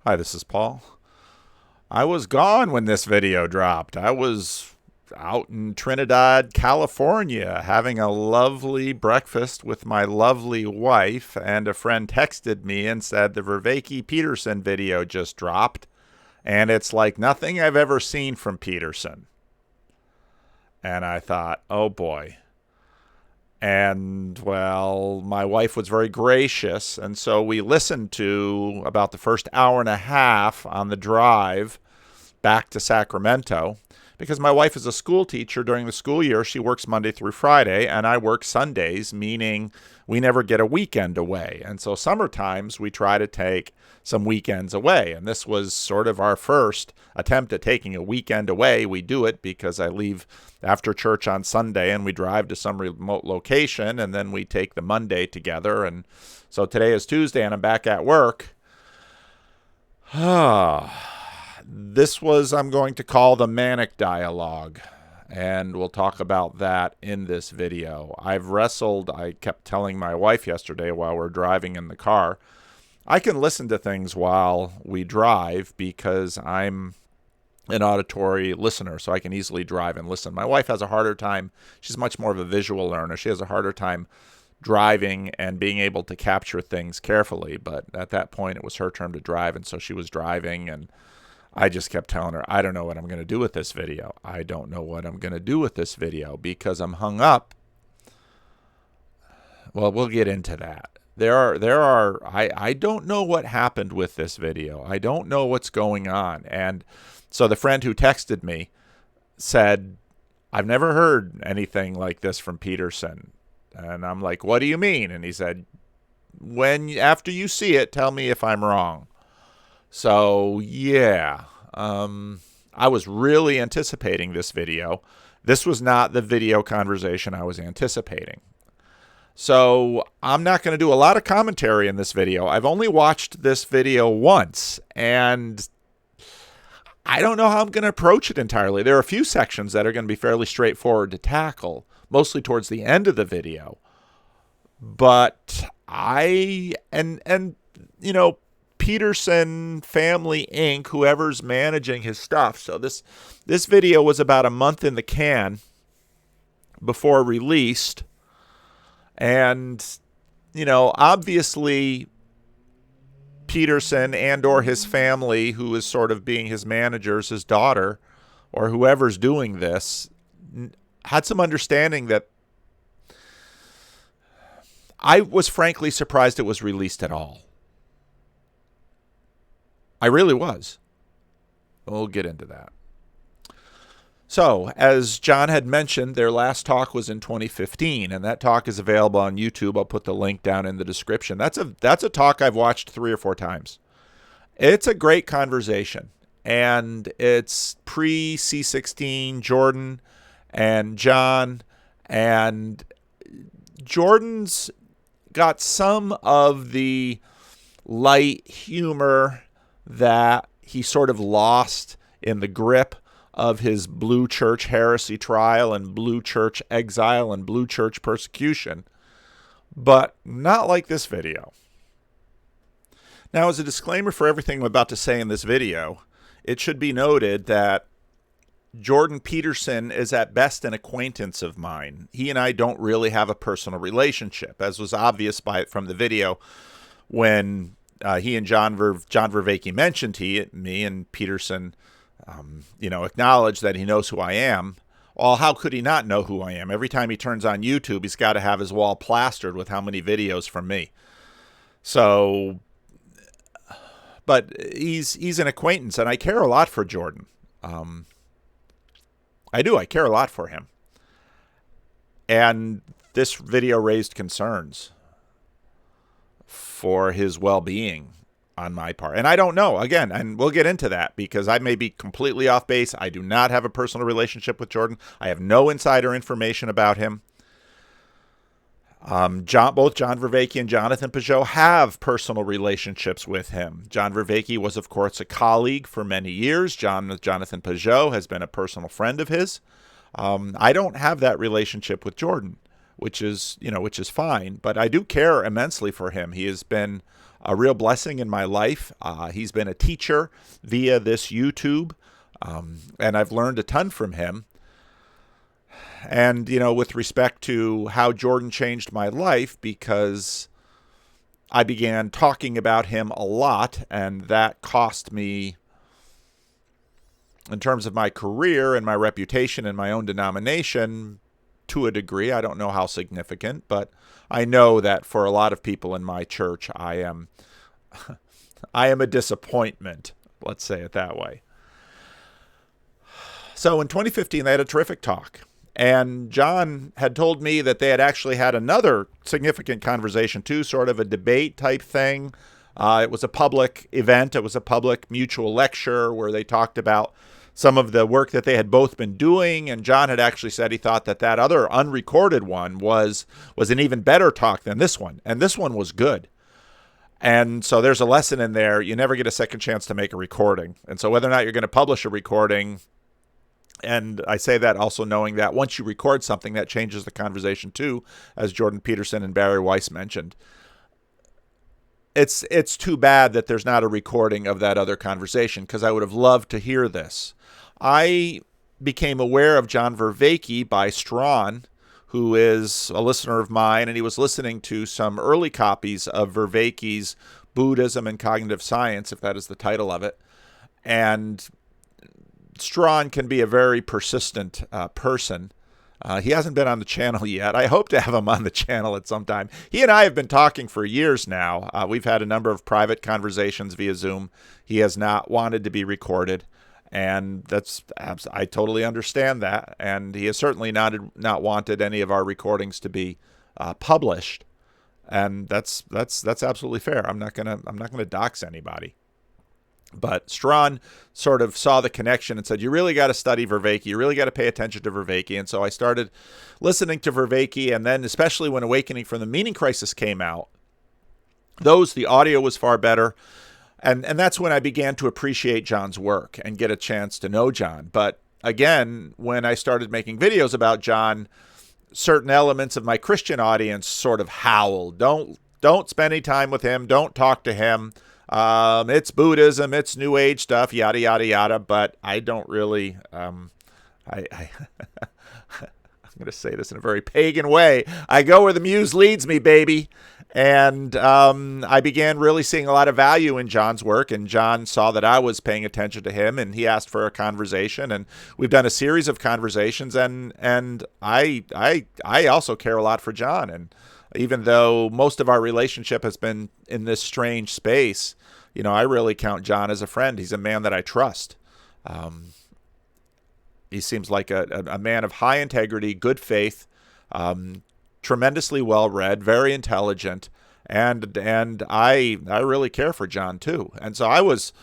Hi, this is Paul. I was gone when this video dropped. I was out in Trinidad, California, having a lovely breakfast with my lovely wife, and a friend texted me and said the Vervaeke Peterson video just dropped, and it's like nothing I've ever seen from Peterson. And I thought, oh boy. And, well, my wife was very gracious, and so we listened to about the first hour and a half on the drive back to Sacramento, because my wife is a school teacher during the school year. She works Monday through Friday, and I work Sundays, meaning we never get a weekend away. And so summer times, we try to take some weekends away. And this was sort of our first attempt at taking a weekend away. We do it because I leave after church on Sunday and we drive to some remote location, and then we take the Monday together. And so today is Tuesday and I'm back at work. This was, I'm going to call the Manic dialogue, and we'll talk about that in this video. I've wrestled, I kept telling my wife yesterday while we're driving in the car, I can listen to things while we drive because I'm an auditory listener, so I can easily drive and listen. My wife has a harder time. She's much more of a visual learner. She has a harder time driving and being able to capture things carefully, but at that point it was her turn to drive, and so she was driving, and I just kept telling her, I don't know what I'm going to do with this video. I don't know what I'm going to do with this video because I'm hung up. Well, we'll get into that. I don't know what happened with this video. I don't know what's going on. And so the friend who texted me said, I've never heard anything like this from Peterson. And I'm like, what do you mean? And he said, after you see it, tell me if I'm wrong. So, yeah, I was really anticipating this video. This was not the video conversation I was anticipating. So I'm not going to do a lot of commentary in this video. I've only watched this video once, and I don't know how I'm going to approach it entirely. There are a few sections that are going to be fairly straightforward to tackle, mostly towards the end of the video. But Peterson Family Inc., whoever's managing his stuff. So this video was about a month in the can before released. And, obviously Peterson and or his family, who is sort of being his managers, his daughter, or whoever's doing this, had some understanding that I was frankly surprised it was released at all. I really was. We'll get into that. So, as John had mentioned, their last talk was in 2015, and that talk is available on YouTube. I'll put the link down in the description. That's a talk I've watched 3 or 4 times. It's a great conversation, and it's pre-C16 Jordan and John, and Jordan's got some of the light humor that he sort of lost in the grip of his Blue Church heresy trial and Blue Church exile and Blue Church persecution, but not like this video. Now, as a disclaimer for everything I'm about to say in this video, it should be noted that Jordan Peterson is at best an acquaintance of mine. He and I don't really have a personal relationship, as was obvious from the video when he and John Vervaeke mentioned me, and Peterson, acknowledged that he knows who I am. Well, how could he not know who I am? Every time he turns on YouTube, he's got to have his wall plastered with how many videos from me. So, but he's an acquaintance, and I care a lot for Jordan. I do. I care a lot for him. And this video raised concerns for his well-being on my part. And I don't know, again, and we'll get into that because I may be completely off base. I do not have a personal relationship with Jordan. I have no insider information about him. Both John Vervaeke and Jonathan Pageau have personal relationships with him. John Vervaeke was, of course, a colleague for many years. Jonathan Pageau has been a personal friend of his. I don't have that relationship with Jordan, which is fine. But I do care immensely for him. He has been a real blessing in my life. He's been a teacher via this YouTube, and I've learned a ton from him. And, with respect to how Jordan changed my life, because I began talking about him a lot, and that cost me, in terms of my career and my reputation and my own denomination, to a degree. I don't know how significant, but I know that for a lot of people in my church, I am a disappointment. Let's say it that way. So in 2015, they had a terrific talk. And John had told me that they had actually had another significant conversation too, sort of a debate type thing. It was a public event. It was a public mutual lecture where they talked about some of the work that they had both been doing. And John had actually said he thought that other unrecorded one was an even better talk than this one. And this one was good. And so there's a lesson in there. You never get a second chance to make a recording. And so whether or not you're going to publish a recording, and I say that also knowing that once you record something, that changes the conversation too, as Jordan Peterson and Barry Weiss mentioned. It's too bad that there's not a recording of that other conversation, because I would have loved to hear this. I became aware of John Vervaeke by Strawn, who is a listener of mine, and he was listening to some early copies of Vervaeke's Buddhism and Cognitive Science, if that is the title of it. And Strawn can be a very persistent person. He hasn't been on the channel yet. I hope to have him on the channel at some time. He and I have been talking for years now. We've had a number of private conversations via Zoom. He has not wanted to be recorded, and I totally understand that. And he has certainly not wanted any of our recordings to be published, and that's absolutely fair. I'm not gonna dox anybody. But Strawn sort of saw the connection and said, you really got to study Vervaeke. You really got to pay attention to Vervaeke. And so I started listening to Vervaeke. And then especially when Awakening from the Meaning Crisis came out, the audio was far better. And that's when I began to appreciate John's work and get a chance to know John. But again, when I started making videos about John, certain elements of my Christian audience sort of howled. Don't spend any time with him. Don't talk to him. It's Buddhism, it's New Age stuff, yada, yada, yada. But I don't really, I'm going to say this in a very pagan way. I go where the muse leads me, baby. And I began really seeing a lot of value in John's work. And John saw that I was paying attention to him, and he asked for a conversation. And we've done a series of conversations. And I also care a lot for John. And even though most of our relationship has been in this strange space, I really count John as a friend. He's a man that I trust. He seems like a man of high integrity, good faith, tremendously well-read, very intelligent, and I really care for John too. And so I was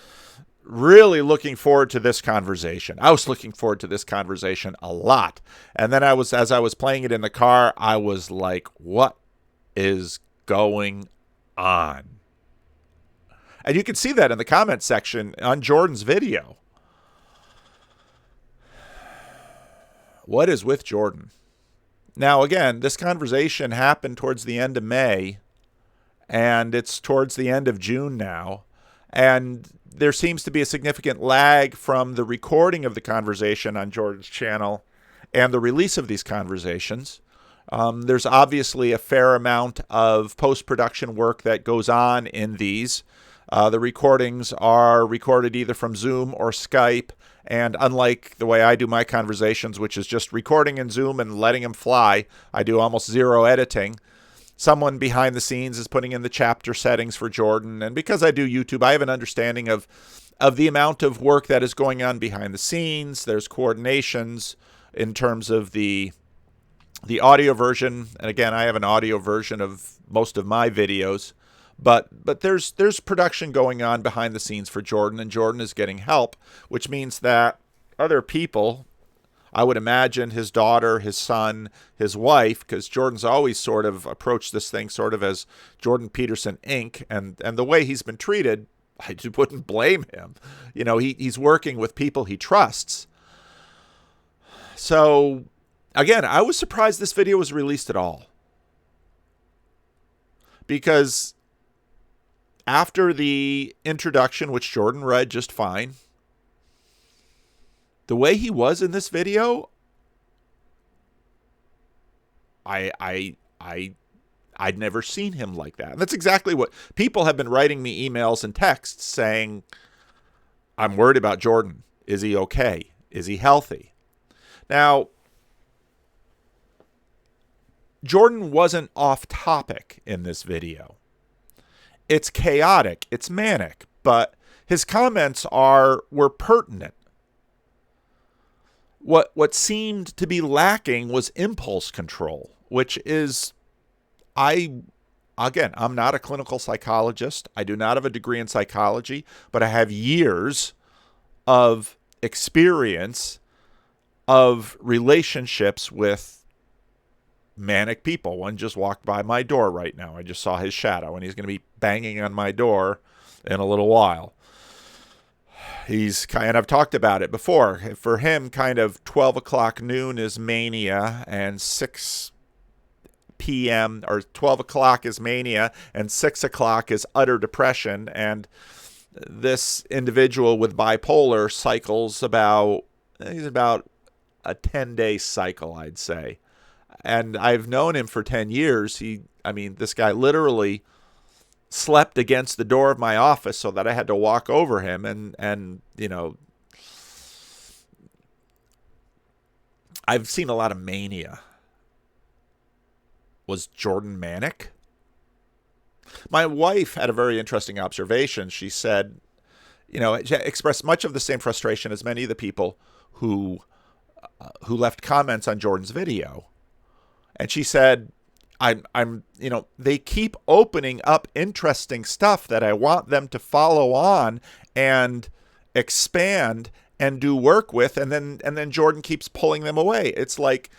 really looking forward to this conversation. I was looking forward to this conversation a lot. And then as I was playing it in the car, I was like, what is going on? And you can see that in the comment section on Jordan's video. What is with Jordan? Now, again, this conversation happened towards the end of May, and it's towards the end of June now. And there seems to be a significant lag from the recording of the conversation on Jordan's channel and the release of these conversations. There's obviously a fair amount of post-production work that goes on in these. The recordings are recorded either from Zoom or Skype, and unlike the way I do my conversations, which is just recording in Zoom and letting them fly, I do almost zero editing. Someone behind the scenes is putting in the chapter settings for Jordan, and because I do YouTube, I have an understanding of the amount of work that is going on behind the scenes. There's coordinations in terms of the audio version, and again, I have an audio version of most of my videos, but there's production going on behind the scenes for Jordan, and Jordan is getting help, which means that other people, I would imagine his daughter, his son, his wife, because Jordan's always sort of approached this thing sort of as Jordan Peterson Inc., and the way he's been treated, I just wouldn't blame him. He's working with people he trusts. So again, I was surprised this video was released at all. Because after the introduction, which Jordan read just fine, the way he was in this video, I'd never seen him like that. And that's exactly what people have been writing me emails and texts saying, I'm worried about Jordan. Is he okay? Is he healthy? Now, Jordan wasn't off topic in this video. It's chaotic, it's manic, but his comments were pertinent. What seemed to be lacking was impulse control, which is, I'm not a clinical psychologist. I do not have a degree in psychology, but I have years of experience of relationships with manic people. One just walked by my door right now. I just saw his shadow, and he's going to be banging on my door in a little while. And I've talked about it before. For him, kind of 12 o'clock noon is mania, and 6 p.m. or 12 o'clock is mania, and 6 o'clock is utter depression. And this individual with bipolar cycles he's about a 10-day cycle, I'd say. And I've known him for 10 years. This guy literally slept against the door of my office so that I had to walk over him. And I've seen a lot of mania. Was Jordan manic? My wife had a very interesting observation. She said, she expressed much of the same frustration as many of the people who left comments on Jordan's video. And she said, they keep opening up interesting stuff that I want them to follow on and expand and do work with, and then Jordan keeps pulling them away. It's like,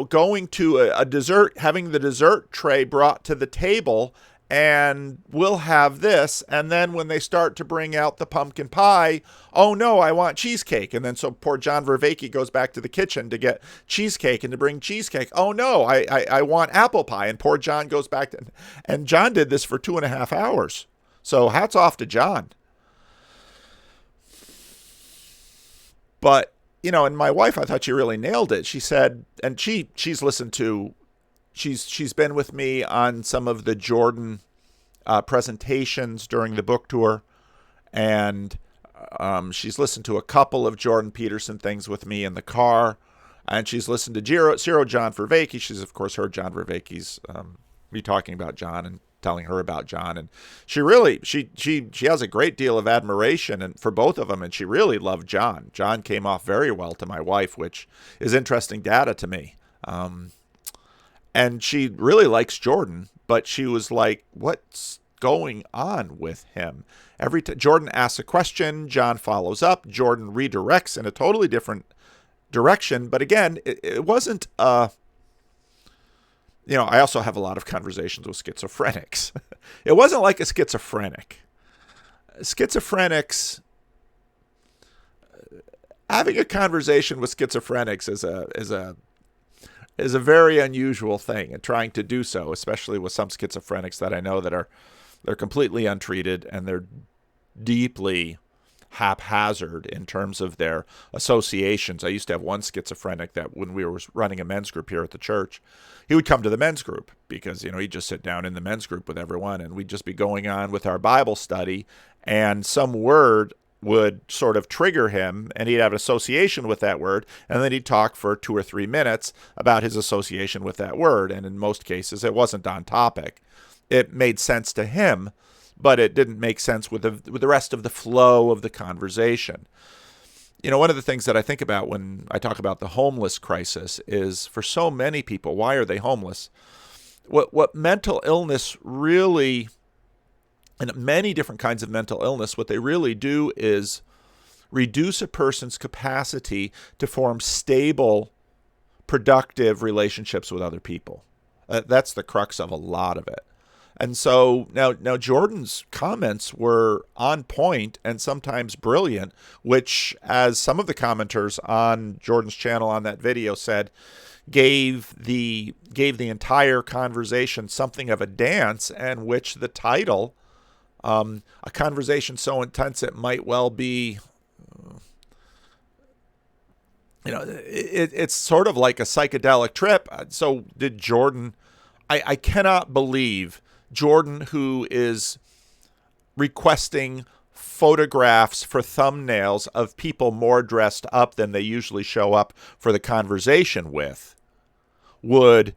going to a dessert, having the dessert tray brought to the table, and we'll have this, and then when they start to bring out the pumpkin pie, oh no, I want cheesecake. And then so poor John Vervaeke goes back to the kitchen to get cheesecake and to bring cheesecake. Oh no, I want apple pie. And poor John goes back to, and John did this for 2.5 hours. So hats off to John. But, and my wife, I thought she really nailed it. She said, and she's listened to, she's been with me on some of the Jordan presentations during the book tour, and she's listened to a couple of Jordan Peterson things with me in the car, and she's listened to Zero John Vervaeke. She's, of course, heard John Vervaeke's me talking about John and telling her about John, and she really she has a great deal of admiration and for both of them, and she really loved John. John came off very well to my wife, which is interesting data to me. And she really likes Jordan, but she was like, what's going on with him? Every time Jordan asks a question, John follows up. Jordan redirects in a totally different direction. But again, it wasn't, I also have a lot of conversations with schizophrenics. It wasn't like a schizophrenic. Schizophrenics, having a conversation with schizophrenics is a very unusual thing, and trying to do so, especially with some schizophrenics that I know that they're completely untreated and they're deeply haphazard in terms of their associations. I used to have one schizophrenic that when we were running a men's group here at the church, he would come to the men's group because, he'd just sit down in the men's group with everyone, and we'd just be going on with our Bible study, and some word would sort of trigger him, and he'd have an association with that word, and then he'd talk for 2 or 3 minutes about his association with that word. And in most cases, it wasn't on topic. It made sense to him, but it didn't make sense with the rest of the flow of the conversation. One of the things that I think about when I talk about the homeless crisis is, for so many people, why are they homeless? What mental illness really, and many different kinds of mental illness, what they really do is reduce a person's capacity to form stable, productive relationships with other people. That's the crux of a lot of it. And so now Jordan's comments were on point and sometimes brilliant, which, as some of the commenters on Jordan's channel on that video said, gave the entire conversation something of a dance, and which the title A conversation so intense it might well be, it's sort of like a psychedelic trip. So did Jordan. I cannot believe Jordan, who is requesting photographs for thumbnails of people more dressed up than they usually show up for the conversation with, would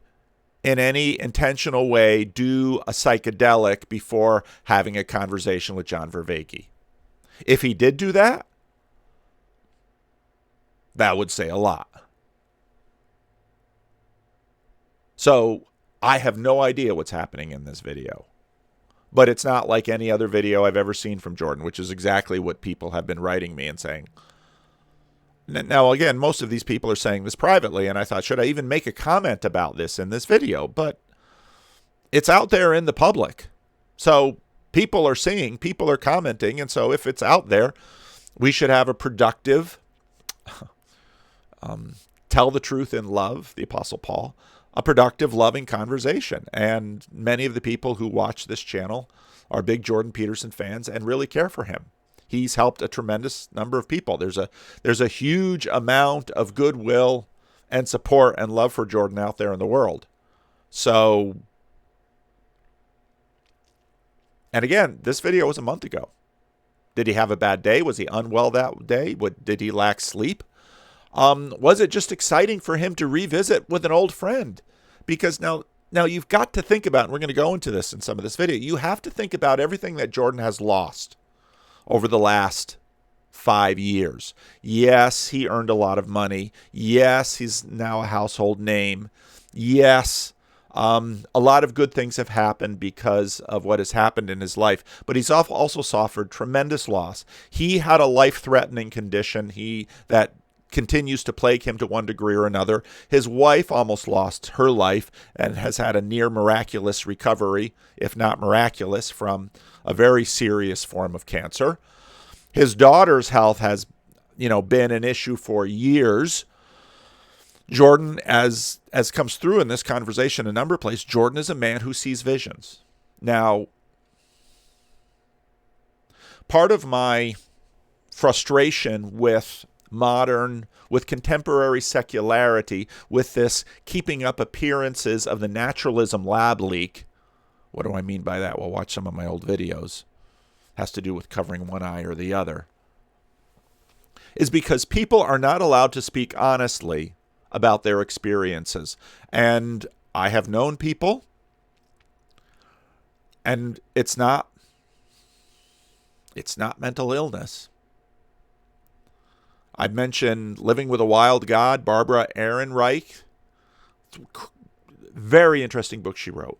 in any intentional way do a psychedelic before having a conversation with John Vervaeke. If he did do that, that would say a lot. So I have no idea what's happening in this video. But it's not like any other video I've ever seen from Jordan, which is exactly what people have been writing me and saying. Now, again, most of these people are saying this privately, and I thought, should I even make a comment about this in this video? But it's out there in the public. So people are seeing, people are commenting, and so if it's out there, we should have a productive, tell the truth in love, the Apostle Paul, a productive, loving conversation. And many of the people who watch this channel are big Jordan Peterson fans and really care for him. He's helped a tremendous number of people. There's a huge amount of goodwill and support and love for Jordan out there in the world. So, and again, this video was a month ago. Did he have a bad day? Was he unwell that day? Did he lack sleep? Was it just exciting for him to revisit with an old friend? Because now you've got to think about, and we're going to go into this in some of this video, you have to think about everything that Jordan has lost over the last 5 years. Yes, he earned a lot of money. Yes, he's now a household name. Yes, a lot of good things have happened because of what has happened in his life, but he's also suffered tremendous loss. He had a life-threatening condition that continues to plague him to one degree or another. His wife almost lost her life and has had a near miraculous recovery, if not miraculous, from a very serious form of cancer. His daughter's health has, been an issue for years. Jordan, as comes through in this conversation a number of places, Jordan is a man who sees visions. Now, part of my frustration with contemporary secularity, with this keeping up appearances of the naturalism lab leak. What do I mean by that? Well, watch some of my old videos. Has to do with covering one eye or the other. Is because people are not allowed to speak honestly about their experiences. And I have known people, and it's not mental illness. I mentioned Living with a Wild God, Barbara Ehrenreich. Very interesting book she wrote.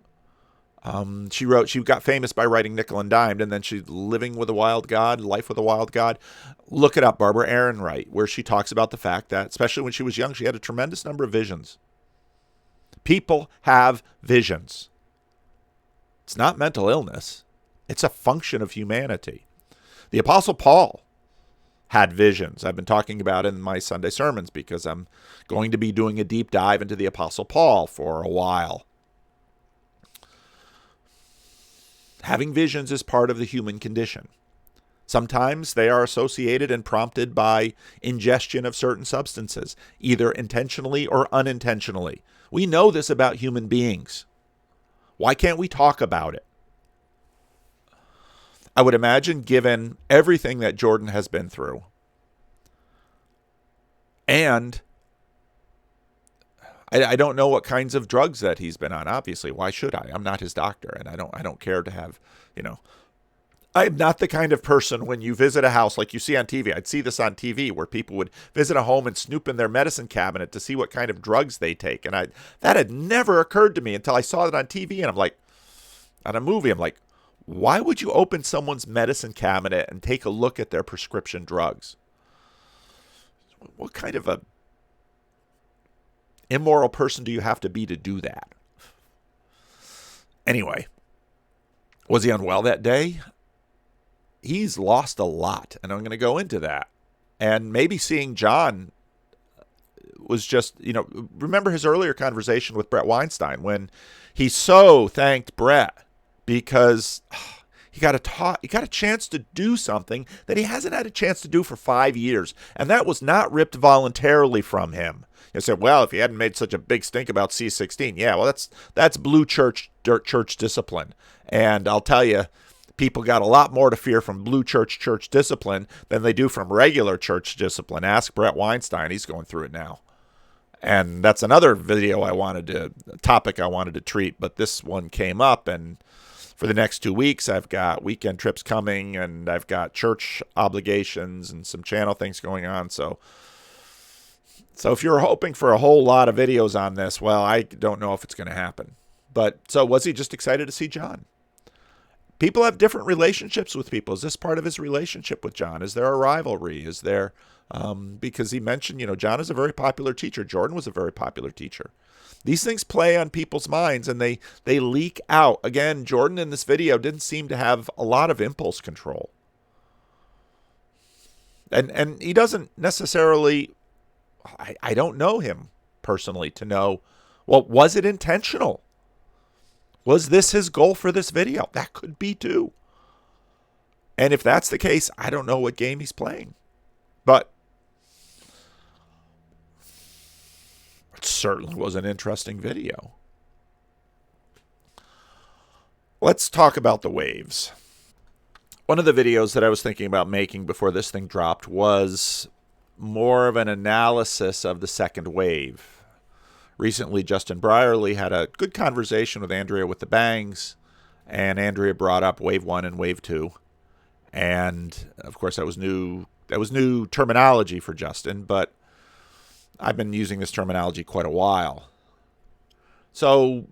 She got famous by writing Nickel and Dimed, and then she's Living with a Wild God, Life with a Wild God. Look it up, Barbara Ehrenreich, where she talks about the fact that, especially when she was young, she had a tremendous number of visions. People have visions. It's not mental illness. It's a function of humanity. The Apostle Paul had visions. I've been talking about in my Sunday sermons because I'm going to be doing a deep dive into the Apostle Paul for a while. Having visions is part of the human condition. Sometimes they are associated and prompted by ingestion of certain substances, either intentionally or unintentionally. We know this about human beings. Why can't we talk about it? I would imagine, given everything that Jordan has been through, and I don't know what kinds of drugs that he's been on. Obviously, why should I? I'm not his doctor, and I don't care to have, I'm not the kind of person when you visit a house like you see on TV. I'd see this on TV where people would visit a home and snoop in their medicine cabinet to see what kind of drugs they take. And that had never occurred to me until I saw it on TV, and I'm like, on a movie, I'm like, why would you open someone's medicine cabinet and take a look at their prescription drugs? What kind of a immoral person do you have to be to do that? Anyway, was he unwell that day? He's lost a lot, and I'm going to go into that. And maybe seeing John was just, remember his earlier conversation with Brett Weinstein when he so thanked Brett because He got a chance to do something that he hasn't had a chance to do for 5 years, and that was not ripped voluntarily from him. You said, well, if he hadn't made such a big stink about C16, yeah, well, that's blue church discipline, and I'll tell you, people got a lot more to fear from blue church discipline than they do from regular church discipline. Ask Brett Weinstein; he's going through it now. And that's another topic I wanted to treat, but this one came up, and for the next 2 weeks, I've got weekend trips coming, and I've got church obligations and some channel things going on. So if you're hoping for a whole lot of videos on this, well, I don't know if it's going to happen. But so was he just excited to see John? People have different relationships with people. Is this part of his relationship with John? Is there a rivalry? Is there... because he mentioned, John is a very popular teacher. Jordan was a very popular teacher. These things play on people's minds, and they leak out. Again, Jordan in this video didn't seem to have a lot of impulse control. And he doesn't necessarily, I don't know him personally to know, well, was it intentional? Was this his goal for this video? That could be too. And if that's the case, I don't know what game he's playing. But it certainly was an interesting video. Let's talk about the waves. One of the videos that I was thinking about making before this thing dropped was more of an analysis of the second wave. Recently, Justin Brierley had a good conversation with Andrea with the Bangs, and Andrea brought up wave 1 and wave 2. And, of course, that was new terminology for Justin, but I've been using this terminology quite a while. So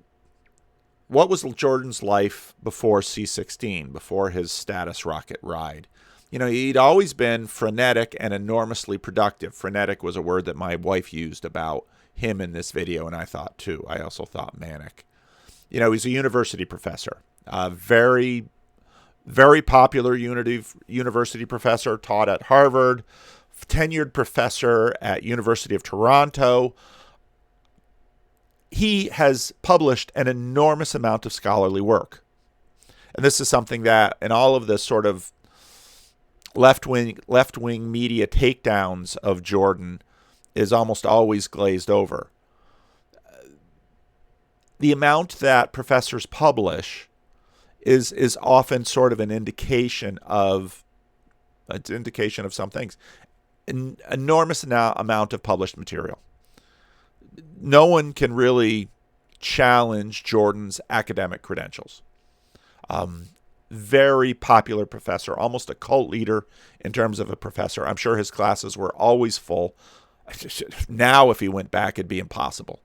what was Jordan's life before C16, before his status rocket ride? He'd always been frenetic and enormously productive. Frenetic was a word that my wife used about him in this video, and I thought too. I also thought manic. He's a university professor, a very, very popular university professor, taught at Harvard, tenured professor at University of Toronto. He has published an enormous amount of scholarly work. And this is something that in all of this sort of left-wing media takedowns of Jordan is almost always glazed over. The amount that professors publish is often sort of an indication of some things. An enormous amount of published material. No one can really challenge Jordan's academic credentials. Very popular professor, almost a cult leader in terms of a professor. I'm sure his classes were always full. Now, if he went back, it'd be impossible.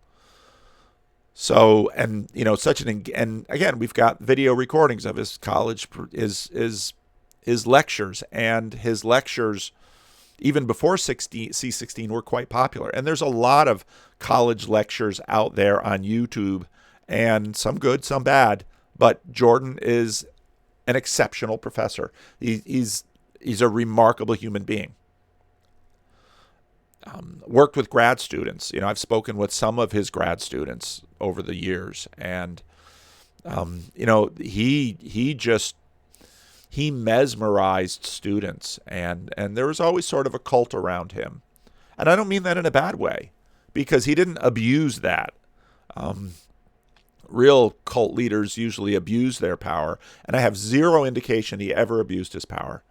So, and and again, we've got video recordings of his college, his lectures, and his lectures, even before C16, were quite popular. And there's a lot of college lectures out there on YouTube, and some good, some bad. But Jordan is an exceptional professor. He's a remarkable human being. Worked with grad students. I've spoken with some of his grad students over the years, and he mesmerized students, and there was always sort of a cult around him. And I don't mean that in a bad way, because he didn't abuse that. Real cult leaders usually abuse their power, and I have zero indication he ever abused his power.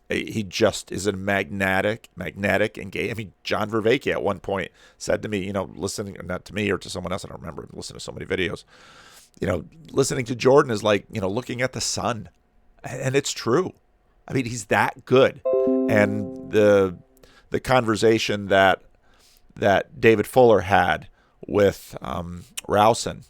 He just is a magnetic engage. I mean, JBP-Vervaeke at one point said to me, listening, not to me or to someone else, I don't remember, listening to so many videos, listening to Jordan is like, looking at the sun. And it's true. I mean, he's that good. And the conversation that David Fuller had with Rowson,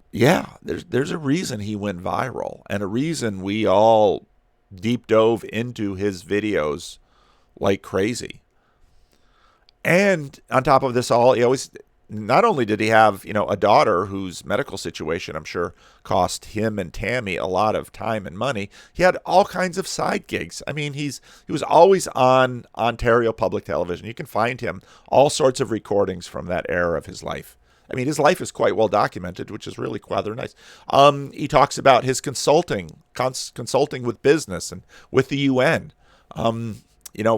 yeah, there's a reason he went viral, and a reason we all deep dove into his videos like crazy. And on top of this all, not only did he have, a daughter whose medical situation, I'm sure, cost him and Tammy a lot of time and money, he had all kinds of side gigs. I mean, he was always on Ontario Public Television. You can find him, all sorts of recordings from that era of his life. I mean, his life is quite well documented, which is really rather nice. He talks about his consulting with business and with the UN.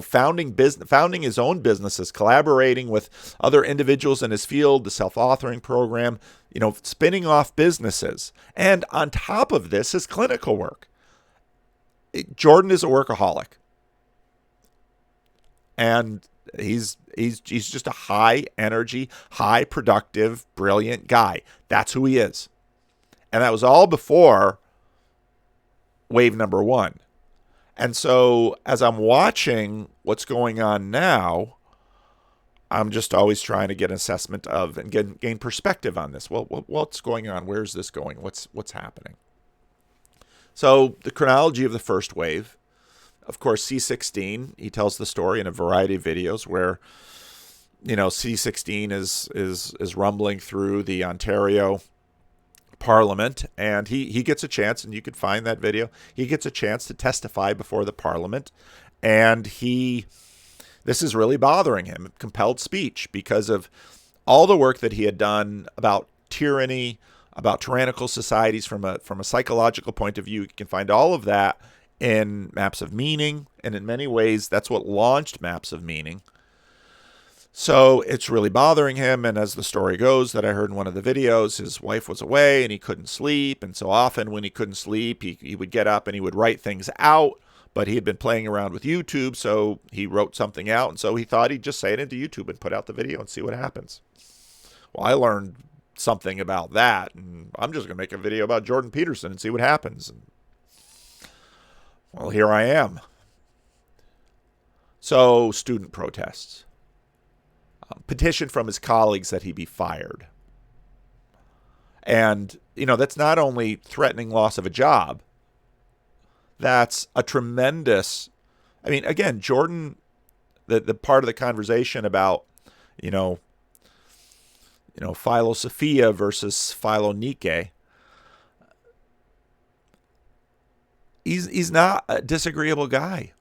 Founding his own businesses, collaborating with other individuals in his field, the self-authoring program, spinning off businesses. And on top of this, his clinical work. Jordan is a workaholic. And he's just a high energy, high productive, brilliant guy. That's who he is. And that was all before wave number 1. And so as I'm watching what's going on now, I'm just always trying to get an assessment of and gain perspective on this. Well, what's going on? Where's this going? What's happening? So the chronology of the first wave, of course, C16, he tells the story in a variety of videos where, C16 is rumbling through the Ontario Parliament, and he gets a chance, and you could find that video. He gets a chance to testify before the Parliament, and this is really bothering him, compelled speech, because of all the work that he had done about tyranny, about tyrannical societies from a psychological point of view. You can find all of that in Maps of Meaning, and in many ways, that's what launched Maps of Meaning. So it's really bothering him, and as the story goes that I heard in one of the videos, his wife was away and he couldn't sleep, and so often when he couldn't sleep, he would get up and he would write things out, but he had been playing around with YouTube, so he wrote something out, and so he thought he'd just say it into YouTube and put out the video and see what happens. Well, I learned something about that, and I'm just going to make a video about Jordan Peterson and see what happens. And, well, here I am. So, student protests. Petition from his colleagues that he be fired. And, that's not only threatening loss of a job, that's a tremendous, again, Jordan, the part of the conversation about, Philosophia versus Philonike, he's not a disagreeable guy.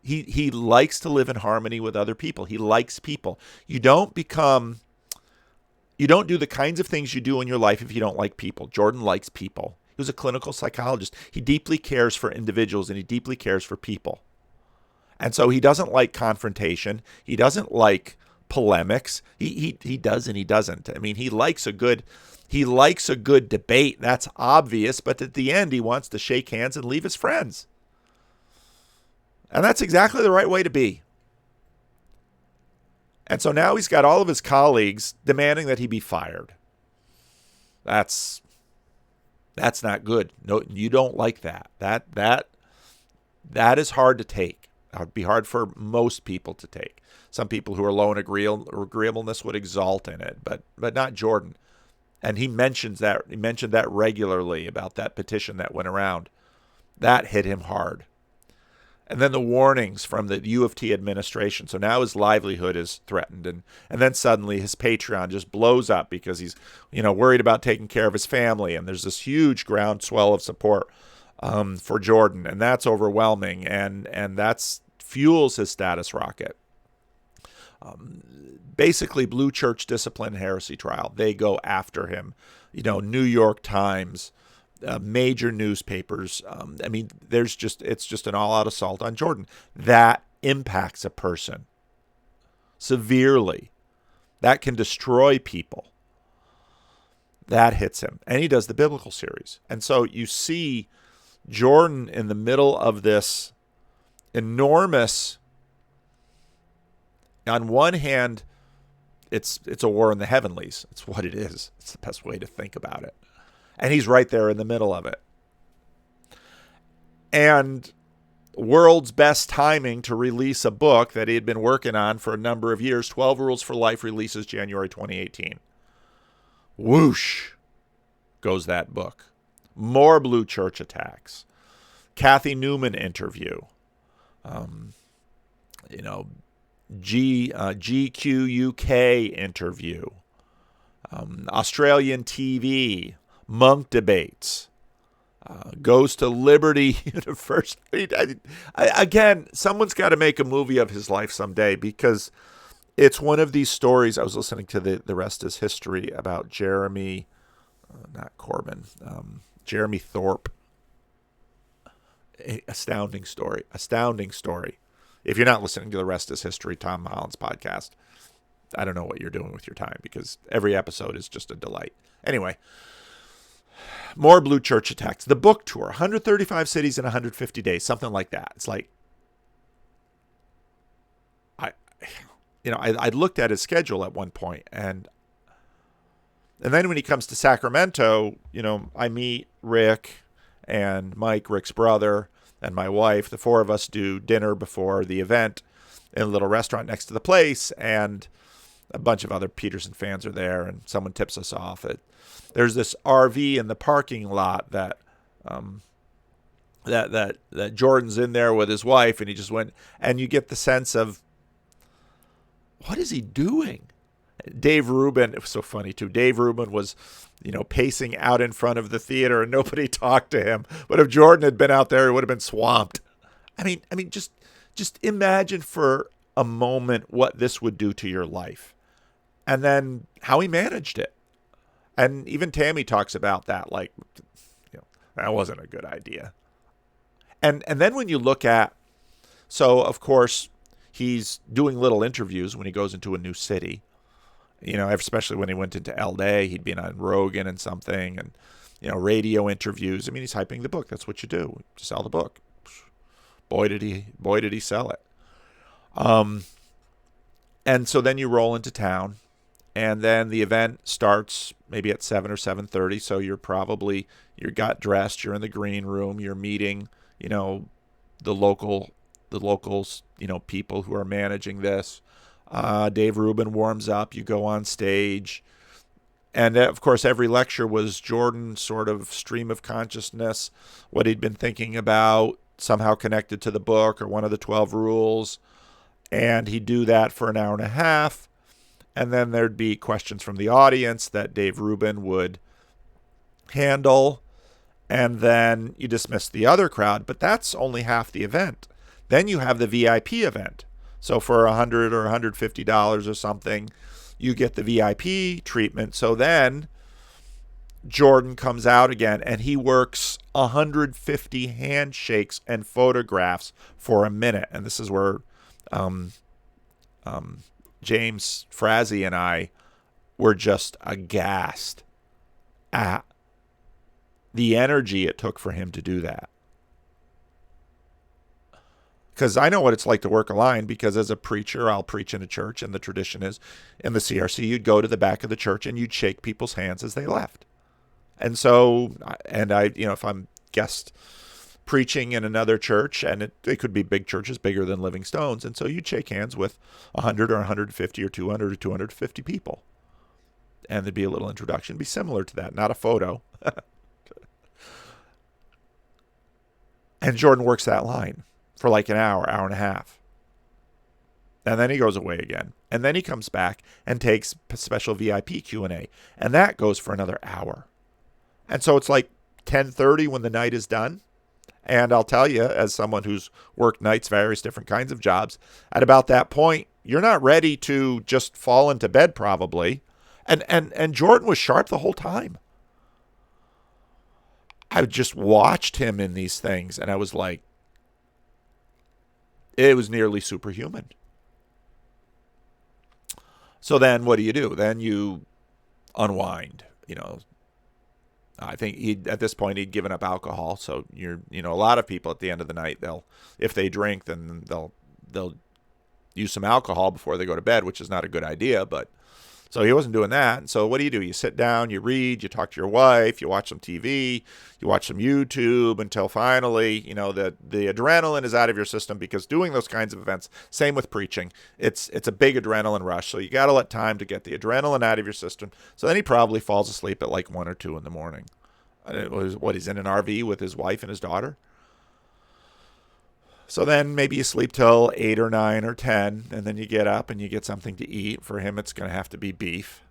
He likes to live in harmony with other people. He likes people. You don't do the kinds of things you do in your life if you don't like people. Jordan likes people. He was a clinical psychologist. He deeply cares for individuals, and he deeply cares for people. And so he doesn't like confrontation. He doesn't like polemics. He does and he doesn't. He likes a good debate. That's obvious, but at the end he wants to shake hands and leave his friends. And that's exactly the right way to be. And so now he's got all of his colleagues demanding that he be fired. That's not good. No, you don't like that. That is hard to take. It would be hard for most people to take. Some people who are low in agreeableness would exalt in it, but not Jordan. And he mentioned that regularly about that petition that went around. That hit him hard. And then the warnings from the U of T administration. So now his livelihood is threatened. And then suddenly his Patreon just blows up because he's, worried about taking care of his family. And there's this huge groundswell of support for Jordan. And that's overwhelming. And that's fuels his status rocket. Basically, Blue Church Discipline Heresy trial. They go after him. New York Times, major newspapers. It's just an all-out assault on Jordan. That impacts a person severely. That can destroy people. That hits him. And he does the biblical series. And so you see Jordan in the middle of this enormous, on one hand, it's a war in the heavenlies. It's what it is. It's the best way to think about it. And he's right there in the middle of it. And world's best timing to release a book that he had been working on for a number of years. 12 Rules for Life releases January 2018. Whoosh goes that book. More Blue Church attacks. Kathy Newman interview. GQ UK interview. Australian TV. Monk debates. Goes to Liberty University. Again, someone's got to make a movie of his life someday, because it's one of these stories. I was listening to the Rest is History about Jeremy, not Corbin, Jeremy Thorpe. Astounding story. Astounding story. If you're not listening to The Rest is History, Tom Holland's podcast, I don't know what you're doing with your time, because every episode is just a delight. Anyway, more Blue Church attacks. The book tour, 135 cities in 150 days, something like that. It's like, I looked at his schedule at one point, and then when he comes to Sacramento, I meet Rick and Mike, Rick's brother, and my wife. The four of us do dinner before the event in a little restaurant next to the place, and a bunch of other Peterson fans are there, and someone tips us off. There's this RV in the parking lot that Jordan's in there with his wife, and he just went, and you get the sense of, what is he doing? Dave Rubin, it was so funny too. Dave Rubin was, pacing out in front of the theater, and nobody talked to him. But if Jordan had been out there, he would have been swamped. I mean, just imagine for a moment what this would do to your life, and then how he managed it. And even Tammy talks about that, like, that wasn't a good idea. And then when you look at, so of course he's doing little interviews when he goes into a new city. Especially when he went into LA, he'd been on Rogan and something, and, radio interviews. I mean, he's hyping the book. That's what you do. You sell the book. Boy, did he sell it. And so then you roll into town, and then the event starts maybe at 7 or 7:30. So you got dressed, you're in the green room, you're meeting, the locals, people who are managing this. Dave Rubin warms up, you go on stage. And of course, every lecture was Jordan's sort of stream of consciousness, what he'd been thinking about, somehow connected to the book or one of the 12 rules. And he'd do that for an hour and a half. And then there'd be questions from the audience that Dave Rubin would handle. And then you dismiss the other crowd, but that's only half the event. Then you have the VIP event. So for $100 or $150 or something, you get the VIP treatment. So then Jordan comes out again, and he works 150 handshakes and photographs for a minute. And this is where James Frazee and I were just aghast at the energy it took for him to do that. Because I know what it's like to work a line, because as a preacher, I'll preach in a church, and the tradition is in the CRC, you'd go to the back of the church and you'd shake people's hands as they left. And so, if I'm guest preaching in another church, and it could be big churches, bigger than Living Stones, and so you'd shake hands with 100 or 150 or 200 or 250 people. And there'd be a little introduction, be similar to that, not a photo. And Jordan works that line for like an hour and a half. And then he goes away again. And then he comes back and takes special VIP Q&A. And that goes for another hour. And so it's like 10:30 when the night is done. And I'll tell you, as someone who's worked nights, various different kinds of jobs, at about that point, you're not ready to just fall into bed probably. And Jordan was sharp the whole time. I just watched him in these things, and I was like, it was nearly superhuman. So then what do? Then you unwind. I think at this point he'd given up alcohol. So a lot of people at the end of the night, if they drink, then they'll use some alcohol before they go to bed, which is not a good idea. But so he wasn't doing that. And so what do? You sit down, you read, you talk to your wife, you watch some TV, you watch some YouTube, until finally, the adrenaline is out of your system, because doing those kinds of events, same with preaching, it's a big adrenaline rush. So you got to let time to get the adrenaline out of your system. So then he probably falls asleep at like 1 or 2 in the morning. He's in an RV with his wife and his daughter. So then maybe you sleep till 8 or 9 or 10, and then you get up and you get something to eat. For him, it's going to have to be beef.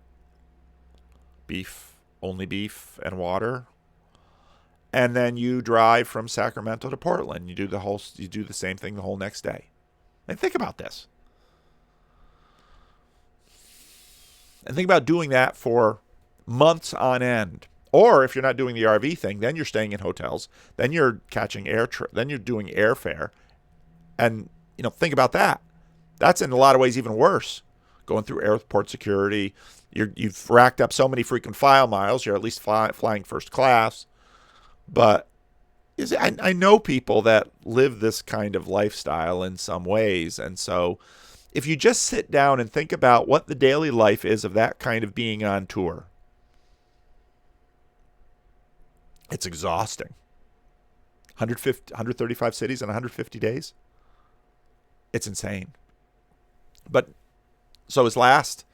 Only beef and water. And then you drive from Sacramento to Portland. You do the same thing the whole next day. And think about this. And think about doing that for months on end. Or if you're not doing the RV thing, then you're staying in hotels. Then you're catching then you're doing airfare. And, think about that. That's in a lot of ways even worse. Going through airport security. You've racked up so many frequent flyer miles. You're at least flying first class. But I know people that live this kind of lifestyle in some ways. And so if you just sit down and think about what the daily life is of that kind of being on tour, it's exhausting. 135 cities in 150 days. It's insane. But so his last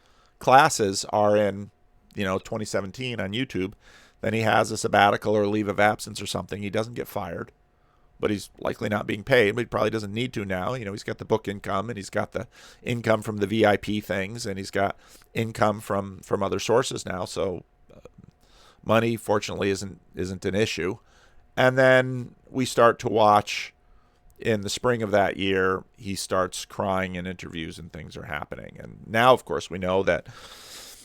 classes are in, 2017 on YouTube. Then he has a sabbatical or a leave of absence or something. He doesn't get fired, but he's likely not being paid, but he probably doesn't need to now. He's got the book income, and he's got the income from the VIP things, and he's got income from other sources now. So money, fortunately, isn't an issue. And then we start to watch in the spring of that year, he starts crying in interviews and things are happening. And now, of course, we know that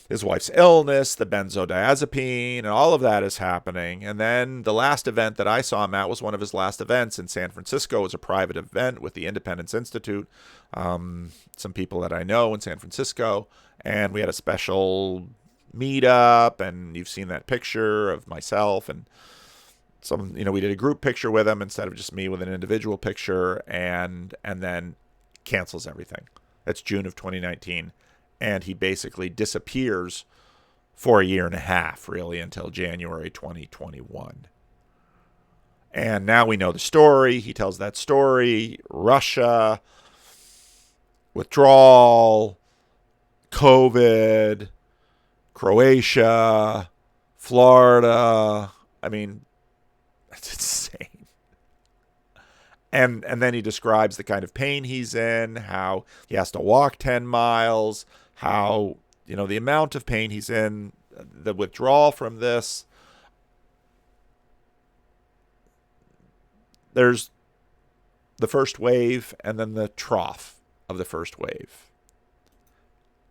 his wife's illness, the benzodiazepine, and all of that is happening. And then the last event that I saw him at was one of his last events in San Francisco. It was a private event with the Independence Institute, some people that I know in San Francisco. And we had a special meetup, and you've seen that picture of myself and we did a group picture with him instead of just me with an individual picture, and then cancels everything. That's June of 2019. And he basically disappears for a year and a half, really, until January 2021. And now we know the story. He tells that story. Russia, withdrawal, COVID, Croatia, Florida. I mean, it's insane. And then he describes the kind of pain he's in, how he has to walk 10 miles, how, the amount of pain he's in, the withdrawal from this. There's the first wave and then the trough of the first wave.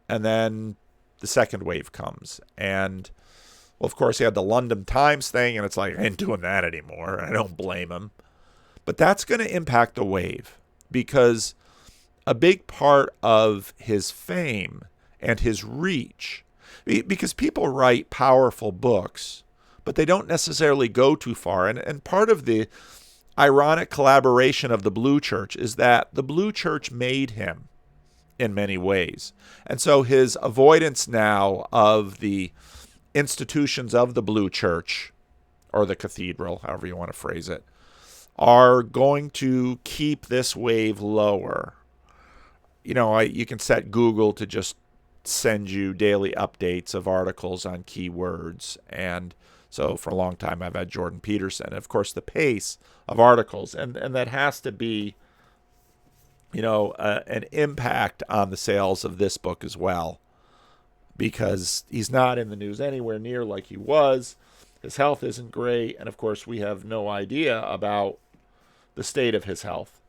And then the second wave comes. And, well, of course, he had the London Times thing, and it's like, I ain't doing that anymore. I don't blame him. But that's going to impact the wave, because a big part of his fame and his reach, because people write powerful books, but they don't necessarily go too far. And part of the ironic collaboration of the Blue Church is that the Blue Church made him in many ways. And so his avoidance now of the institutions of the Blue Church, or the cathedral, however you want to phrase it, are going to keep this wave lower. You can set Google to just send you daily updates of articles on keywords. And so for a long time, I've had Jordan Peterson. Of course, the pace of articles, and that has to be, an impact on the sales of this book as well, because he's not in the news anywhere near like he was. His health isn't great. And of course, we have no idea about the state of his health.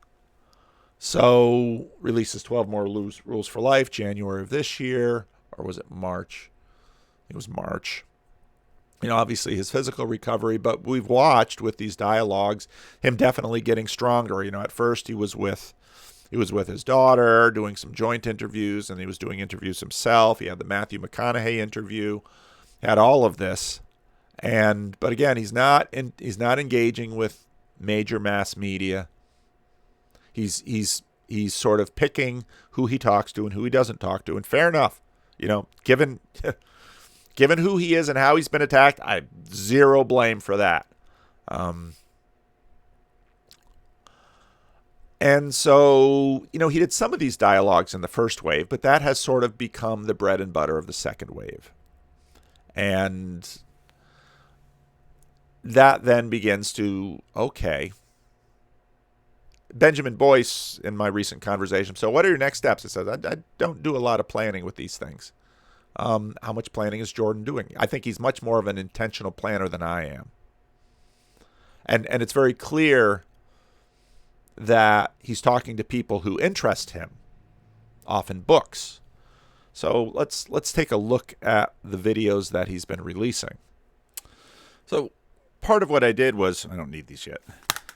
So releases 12 more rules for life, January of this year, or was it March? It was March. Obviously his physical recovery, but we've watched with these dialogues him definitely getting stronger. At first he was with his daughter doing some joint interviews, and he was doing interviews himself. He had the Matthew McConaughey interview, had all of this, but again, he's not engaging with major mass media. He's sort of picking who he talks to and who he doesn't talk to, and fair enough. Given who he is and how he's been attacked, I zero blame for that. And so, he did some of these dialogues in the first wave, but that has sort of become the bread and butter of the second wave. And that then begins to, okay. Benjamin Boyce, in my recent conversation, so what are your next steps? It says, I don't do a lot of planning with these things. How much planning is Jordan doing? I think he's much more of an intentional planner than I am. And it's very clear that he's talking to people who interest him, often books. So let's take a look at the videos that he's been releasing. So part of what I did was, I don't need these yet.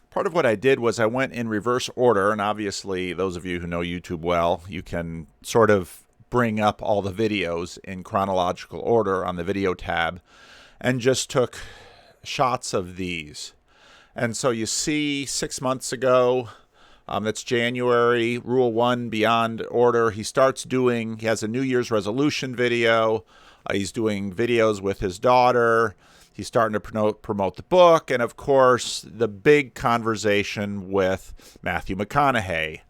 Part of what I did was I went in reverse order, and obviously those of you who know YouTube well, you can sort of bring up all the videos in chronological order on the video tab, and just took shots of these. And so you see 6 months ago, that's January, Rule 1, Beyond Order. He has a New Year's resolution video. He's doing videos with his daughter. He's starting to promote the book. And of course, the big conversation with Matthew McConaughey.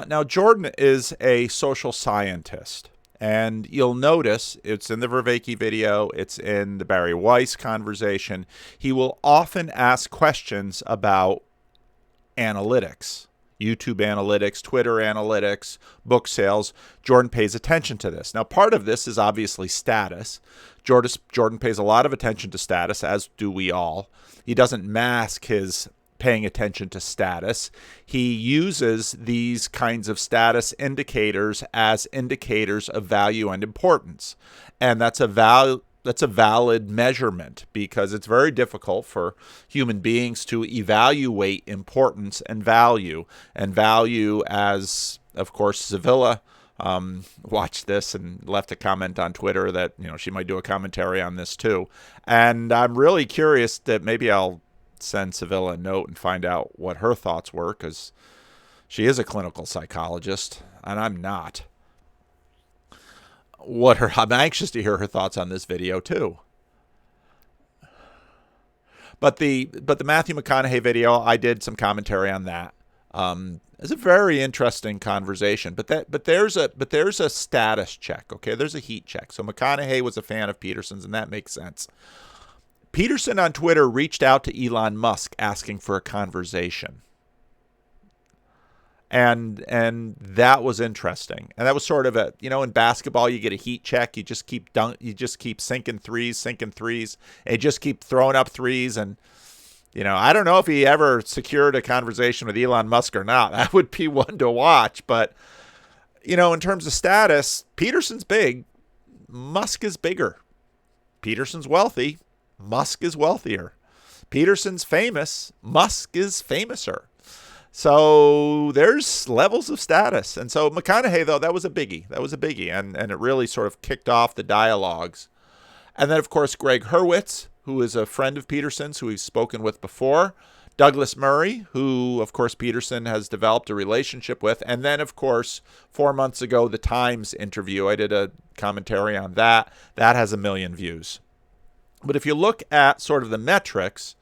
Now Jordan is a social scientist. And you'll notice it's in the Vervaeke video, it's in the Barry Weiss conversation. He will often ask questions about analytics, YouTube analytics, Twitter analytics, book sales. Jordan pays attention to this. Now, part of this is obviously status. Jordan pays a lot of attention to status, as do we all. He doesn't mask his paying attention to status. He uses these kinds of status indicators as indicators of value and importance. And that's a valid measurement, because it's very difficult for human beings to evaluate importance and value. And value, as of course Zavilla watched this and left a comment on Twitter that she might do a commentary on this too. And I'm really curious that maybe I'll send Sevilla a note and find out what her thoughts were, because she is a clinical psychologist and I'm not. I'm anxious to hear her thoughts on this video too. But the Matthew McConaughey video, I did some commentary on that. It's a very interesting conversation. But there's a status check. Okay, there's a heat check. So McConaughey was a fan of Peterson's, and that makes sense. Peterson on Twitter reached out to Elon Musk asking for a conversation. And that was interesting. And that was sort of in basketball, you get a heat check. You just keep sinking threes, and you just keep throwing up threes. And, I don't know if he ever secured a conversation with Elon Musk or not. That would be one to watch. But, in terms of status, Peterson's big. Musk is bigger. Peterson's wealthy. Musk is wealthier. Peterson's famous. Musk is famouser. So there's levels of status. And so McConaughey, though, that was a biggie. And it really sort of kicked off the dialogues. And then, of course, Greg Hurwitz, who is a friend of Peterson's, who we've spoken with before. Douglas Murray, who, of course, Peterson has developed a relationship with. And then, of course, 4 months ago, the Times interview. I did a commentary on that. That has 1 million views. But if you look at sort of the metrics,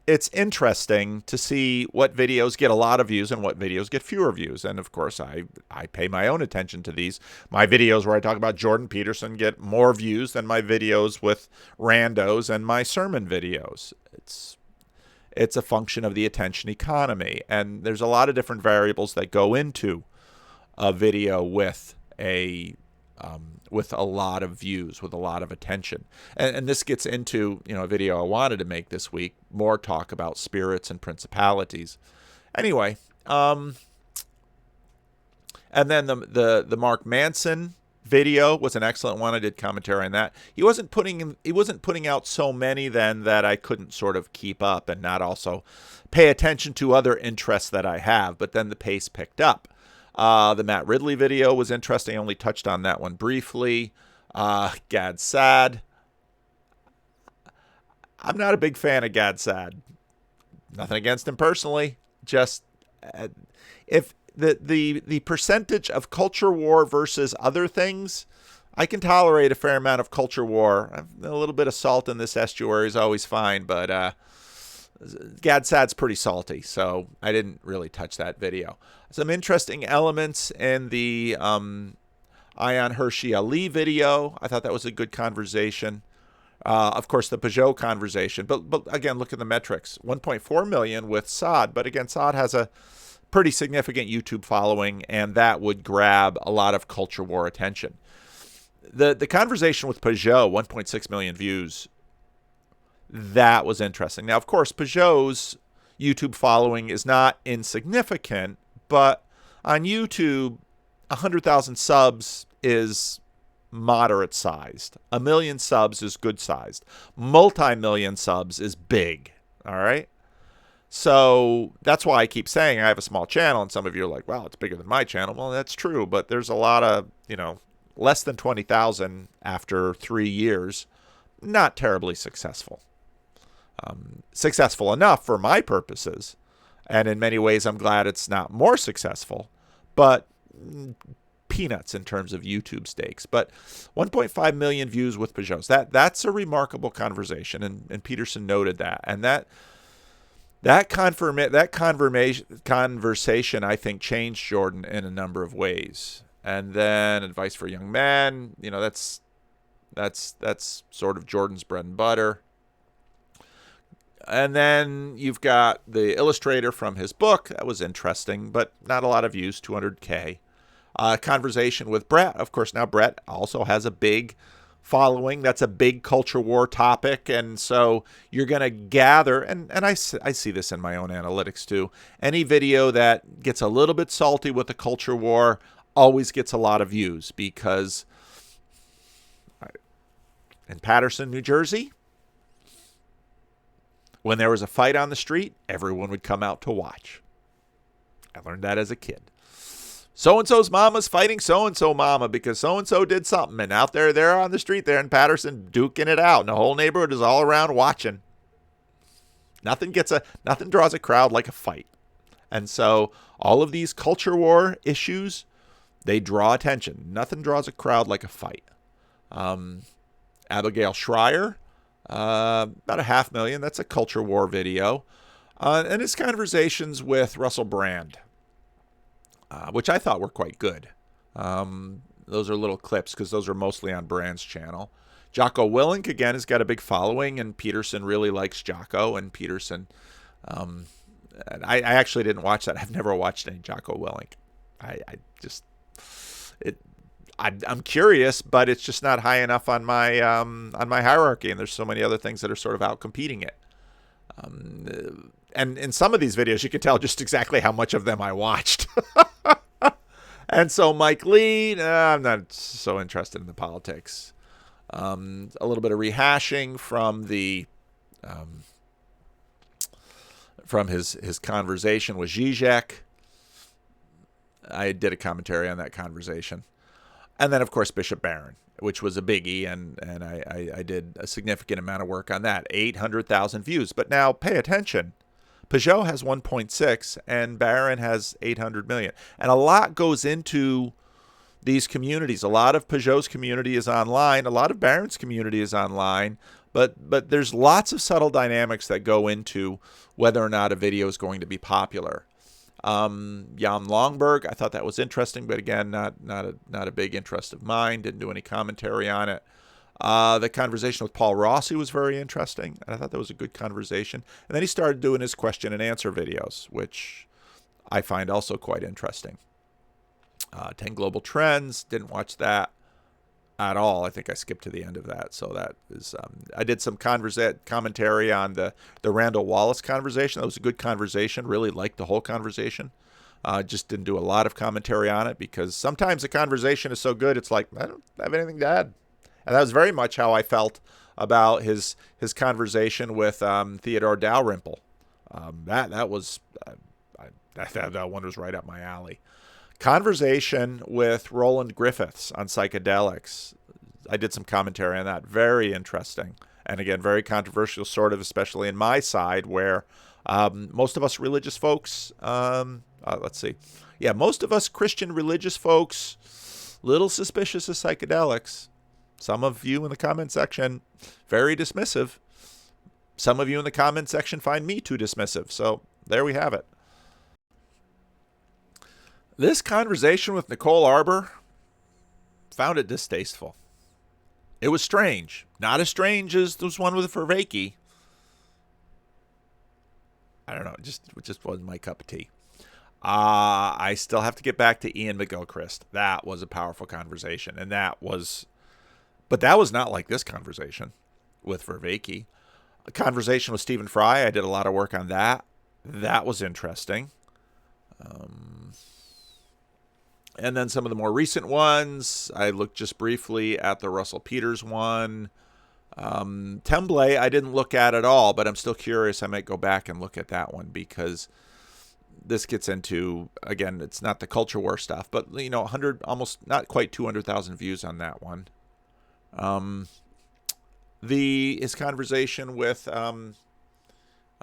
it's interesting to see what videos get a lot of views and what videos get fewer views. And of course, I pay my own attention to these. My videos where I talk about Jordan Peterson get more views than my videos with randos and my sermon videos. It's a function of the attention economy. And there's a lot of different variables that go into a video with a lot of views, with a lot of attention. And this gets into, a video I wanted to make this week, more talk about spirits and principalities. Anyway, and then the Mark Manson video was an excellent one. I did commentary on that. He wasn't putting out so many then that I couldn't sort of keep up and not also pay attention to other interests that I have, but then the pace picked up. The Matt Ridley video was interesting. I only touched on that one briefly. Gad Saad. I'm not a big fan of Gad Saad. Nothing against him personally. Just if the percentage of culture war versus other things, I can tolerate a fair amount of culture war. A little bit of salt in this estuary is always fine, but Gad Saad's pretty salty, so I didn't really touch that video. Some interesting elements in the Ayan Hershey Ali video. I thought that was a good conversation. Of course, the Peugeot conversation. But again, look at the metrics. 1.4 million with Saad. But again, Saad has a pretty significant YouTube following, and that would grab a lot of culture war attention. The conversation with Peugeot, 1.6 million views. That was interesting. Now, of course, Peugeot's YouTube following is not insignificant, but on YouTube, 100,000 subs is moderate sized. 1 million subs is good sized. Multi-million subs is big. All right. So that's why I keep saying I have a small channel, and some of you are like, well, it's bigger than my channel. Well, that's true, but there's a lot of, less than 20,000 after 3 years. Not terribly successful. Successful enough for my purposes. And in many ways, I'm glad it's not more successful, but peanuts in terms of YouTube stakes. But 1.5 million views with Peugeots. That's a remarkable conversation, and Peterson noted that. And that conversation, I think, changed Jordan in a number of ways. And then advice for a young man, that's sort of Jordan's bread and butter. And then you've got the illustrator from his book. That was interesting, but not a lot of views, 200K. Conversation with Brett. Of course, now Brett also has a big following. That's a big culture war topic. And so you're going to gather, and I see this in my own analytics too, any video that gets a little bit salty with the culture war always gets a lot of views, because in Peterson, New Jersey, when there was a fight on the street, everyone would come out to watch. I learned that as a kid. So-and-so's mama's fighting so-and-so mama because so-and-so did something. And out there, they're on the street there in Peterson duking it out. And the whole neighborhood is all around watching. Nothing draws a crowd like a fight. And so all of these culture war issues, they draw attention. Nothing draws a crowd like a fight. Abigail Schreier, about 500,000. That's a culture war video. And his conversations with Russell Brand, which I thought were quite good. Those are little clips because those are mostly on Brand's channel. Jocko Willink, again, has got a big following, and Peterson really likes Jocko. And Peterson, I actually didn't watch that. I've never watched any Jocko Willink. I'm curious, but it's just not high enough on my hierarchy, and there's so many other things that are sort of out competing it. And in some of these videos, you can tell just exactly how much of them I watched. And so Mike Lee, I'm not so interested in the politics. A little bit of rehashing from from his conversation with Zizek. I did a commentary on that conversation. And then, of course, Bishop Barron, which was a biggie, and I did a significant amount of work on that. 800,000 views. But now, pay attention. Peugeot has 1.6, and Barron has 800 million. And a lot goes into these communities. A lot of Peugeot's community is online. A lot of Barron's community is online. But there's lots of subtle dynamics that go into whether or not a video is going to be popular. Jan Longberg, I thought that was interesting, but again, not a big interest of mine. Didn't do any commentary on it. The conversation with Paul Rossi was very interesting, and I thought that was a good conversation. And then he started doing his question and answer videos, which I find also quite interesting. 10 Global Trends, didn't watch that at all. I think I skipped to the end of that. So that is, I did some commentary on the Randall Wallace conversation. That was a good conversation. Really liked the whole conversation. Just didn't do a lot of commentary on it because sometimes the conversation is so good, it's like, I don't have anything to add. And that was very much how I felt about his conversation with Theodore Dalrymple. That one was right up my alley. Conversation with Roland Griffiths on psychedelics. I did some commentary on that. Very interesting. And again, very controversial, sort of, especially in my side, where most of us religious folks, most of us Christian religious folks, little suspicious of psychedelics. Some of you in the comment section, very dismissive. Some of you in the comment section find me too dismissive. So there we have it. This conversation with Nicole Arbor, found it distasteful. It was strange. Not as strange as this one with Vervaeke. I don't know. It just wasn't my cup of tea. I still have to get back to Ian McGilchrist. That was a powerful conversation. But that was not like this conversation with Vervaeke. A conversation with Stephen Fry. I did a lot of work on that. That was interesting. And then some of the more recent ones, I looked just briefly at the Russell Peters one. Temblay, I didn't look at all, but I'm still curious. I might go back and look at that one because this gets into, again, it's not the culture war stuff, but 100, almost not quite 200,000 views on that one. His conversation with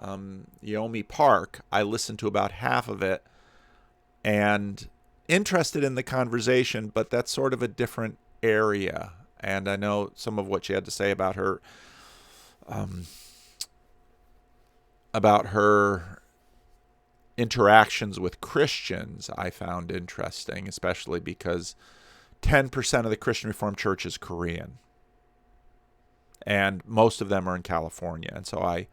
Yomi Park, I listened to about half of it and interested in the conversation, but that's sort of a different area. And I know some of what she had to say about her interactions with Christians I found interesting, especially because 10% of the Christian Reformed Church is Korean. And most of them are in California. And so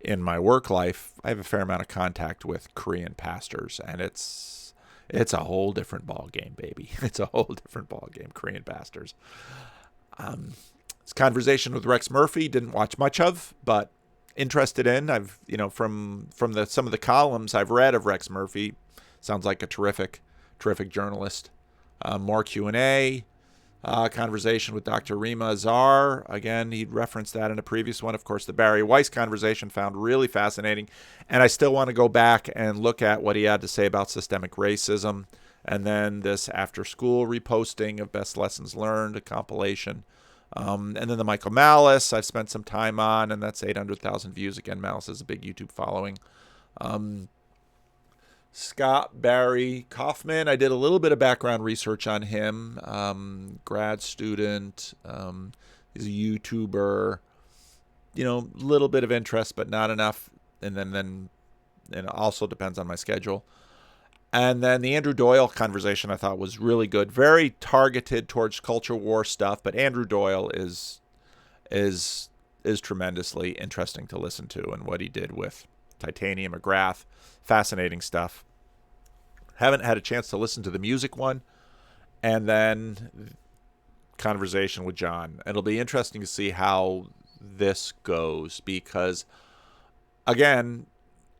in my work life, I have a fair amount of contact with Korean pastors, and it's a whole different ball game, baby. It's a whole different ball game, Korean pastors. This conversation with Rex Murphy, didn't watch much of, but interested in. I've, from some of the columns I've read of Rex Murphy, sounds like a terrific journalist. More Q&A. Conversation with Dr. Rima Azar. Again, he'd referenced that in a previous one. Of course, the Barry Weiss conversation found really fascinating. And I still want to go back and look at what he had to say about systemic racism. And then this after-school reposting of Best Lessons Learned, a compilation. And then the Michael Malice I've spent some time on, and that's 800,000 views. Again, Malice has a big YouTube following. Scott Barry Kaufman, I did a little bit of background research on him. Grad student. He's a YouTuber. Little bit of interest, but not enough. And then it also depends on my schedule. And then the Andrew Doyle conversation I thought was really good. Very targeted towards culture war stuff, but Andrew Doyle is tremendously interesting to listen to, and what he did with Titanium McGrath. Fascinating stuff. Haven't had a chance to listen to the music one. And then conversation with John. It'll be interesting to see how this goes because, again,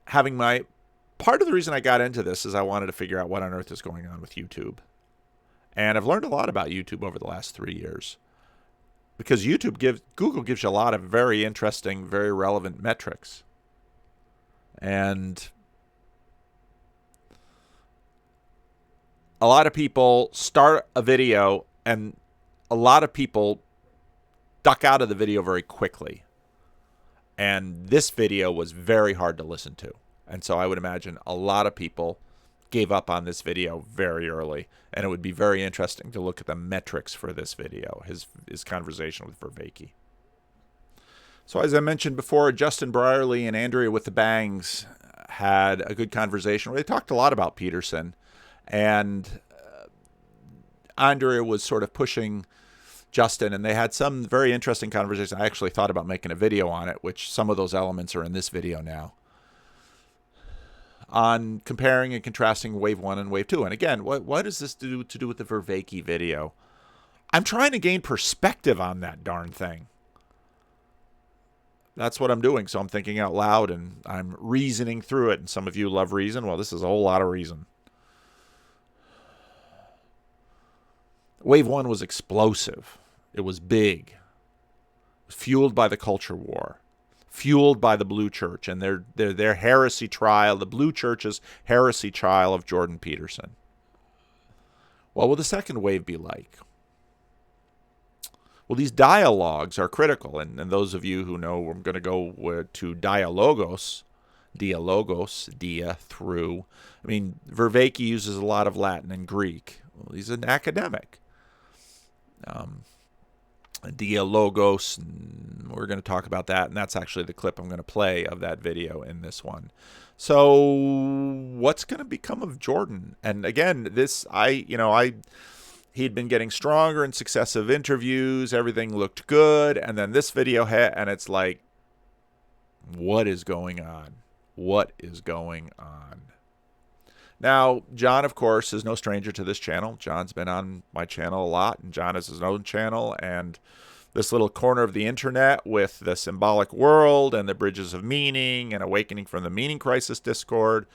part of the reason I got into this is I wanted to figure out what on earth is going on with YouTube. And I've learned a lot about YouTube over the last 3 years. Because Google gives you a lot of very interesting, very relevant metrics. And a lot of people start a video and a lot of people duck out of the video very quickly. And this video was very hard to listen to. And so I would imagine a lot of people gave up on this video very early. And it would be very interesting to look at the metrics for this video, his conversation with Vervaeke. So as I mentioned before, Justin Brierley and Andrea with the Bangs had a good conversation where they talked a lot about Peterson. And Andrea was sort of pushing Justin, and they had some very interesting conversation. I actually thought about making a video on it, which some of those elements are in this video now, on comparing and contrasting Wave 1 and Wave 2. And again, what does this to do with the Vervaeke video? I'm trying to gain perspective on that darn thing. That's what I'm doing. So I'm thinking out loud, and I'm reasoning through it. And some of you love reason. Well, this is a whole lot of reason. Wave 1 was explosive. It was big. It was fueled by the culture war. Fueled by the Blue Church and their heresy trial, the Blue Church's heresy trial of Jordan Peterson. What will the second wave be like? Well, these dialogues are critical, and those of you who know, I'm going to go to dialogos, through. I mean, Vervaeke uses a lot of Latin and Greek. Well, he's an academic. Dialogos, and we're going to talk about that, and that's actually the clip I'm going to play of that video in this one. So what's going to become of Jordan? And again, he'd been getting stronger in successive interviews, everything looked good, and then this video hit, and it's like, what is going on? What is going on? Now, John, of course, is no stranger to this channel. John's been on my channel a lot, and John has his own channel, and this little corner of the internet with the symbolic world and the bridges of meaning and awakening from the meaning crisis Discord.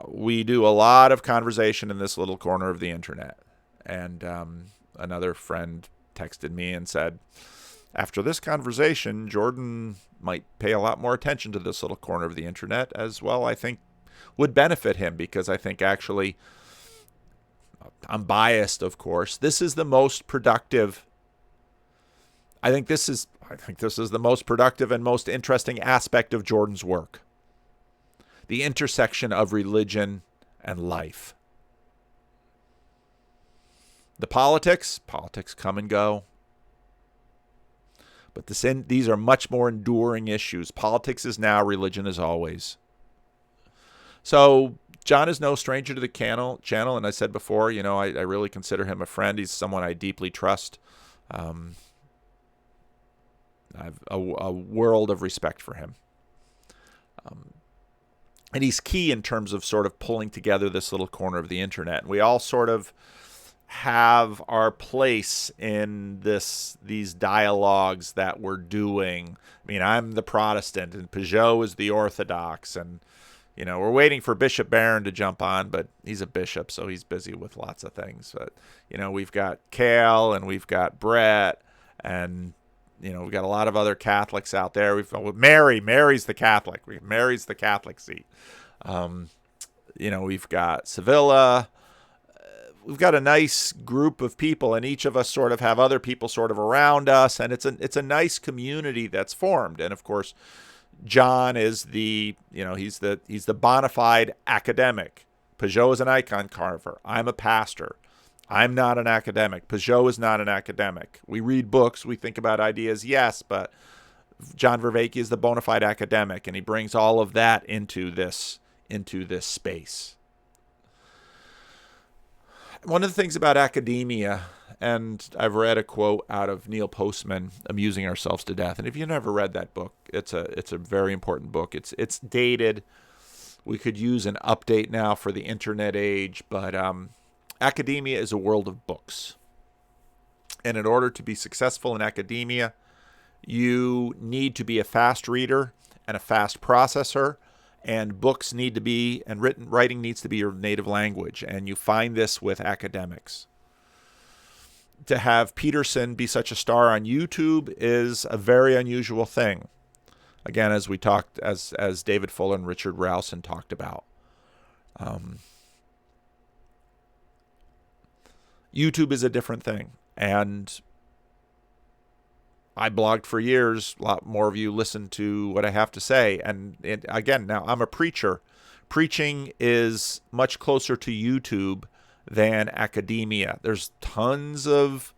we do a lot of conversation in this little corner of the internet. And another friend texted me and said, after this conversation, Jordan might pay a lot more attention to this little corner of the internet as well. I think would benefit him, because I think actually, I'm biased, of course, this is the most productive. I think this is the most productive and most interesting aspect of Jordan's work. The intersection of religion and life. The politics come and go. But these are much more enduring issues. Politics is now, religion is always. So John is no stranger to the channel, and I said before, I really consider him a friend. He's someone I deeply trust. I have a world of respect for him. And he's key in terms of sort of pulling together this little corner of the internet. And we all sort of have our place in these dialogues that we're doing. I mean, I'm the Protestant and Peugeot is the Orthodox, and we're waiting for Bishop Barron to jump on, but he's a bishop, so he's busy with lots of things. But we've got Cal and we've got Brett, and we've got a lot of other Catholics out there. Mary's the Catholic. Mary's the Catholic seat. We've got Sevilla. We've got a nice group of people, and each of us sort of have other people sort of around us, and it's a nice community that's formed. And of course, John is he's the bona fide academic. Peugeot is an icon carver. I'm a pastor. I'm not an academic. Peugeot is not an academic. We read books. We think about ideas, yes, but John Vervaeke is the bona fide academic, and he brings all of that into this space. One of the things about academia, and I've read a quote out of Neil Postman, Amusing Ourselves to Death, and if you've never read that book, it's a very important book. It's dated. We could use an update now for the internet age, but academia is a world of books. And in order to be successful in academia, you need to be a fast reader and a fast processor, and books need to be, and writing needs to be your native language. And you find this with academics. To have Peterson be such a star on YouTube is a very unusual thing. Again, as we talked, as David Fuller and Richard Rowson talked about. YouTube is a different thing. And I blogged for years. A lot more of you listen to what I have to say. And again, now I'm a preacher. Preaching is much closer to YouTube than academia. There's tons of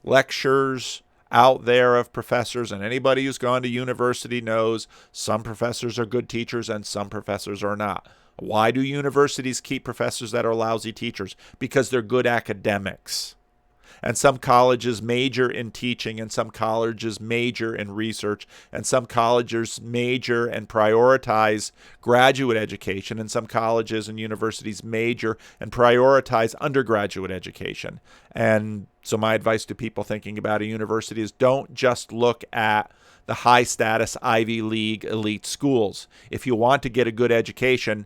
lectures out there of professors, and anybody who's gone to university knows some professors are good teachers and some professors are not. Why do universities keep professors that are lousy teachers? Because they're good academics. And some colleges major in teaching, and some colleges major in research, and some colleges major and prioritize graduate education, and some colleges and universities major and prioritize undergraduate education. And so my advice to people thinking about a university is don't just look at the high-status Ivy League elite schools. If you want to get a good education,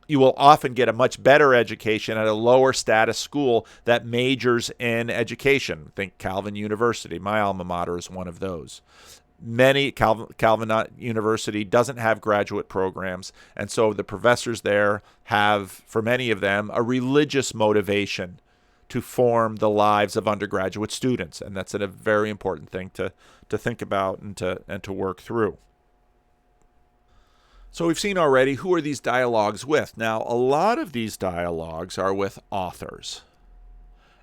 you will often get a much better education at a lower status school that majors in education. Think Calvin University. My alma mater is one of those. Calvin University doesn't have graduate programs, and so the professors there have, for many of them, a religious motivation to form the lives of undergraduate students, and that's a very important thing to think about and to work through. So we've seen already, who are these dialogues with? Now, a lot of these dialogues are with authors.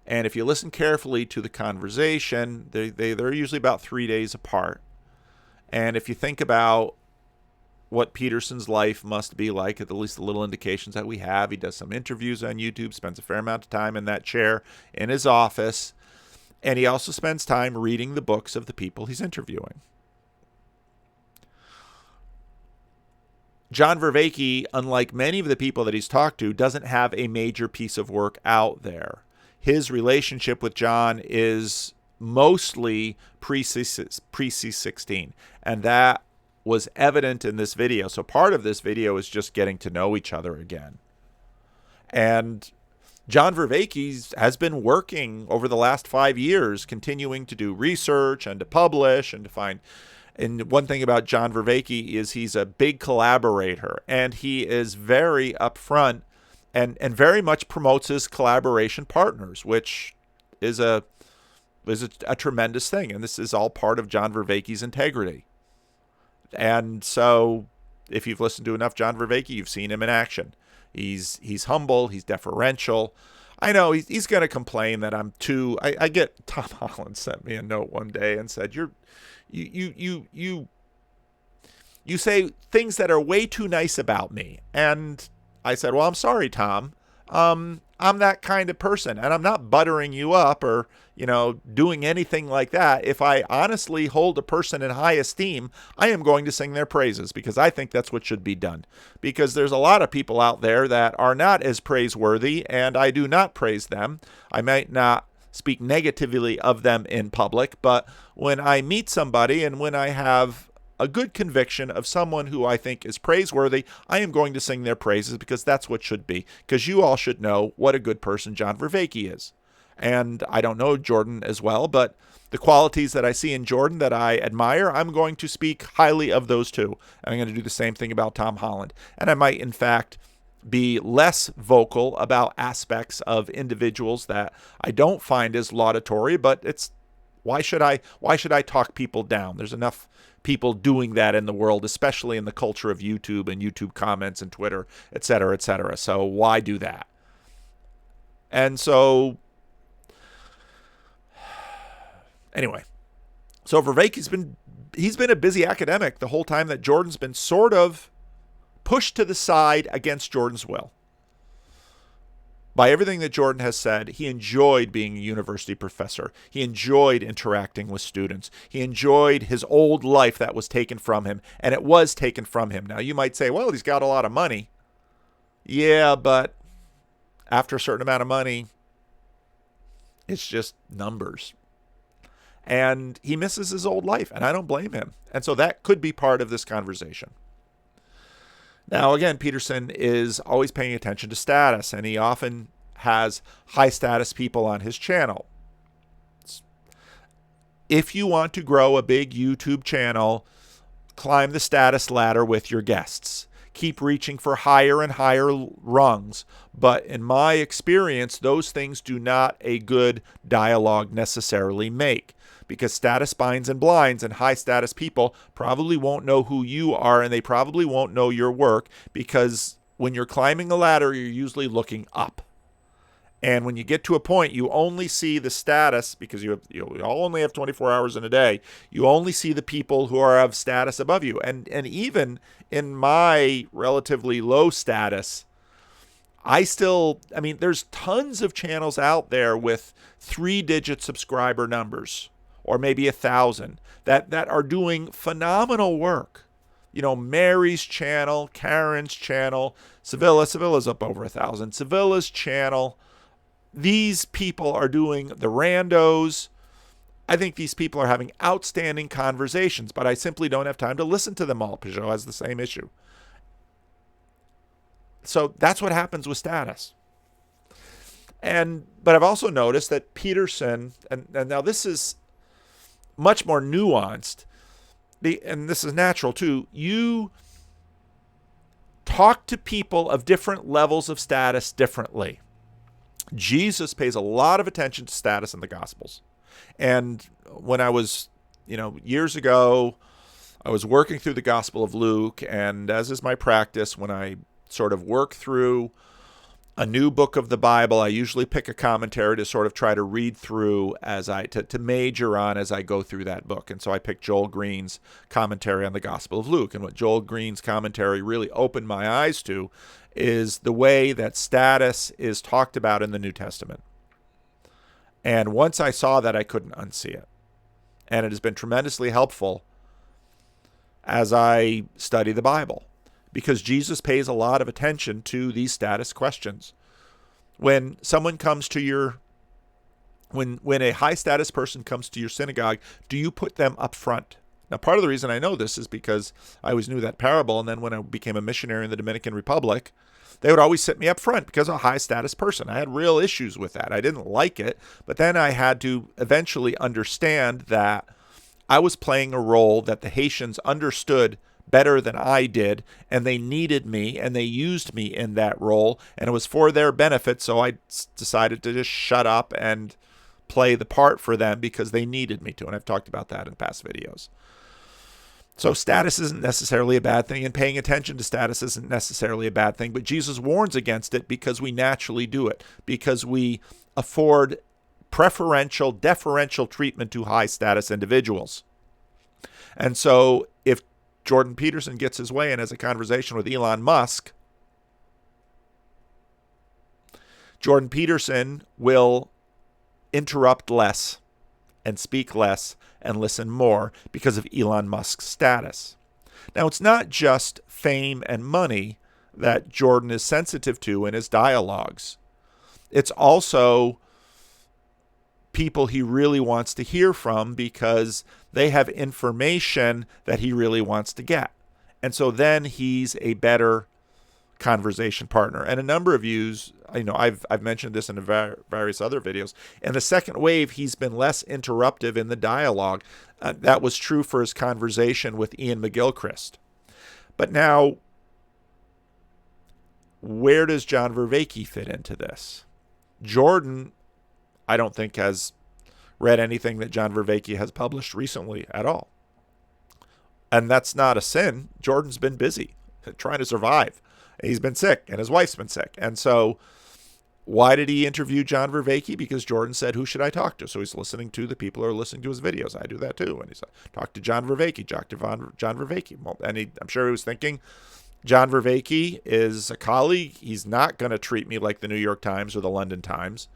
And if you listen carefully to the conversation, they're usually about 3 days apart. And if you think about what Peterson's life must be like, at least the little indications that we have, he does some interviews on YouTube, spends a fair amount of time in that chair in his office, and he also spends time reading the books of the people he's interviewing. John Vervaeke, unlike many of the people that he's talked to, doesn't have a major piece of work out there. His relationship with John is mostly pre-C16, and that was evident in this video. So part of this video is just getting to know each other again. And John Vervaeke has been working over the last 5 years, continuing to do research and to publish and to find. And one thing about John Vervaeke is he's a big collaborator, and he is very upfront and very much promotes his collaboration partners, which is a tremendous thing. And this is all part of John Vervaeke's integrity. And so if you've listened to enough John Vervaeke, you've seen him in action. He's humble. He's deferential. I know he's going to complain that I'm too. I get Tom Holland sent me a note one day and said you say things that are way too nice about me. And I said, well, I'm sorry, Tom. I'm that kind of person, and I'm not buttering you up or, doing anything like that. If I honestly hold a person in high esteem, I am going to sing their praises, because I think that's what should be done. Because there's a lot of people out there that are not as praiseworthy, and I do not praise them. I might not speak negatively of them in public, but when I meet somebody and when I have a good conviction of someone who I think is praiseworthy, I am going to sing their praises, because that's what should be. Because you all should know what a good person John Vervaeke is. And I don't know Jordan as well, but the qualities that I see in Jordan that I admire, I'm going to speak highly of those too. And I'm going to do the same thing about Tom Holland. And I might, in fact, be less vocal about aspects of individuals that I don't find as laudatory, but it's why should I talk people down? There's enough people doing that in the world, especially in the culture of YouTube and YouTube comments and Twitter, et cetera, et cetera. So why do that? And so anyway, so Vervaeke's he's been a busy academic the whole time that Jordan's been sort of pushed to the side against Jordan's will. By everything that Jordan has said, he enjoyed being a university professor. He enjoyed interacting with students. He enjoyed his old life that was taken from him, and it was taken from him. Now, you might say, well, he's got a lot of money. Yeah, but after a certain amount of money, it's just numbers. And he misses his old life, and I don't blame him. And so that could be part of this conversation. Now, again, Peterson is always paying attention to status, and he often has high status people on his channel. If you want to grow a big YouTube channel, climb the status ladder with your guests. Keep reaching for higher and higher rungs. But in my experience, those things do not a good dialogue necessarily make. Because status binds and blinds, and high status people probably won't know who you are, and they probably won't know your work, because when you're climbing a ladder, you're usually looking up. And when you get to a point, you only see the status, because you all only have 24 hours in a day. You only see the people who are of status above you. And even in my relatively low status, there's tons of channels out there with 3-digit subscriber numbers, or maybe 1,000, that are doing phenomenal work. Mary's channel, Karen's channel, Sevilla's up over 1,000, Sevilla's channel. These people are doing the randos. I think these people are having outstanding conversations, but I simply don't have time to listen to them all. Peugeot has the same issue. So that's what happens with status. But I've also noticed that Peterson, and now this is much more nuanced, and this is natural too, you talk to people of different levels of status differently. Jesus pays a lot of attention to status in the Gospels. And when I was, years ago, I was working through the Gospel of Luke, and as is my practice, when I sort of work through a new book of the Bible, I usually pick a commentary to sort of try to read through to major on as I go through that book. And so I picked Joel Green's commentary on the Gospel of Luke. And what Joel Green's commentary really opened my eyes to is the way that status is talked about in the New Testament. And once I saw that, I couldn't unsee it. And it has been tremendously helpful as I study the Bible, because Jesus pays a lot of attention to these status questions. When someone comes to when a high status person comes to your synagogue, do you put them up front? Now, part of the reason I know this is because I always knew that parable, and then when I became a missionary in the Dominican Republic, they would always sit me up front because I'm a high-status person. I had real issues with that. I didn't like it, but then I had to eventually understand that I was playing a role that the Haitians understood better than I did, and they needed me, and they used me in that role, and it was for their benefit, so I decided to just shut up and play the part for them because they needed me to, and I've talked about that in past videos. So status isn't necessarily a bad thing, and paying attention to status isn't necessarily a bad thing, but Jesus warns against it because we naturally do it, because we afford preferential, deferential treatment to high-status individuals. And so if Jordan Peterson gets his way and has a conversation with Elon Musk, Jordan Peterson will interrupt less and speak less and listen more because of Elon Musk's status. Now, it's not just fame and money that Jordan is sensitive to in his dialogues. It's also people he really wants to hear from because they have information that he really wants to get. And so then he's a better conversation partner. And a number of yous, I've mentioned this in various other videos. In the second wave, he's been less interruptive in the dialogue. That was true for his conversation with Ian McGilchrist. But now, where does John Vervaeke fit into this? Jordan, I don't think, has read anything that John Vervaeke has published recently at all. And that's not a sin. Jordan's been busy trying to survive. He's been sick, and his wife's been sick. And so why did he interview John Vervaeke? Because Jordan said, who should I talk to? So he's listening to the people who are listening to his videos. I do that too. And he's like, talk to John Vervaeke, John Vervaeke. And I'm sure he was thinking, John Vervaeke is a colleague. He's not going to treat me like the New York Times or the London Times.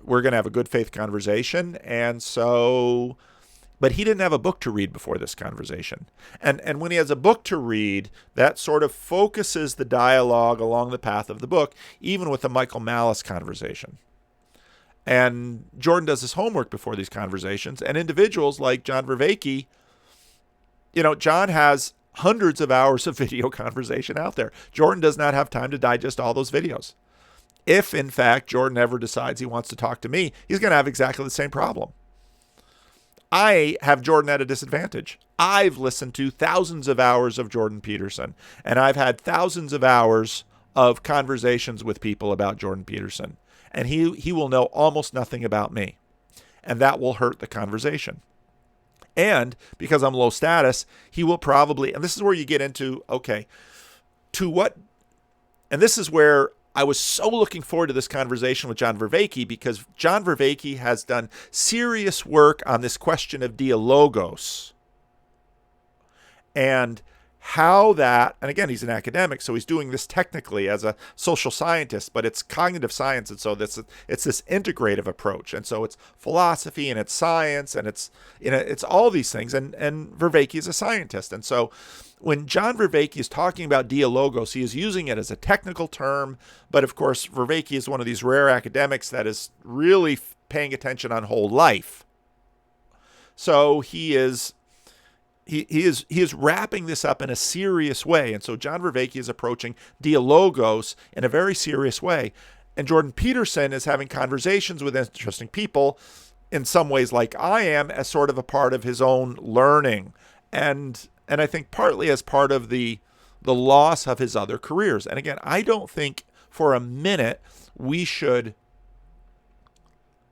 We're going to have a good faith conversation. And so, but he didn't have a book to read before this conversation. And when he has a book to read, that sort of focuses the dialogue along the path of the book, even with the Michael Malice conversation. And Jordan does his homework before these conversations. And individuals like John Vervaeke, John has hundreds of hours of video conversation out there. Jordan does not have time to digest all those videos. If, in fact, Jordan ever decides he wants to talk to me, he's going to have exactly the same problem. I have Jordan at a disadvantage. I've listened to thousands of hours of Jordan Peterson, and I've had thousands of hours of conversations with people about Jordan Peterson, and he will know almost nothing about me, and that will hurt the conversation. And because I'm low status, he will probably, and this is where you get into, okay, to what, and this is where I was so looking forward to this conversation with John Vervaeke, because John Vervaeke has done serious work on this question of dialogos and how that, and again, he's an academic, so he's doing this technically as a social scientist, but it's cognitive science, and so it's this integrative approach, and so it's philosophy and it's science and it's all these things, and Vervaeke is a scientist, and so when John Vervaeke is talking about dialogos, he is using it as a technical term, but of course, Vervaeke is one of these rare academics that is really paying attention on whole life. So he is wrapping this up in a serious way, and so John Vervaeke is approaching dialogos in a very serious way, and Jordan Peterson is having conversations with interesting people, in some ways like I am, as sort of a part of his own learning, and I think partly as part of the loss of his other careers. And again, I don't think for a minute we should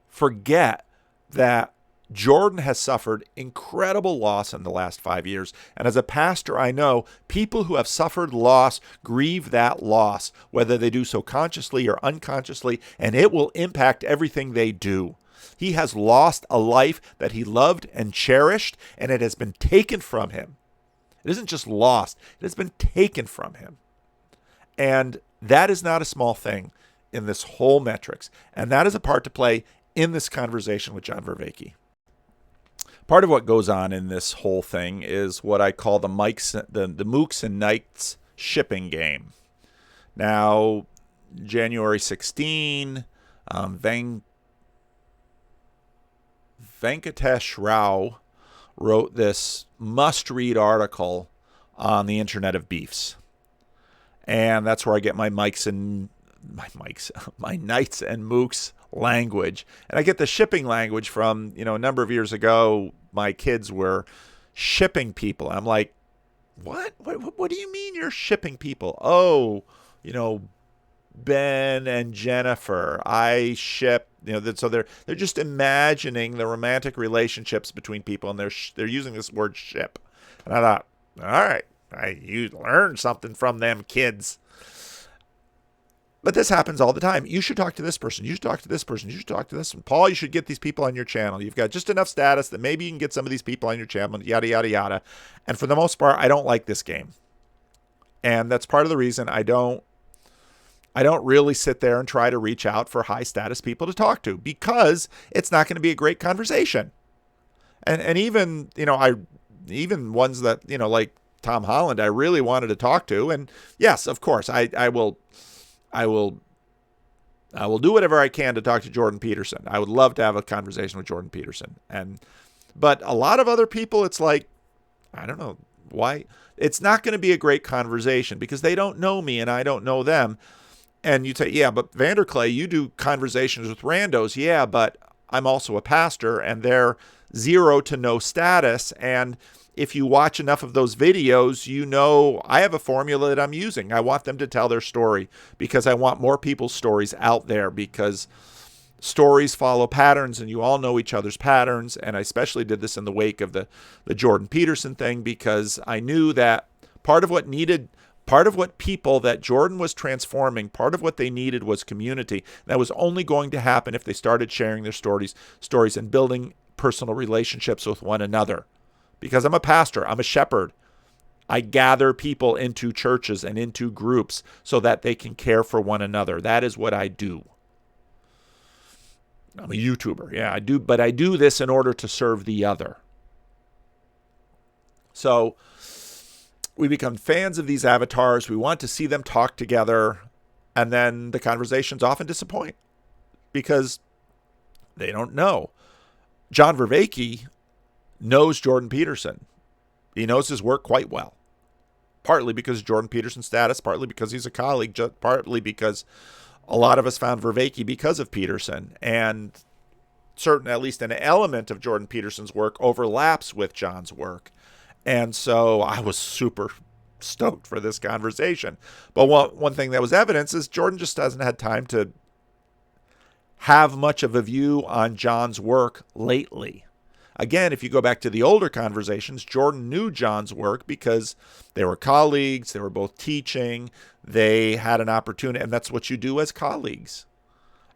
forget that Jordan has suffered incredible loss in the last 5 years. And as a pastor, I know people who have suffered loss grieve that loss, whether they do so consciously or unconsciously, and it will impact everything they do. He has lost a life that he loved and cherished, and it has been taken from him. It isn't just lost, it has been taken from him. And that is not a small thing in this whole metrics. And that is a part to play in this conversation with John Vervaeke. Part of what goes on in this whole thing is what I call the Mooks and Knights shipping game. Now, January 16, Venkatesh Rao wrote this must-read article on the Internet of Beefs. And that's where I get my knights and mooks language. And I get the shipping language from, a number of years ago, my kids were shipping people. I'm like, what? What do you mean you're shipping people? Oh, Ben and Jennifer, I ship, so they're just imagining the romantic relationships between people, and they're using this word ship. And I thought, all right, you learned something from them kids. But this happens all the time. You should talk to this person. You should talk to this person. You should talk to this one. Paul, you should get these people on your channel. You've got just enough status that maybe you can get some of these people on your channel, yada, yada, yada. And for the most part, I don't like this game. And that's part of the reason I don't really sit there and try to reach out for high status people to talk to, because it's not going to be a great conversation. And even, even ones that, like Tom Holland, I really wanted to talk to. And yes, of course, I will do whatever I can to talk to Jordan Peterson. I would love to have a conversation with Jordan Peterson. But a lot of other people, it's like, I don't know why. It's not going to be a great conversation because they don't know me and I don't know them. And you say, yeah, but Vanderclay, you do conversations with randos. Yeah, but I'm also a pastor and they're 0 to no status. And if you watch enough of those videos, I have a formula that I'm using. I want them to tell their story because I want more people's stories out there, because stories follow patterns and you all know each other's patterns. And I especially did this in the wake of the Jordan Peterson thing, because I knew that part of what people that Jordan was transforming, part of what they needed was community. That was only going to happen if they started sharing their stories and building personal relationships with one another. Because I'm a pastor, I'm a shepherd. I gather people into churches and into groups so that they can care for one another. That is what I do. I'm a YouTuber. Yeah, I do, but I do this in order to serve the other. So we become fans of these avatars. We want to see them talk together. And then the conversations often disappoint because they don't know. JBP-Vervaeke knows Jordan Peterson. He knows his work quite well. Partly because of Jordan Peterson's status, partly because he's a colleague, partly because a lot of us found Vervaeke because of Peterson. And at least an element of Jordan Peterson's work overlaps with John's work. And so I was super stoked for this conversation. But one thing that was evidence is Jordan just hasn't had time to have much of a view on John's work lately. Again, if you go back to the older conversations, Jordan knew John's work because they were colleagues, they were both teaching, they had an opportunity, and that's what you do as colleagues.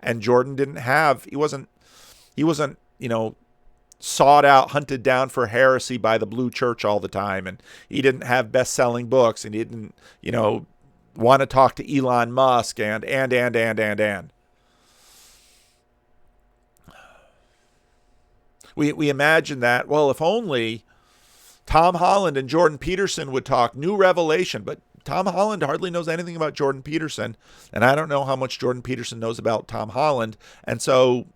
And Jordan he wasn't, sought out, hunted down for heresy by the Blue Church all the time, and he didn't have best-selling books, and he didn't, want to talk to Elon Musk and. We imagine that, well, if only Tom Holland and Jordan Peterson would talk, new revelation. But Tom Holland hardly knows anything about Jordan Peterson, and I don't know how much Jordan Peterson knows about Tom Holland. And so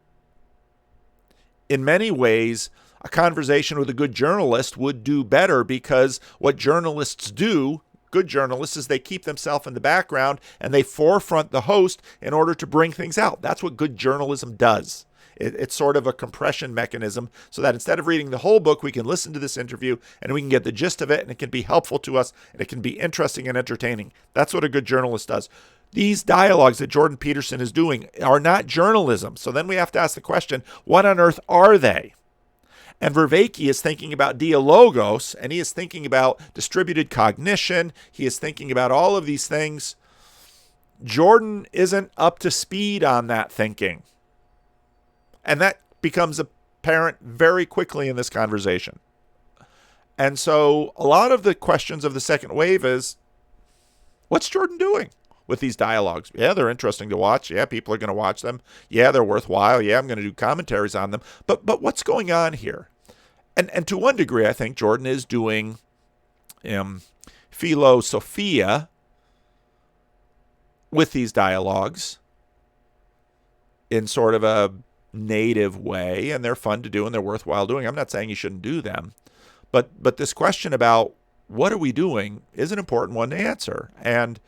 in many ways, a conversation with a good journalist would do better, because what journalists do, good journalists, is they keep themselves in the background and they forefront the host in order to bring things out. That's what good journalism does. It's sort of a compression mechanism so that instead of reading the whole book, we can listen to this interview and we can get the gist of it, and it can be helpful to us and it can be interesting and entertaining. That's what a good journalist does. These dialogues that Jordan Peterson is doing are not journalism. So then we have to ask the question, what on earth are they? And Vervaeke is thinking about dialogos, and he is thinking about distributed cognition. He is thinking about all of these things. Jordan isn't up to speed on that thinking. And that becomes apparent very quickly in this conversation. And so a lot of the questions of the second wave is, what's Jordan doing with these dialogues? Yeah, they're interesting to watch. Yeah, people are going to watch them. Yeah, they're worthwhile. Yeah, I'm going to do commentaries on them. But what's going on here? And to one degree, I think Jordan is doing philosophia with these dialogues in sort of a native way, and they're fun to do and they're worthwhile doing. I'm not saying you shouldn't do them, But this question about what are we doing is an important one to answer. And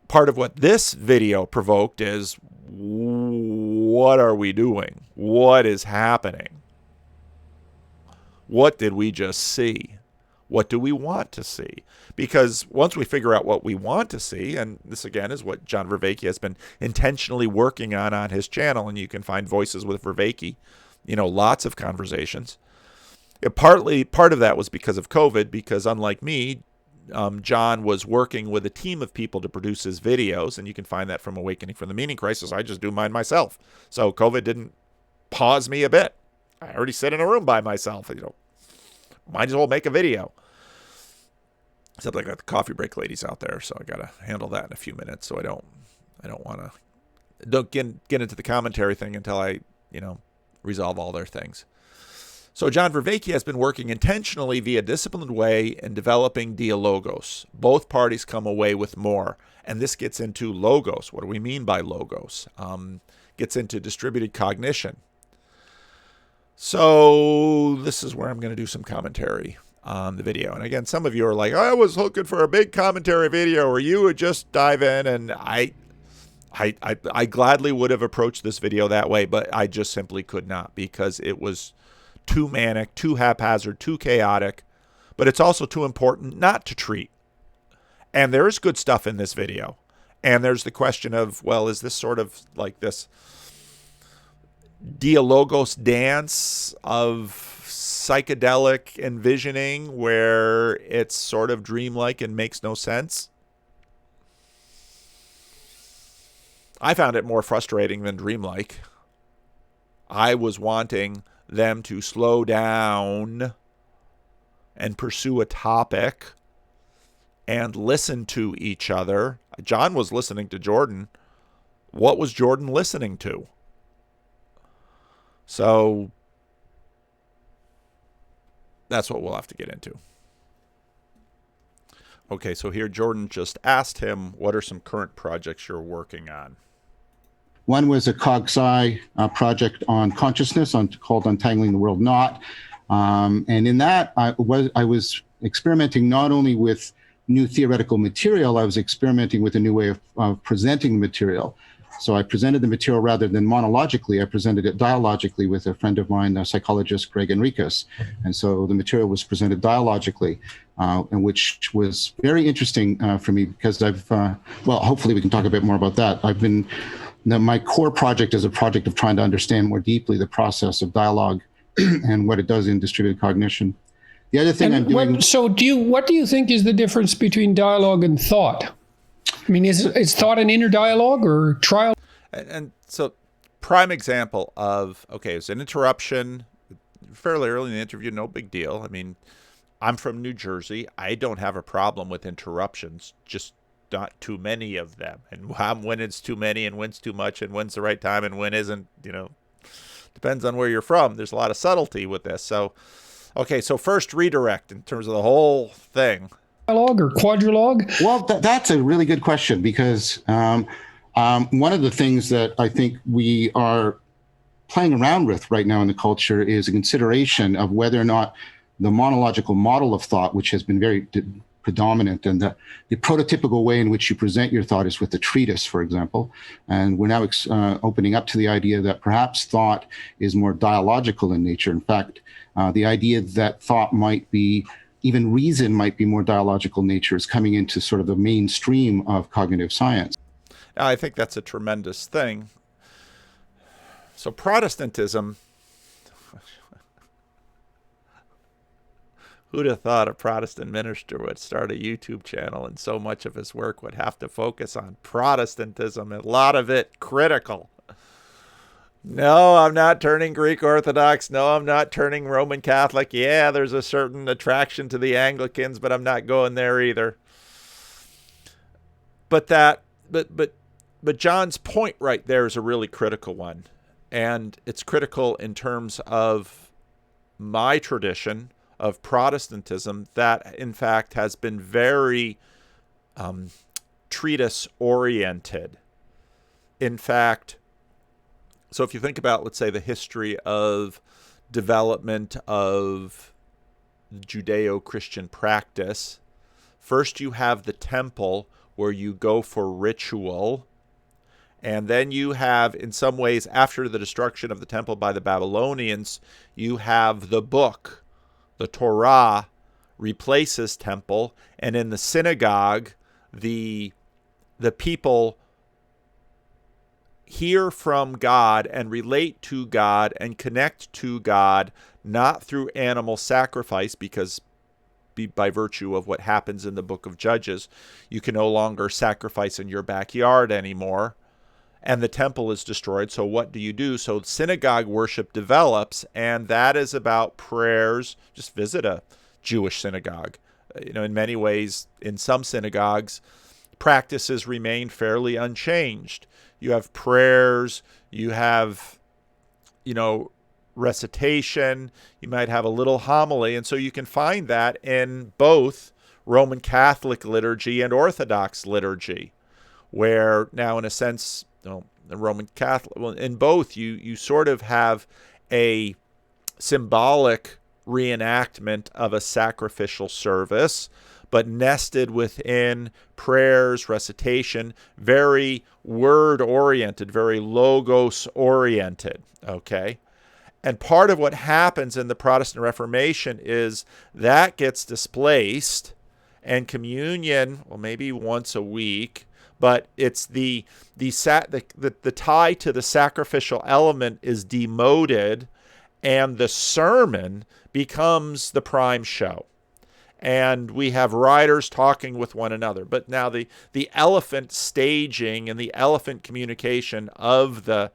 part of what this video provoked is, what are we doing? What is happening? What did we just see? What do we want to see? Because once we figure out what we want to see, and this again is what John Vervaeke has been intentionally working on his channel, and you can find Voices with Vervaeke, lots of conversations. Part of that was because of COVID, because unlike me, John was working with a team of people to produce his videos, and you can find that from Awakening from the Meaning Crisis. I just do mine myself. So COVID didn't pause me a bit. I already sit in a room by myself. Might as well make a video. Except I got the coffee break ladies out there, so I got to handle that in a few minutes. So I don't want to get into the commentary thing until I resolve all their things. So John Vervaeke has been working intentionally via disciplined way in developing dialogos. Both parties come away with more. And this gets into logos. What do we mean by logos? Gets into distributed cognition. So this is where I'm going to do some commentary on the video. And again, some of you are like, I was looking for a big commentary video where you would just dive in. And I gladly would have approached this video that way, but I just simply could not, because it was too manic, too haphazard, too chaotic, but it's also too important not to treat. And there is good stuff in this video. And there's the question of, well, is this sort of like this dialogos dance of psychedelic envisioning where it's sort of dreamlike and makes no sense? I found it more frustrating than dreamlike. I was wanting them to slow down and pursue a topic and listen to each other. John was listening to Jordan. What was Jordan listening to? So that's what we'll have to get into. Okay, so here Jordan just asked him, what are some current projects you're working on? One was a CogSci project on consciousness called Untangling the World Knot. And in that, I was experimenting not only with new theoretical material, I was experimenting with a new way of presenting the material. So I presented the material rather than monologically, I presented it dialogically with a friend of mine, a psychologist, Greg Enriquez. And so the material was presented dialogically, and which was very interesting for me because hopefully we can talk a bit more about that. My core project is a project of trying to understand more deeply the process of dialogue and what it does in distributed cognition. The other thing I'm doing... what do you think is the difference between dialogue and thought? I mean, is thought an inner dialogue or trial? And so prime example of, okay, it's an interruption fairly early in the interview, no big deal. I mean, I'm from New Jersey. I don't have a problem with interruptions, just not too many of them. And when it's too many and when's too much and when's the right time and when isn't, depends on where you're from. There's a lot of subtlety with this. So, okay, so first redirect in terms of the whole thing. Dialogue or quadrilogue? Well, that's a really good question because one of the things that I think we are playing around with right now in the culture is a consideration of whether or not the monological model of thought, which has been very predominant, and the prototypical way in which you present your thought is with the treatise, for example. And we're now opening up to the idea that perhaps thought is more dialogical in nature. In fact, the idea that thought might be, even reason might be more dialogical nature is coming into sort of the mainstream of cognitive science. I think that's a tremendous thing. So Protestantism, who'd have thought a Protestant minister would start a YouTube channel and so much of his work would have to focus on Protestantism, a lot of it critical. No, I'm not turning Greek Orthodox. No, I'm not turning Roman Catholic. Yeah, there's a certain attraction to the Anglicans, but I'm not going there either. But John's point right there is a really critical one. And it's critical in terms of my tradition of Protestantism that, in fact, has been very treatise-oriented. In fact, so if you think about, let's say, the history of development of Judeo-Christian practice. First, you have the temple where you go for ritual. And then you have, in some ways, after the destruction of the temple by the Babylonians, you have the book, the Torah, replaces temple. And in the synagogue, the people hear from God and relate to God and connect to God, not through animal sacrifice, because by virtue of what happens in the book of Judges, you can no longer sacrifice in your backyard anymore. And the temple is destroyed. So what do you do? So synagogue worship develops, and that is about prayers. Just visit a Jewish synagogue. In many ways, in some synagogues, practices remain fairly unchanged. You have prayers, you have, recitation, you might have a little homily. And so you can find that in both Roman Catholic liturgy and Orthodox liturgy, where now, in a sense, the Roman Catholic, in both, you sort of have a symbolic reenactment of a sacrificial service, but nested within prayers, recitation, very word-oriented, very logos-oriented, okay? And part of what happens in the Protestant Reformation is that gets displaced, and communion, well, maybe once a week, but it's the tie to the sacrificial element is demoted, and the sermon becomes the prime show. And we have writers talking with one another. But now the elephant staging and the elephant communication of the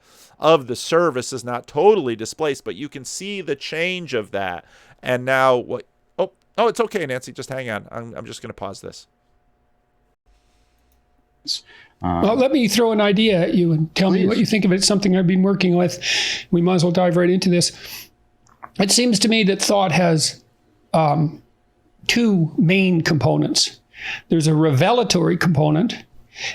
service is not totally displaced, but you can see the change of that. And now what? Oh, it's okay, Nancy. Just hang on. I'm just going to pause this. Well, let me throw an idea at you and tell me what you think of it. It's something I've been working with. We might as well dive right into this. It seems to me that thought has two main components. There's a revelatory component,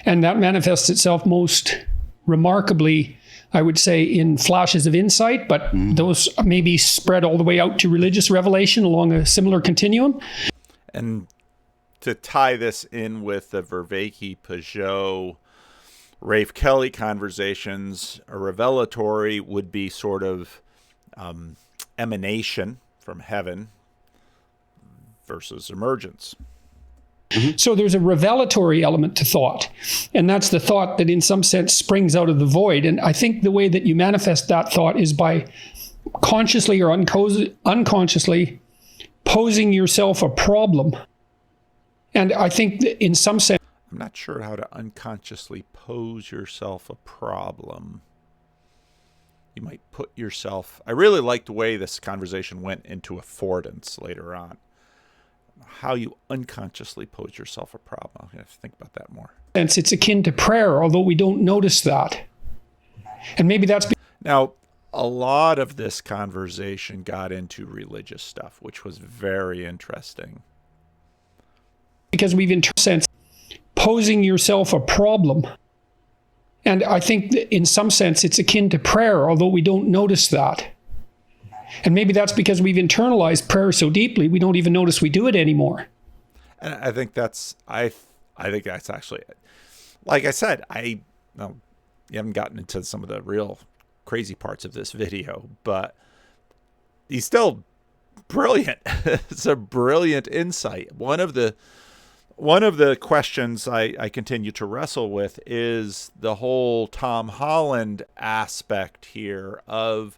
and that manifests itself most remarkably, I would say, in flashes of insight, but those maybe spread all the way out to religious revelation along a similar continuum. And to tie this in with the Vervaeke, Peugeot, Rafe Kelly conversations, a revelatory would be sort of emanation from heaven versus emergence. So there's a revelatory element to thought, and that's the thought that in some sense springs out of the void. And I think the way that you manifest that thought is by consciously or unconsciously posing yourself a problem. And I think that in some sense, I'm not sure how to unconsciously pose yourself a problem. You might put yourself... I really like the way this conversation went into affordance later on. How you unconsciously pose yourself a problem. I'm going to have to think about that more. It's akin to prayer, although we don't notice that. And maybe that's... Now, a lot of this conversation got into religious stuff, which was very interesting. Because we've in some sense posing yourself a problem. And I think that in some sense it's akin to prayer, although we don't notice that. And maybe that's because we've internalized prayer so deeply we don't even notice we do it anymore. And I think that's actually, like I said, you haven't gotten into some of the real crazy parts of this video, but he's still brilliant. It's a brilliant insight. One of the questions I continue to wrestle with is the whole Tom Holland aspect here of,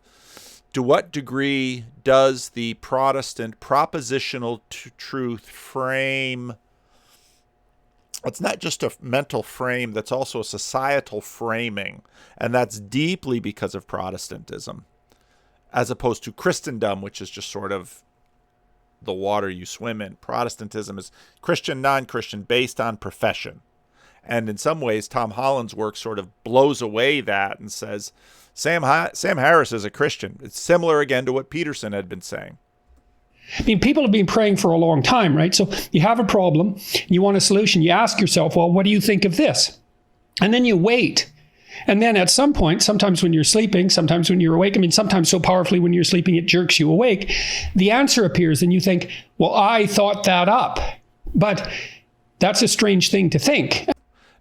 to what degree does the Protestant propositional truth frame, it's not just a mental frame, that's also a societal framing, and that's deeply because of Protestantism, as opposed to Christendom, which is just sort of the water you swim in. Protestantism is Christian, non-Christian, based on profession. And in some ways, Tom Holland's work sort of blows away that and says, Sam Harris is a Christian. It's similar again to what Peterson had been saying. I mean, people have been praying for a long time, right? So you have a problem, you want a solution, you ask yourself, well, what do you think of this? And then you wait. And then at some point, sometimes when you're sleeping, sometimes when you're awake, I mean, sometimes so powerfully when you're sleeping, it jerks you awake, the answer appears and you think, well, I thought that up. But that's a strange thing to think.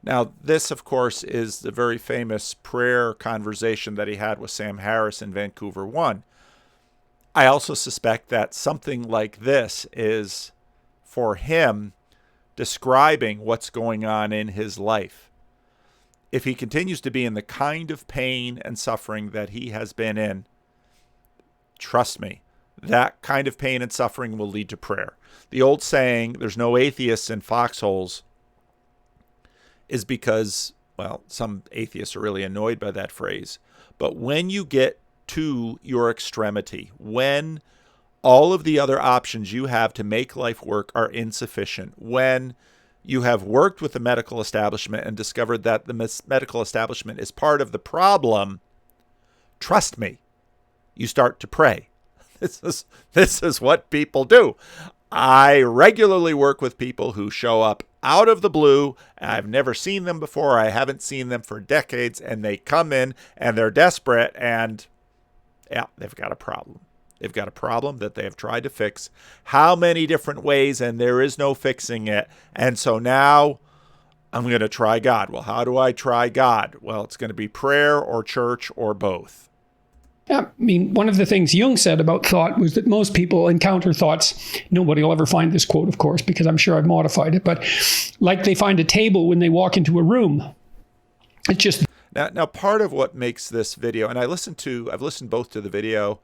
Now, this, of course, is the very famous prayer conversation that he had with Sam Harris in Vancouver 1. I also suspect that something like this is, for him, describing what's going on in his life. If he continues to be in the kind of pain and suffering that he has been in, trust me, that kind of pain and suffering will lead to prayer. The old saying, there's no atheists in foxholes, is because, well, some atheists are really annoyed by that phrase. But when you get to your extremity, when all of the other options you have to make life work are insufficient, when you have worked with the medical establishment and discovered that the medical establishment is part of the problem, trust me, you start to pray. This is what people do. I regularly work with people who show up out of the blue. I've never seen them before. I haven't seen them for decades, and they come in and they're desperate, and yeah, they've got a problem. They've got a problem that they have tried to fix how many different ways, and there is no fixing it. And so now I'm going to try God. Well, how do I try God? Well, it's going to be prayer or church or both. Yeah, I mean, one of the things Jung said about thought was that most people encounter thoughts. Nobody will ever find this quote, of course, because I'm sure I've modified it, but like they find a table when they walk into a room. It's just... Now part of what makes this video, and I've listened both to the video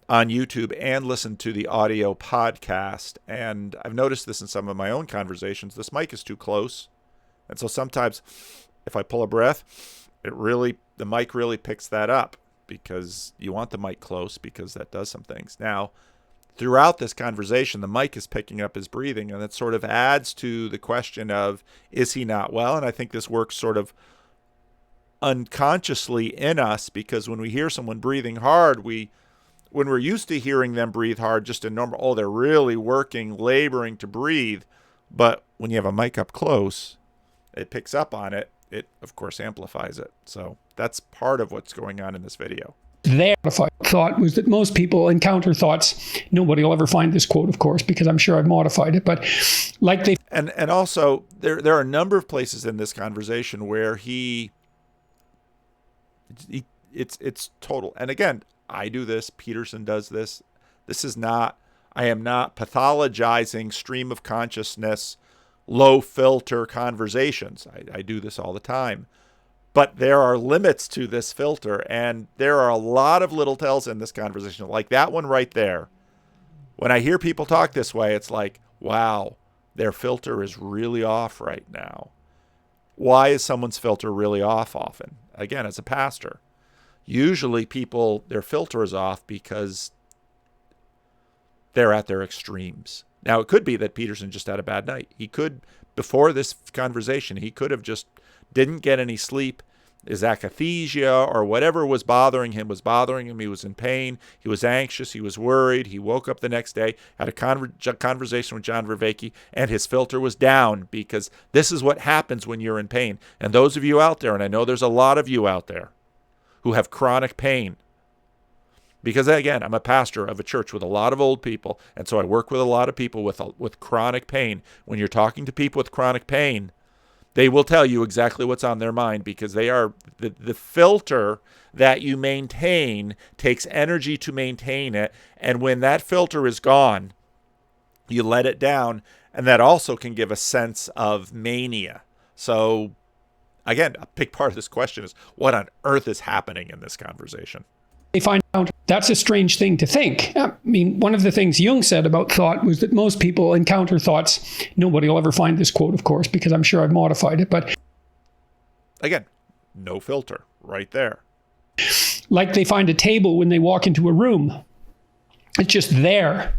on YouTube and listened to the audio podcast, and I've noticed this in some of my own conversations. This mic is too close, and so sometimes if I pull a breath, the mic really picks that up, because you want the mic close, because that does some things. Now, throughout this conversation, the mic is picking up his breathing, and it sort of adds to the question of, is he not well? And I think this works sort of unconsciously in us, because when we hear someone breathing hard, when we're used to hearing them breathe hard, just a normal, oh, they're really working, laboring to breathe. But when you have a mic up close, it picks up on it. It, of course, amplifies it. So that's part of what's going on in this video. Their thought was that most people encounter thoughts. Nobody will ever find this quote, of course, because I'm sure I've modified it, but like they... And also, there are a number of places in this conversation where it's total. And again, I do this, Peterson does this. I am not pathologizing stream of consciousness, low filter conversations. I do this all the time. But there are limits to this filter, and there are a lot of little tells in this conversation, like that one right there. When I hear people talk this way, it's like, wow, their filter is really off right now. Why is someone's filter really off often? Again, as a pastor, usually their filter is off because they're at their extremes. Now, it could be that Peterson just had a bad night. He could, before this conversation, he could have just didn't get any sleep. His akathisia or whatever was bothering him. He was in pain. He was anxious. He was worried. He woke up the next day, had a conversation with JBP-Vervaeke, and his filter was down, because this is what happens when you're in pain. And those of you out there, and I know there's a lot of you out there who have chronic pain, because, again, I'm a pastor of a church with a lot of old people, and so I work with a lot of people with chronic pain. When you're talking to people with chronic pain, they will tell you exactly what's on their mind, because they are the filter that you maintain takes energy to maintain it. And when that filter is gone, you let it down. And that also can give a sense of mania. So, again, a big part of this question is, what on earth is happening in this conversation? They find out that's a strange thing to think. I mean, one of the things Jung said about thought was that most people encounter thoughts. Nobody will ever find this quote, of course, because I'm sure I've modified it, but... Again, no filter right there. Like they find a table when they walk into a room. It's just there.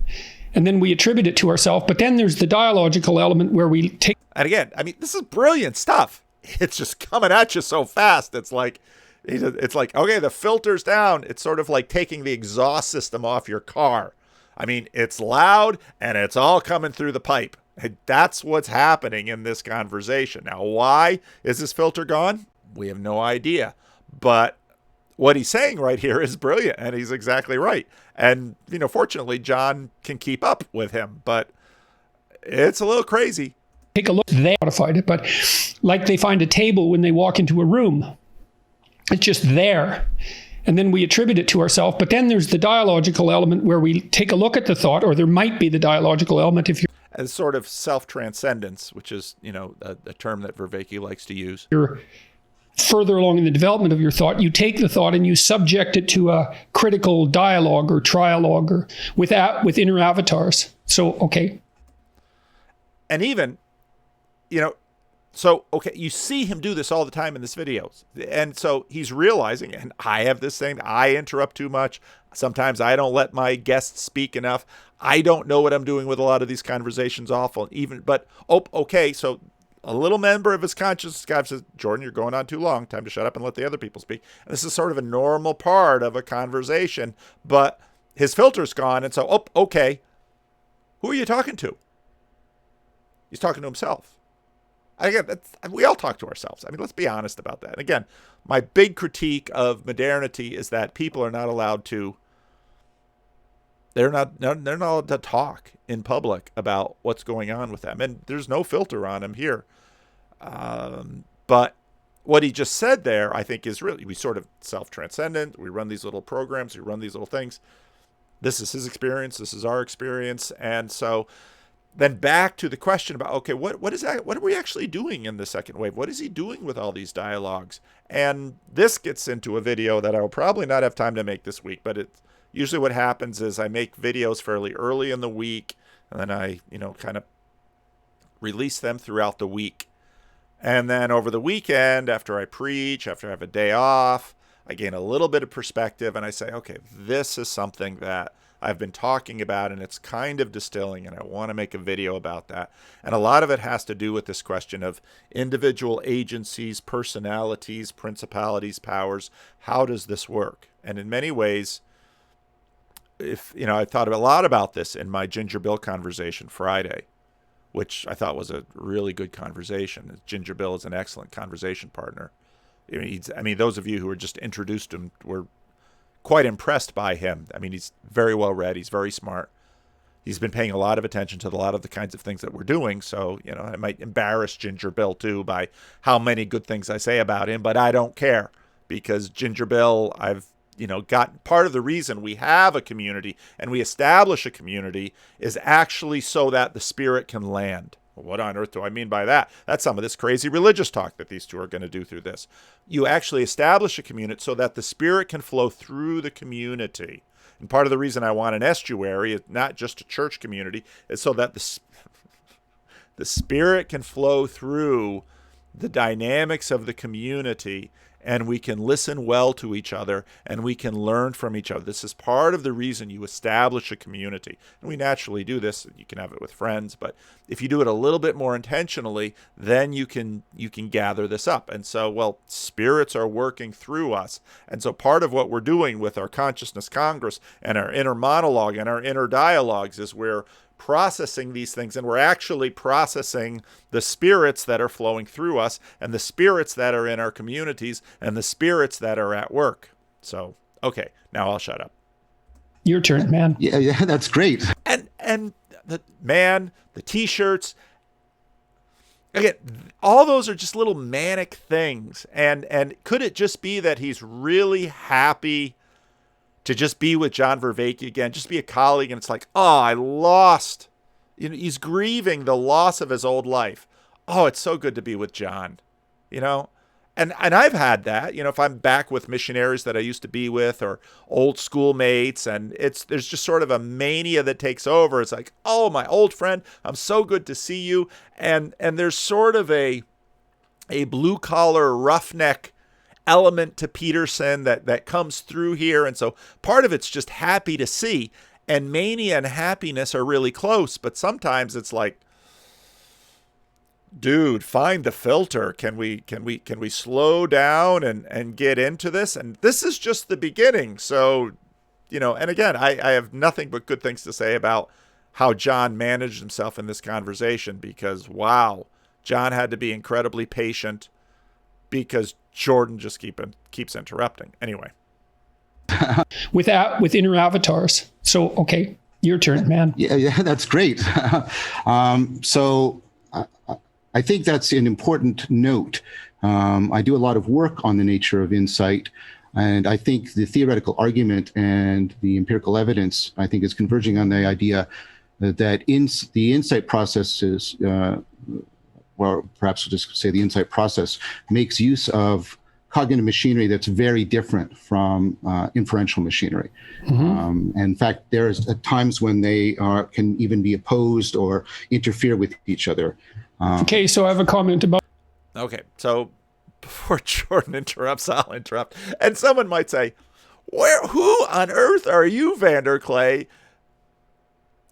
And then we attribute it to ourselves. But then there's the dialogical element where we take... And again, I mean, this is brilliant stuff. It's just coming at you so fast. It's like, okay, the filter's down. It's sort of like taking the exhaust system off your car. I mean, it's loud and it's all coming through the pipe. That's what's happening in this conversation. Now, why is this filter gone? We have no idea. But what he's saying right here is brilliant, and he's exactly right. And, fortunately, John can keep up with him, but it's a little crazy. Take a look, they modified it, but like they find a table when they walk into a room. It's just there. And then we attribute it to ourselves. But then there's the dialogical element where we take a look at the thought, or there might be the dialogical element if you're as sort of self-transcendence, which is, a term that Vervaeke likes to use. You're further along in the development of your thought. You take the thought and you subject it to a critical dialogue or trialogue or with inner avatars. So, okay. And even, so, okay, you see him do this all the time in this videos. And so he's realizing, and I have this thing, I interrupt too much. Sometimes I don't let my guests speak enough. I don't know what I'm doing with a lot of these conversations but okay, so a little member of his consciousness guy says, Jordan, you're going on too long. Time to shut up and let the other people speak. And this is sort of a normal part of a conversation, but his filter's gone. And so, okay, who are you talking to? He's talking to himself. Again, we all talk to ourselves. I mean, let's be honest about that. And again, my big critique of modernity is that people are not allowed to. They're not allowed to talk in public about what's going on with them, and there's no filter on them here. But what he just said there, I think, is really, we sort of self-transcendent. We run these little programs. We run these little things. This is his experience. This is our experience, and so. Then back to the question about, okay, what is that? What are we actually doing in the second wave? What is he doing with all these dialogues? And this gets into a video that I will probably not have time to make this week, but it's usually what happens is I make videos fairly early in the week, and then I, kind of release them throughout the week. And then over the weekend, after I preach, after I have a day off, I gain a little bit of perspective, and I say, okay, this is something that I've been talking about, and it's kind of distilling, and I want to make a video about that. And a lot of it has to do with this question of individual agencies, personalities, principalities, powers. How does this work? And in many ways, I thought a lot about this in my Ginger Bill conversation Friday, which I thought was a really good conversation. Ginger Bill is an excellent conversation partner. Those of you who were just introduced to him were quite impressed by him. I mean, he's very well read. He's very smart. He's been paying a lot of attention to a lot of the kinds of things that we're doing. So, I might embarrass Ginger Bill too by how many good things I say about him, but I don't care, because Ginger Bill, I've, got part of the reason we have a community and we establish a community is actually so that the spirit can land. What on earth do I mean by that? That's some of this crazy religious talk that these two are going to do through this. You actually establish a community so that the spirit can flow through the community. And part of the reason I want an estuary, not just a church community, is so that the spirit can flow through the dynamics of the community, and we can listen well to each other, and we can learn from each other. This is part of the reason you establish a community. And we naturally do this. You can have it with friends, but if you do it a little bit more intentionally, then you can gather this up. And so, spirits are working through us. And so part of what we're doing with our Consciousness Congress and our inner monologue and our inner dialogues is we're processing these things, and we're actually processing the spirits that are flowing through us, and the spirits that are in our communities, and the spirits that are at work. So, okay, now I'll shut up. Your turn, man. Yeah, that's great. And the t-shirts, again, all those are just little manic things. And could it just be that he's really happy to just be with John Vervaeke again, just be a colleague, and it's like, I lost. He's grieving the loss of his old life. Oh, it's so good to be with John, And I've had that, if I'm back with missionaries that I used to be with or old schoolmates, and there's just sort of a mania that takes over. It's like, oh, my old friend, I'm so good to see you. And there's sort of a blue collar roughneck element to Peterson that comes through here. And so part of it's just happy to see, and mania and happiness are really close, but sometimes it's like, dude, find the filter. Can we slow down and get into this? And this is just the beginning. So, and again, I have nothing but good things to say about how John managed himself in this conversation, because wow, John had to be incredibly patient. because Jordan just keeps interrupting. Anyway. With inner avatars. So, okay, your turn, man. Yeah, that's great. So I think that's an important note. I do a lot of work on the nature of insight, and I think the theoretical argument and the empirical evidence, I think, is converging on the idea that the insight process is, well, perhaps we'll just say the insight process makes use of cognitive machinery that's very different from inferential machinery. And in fact, there's times when they can even be opposed or interfere with each other. Okay, so I have a comment about... Okay, so before Jordan interrupts, I'll interrupt. And someone might say, who on earth are you, Vanderklay,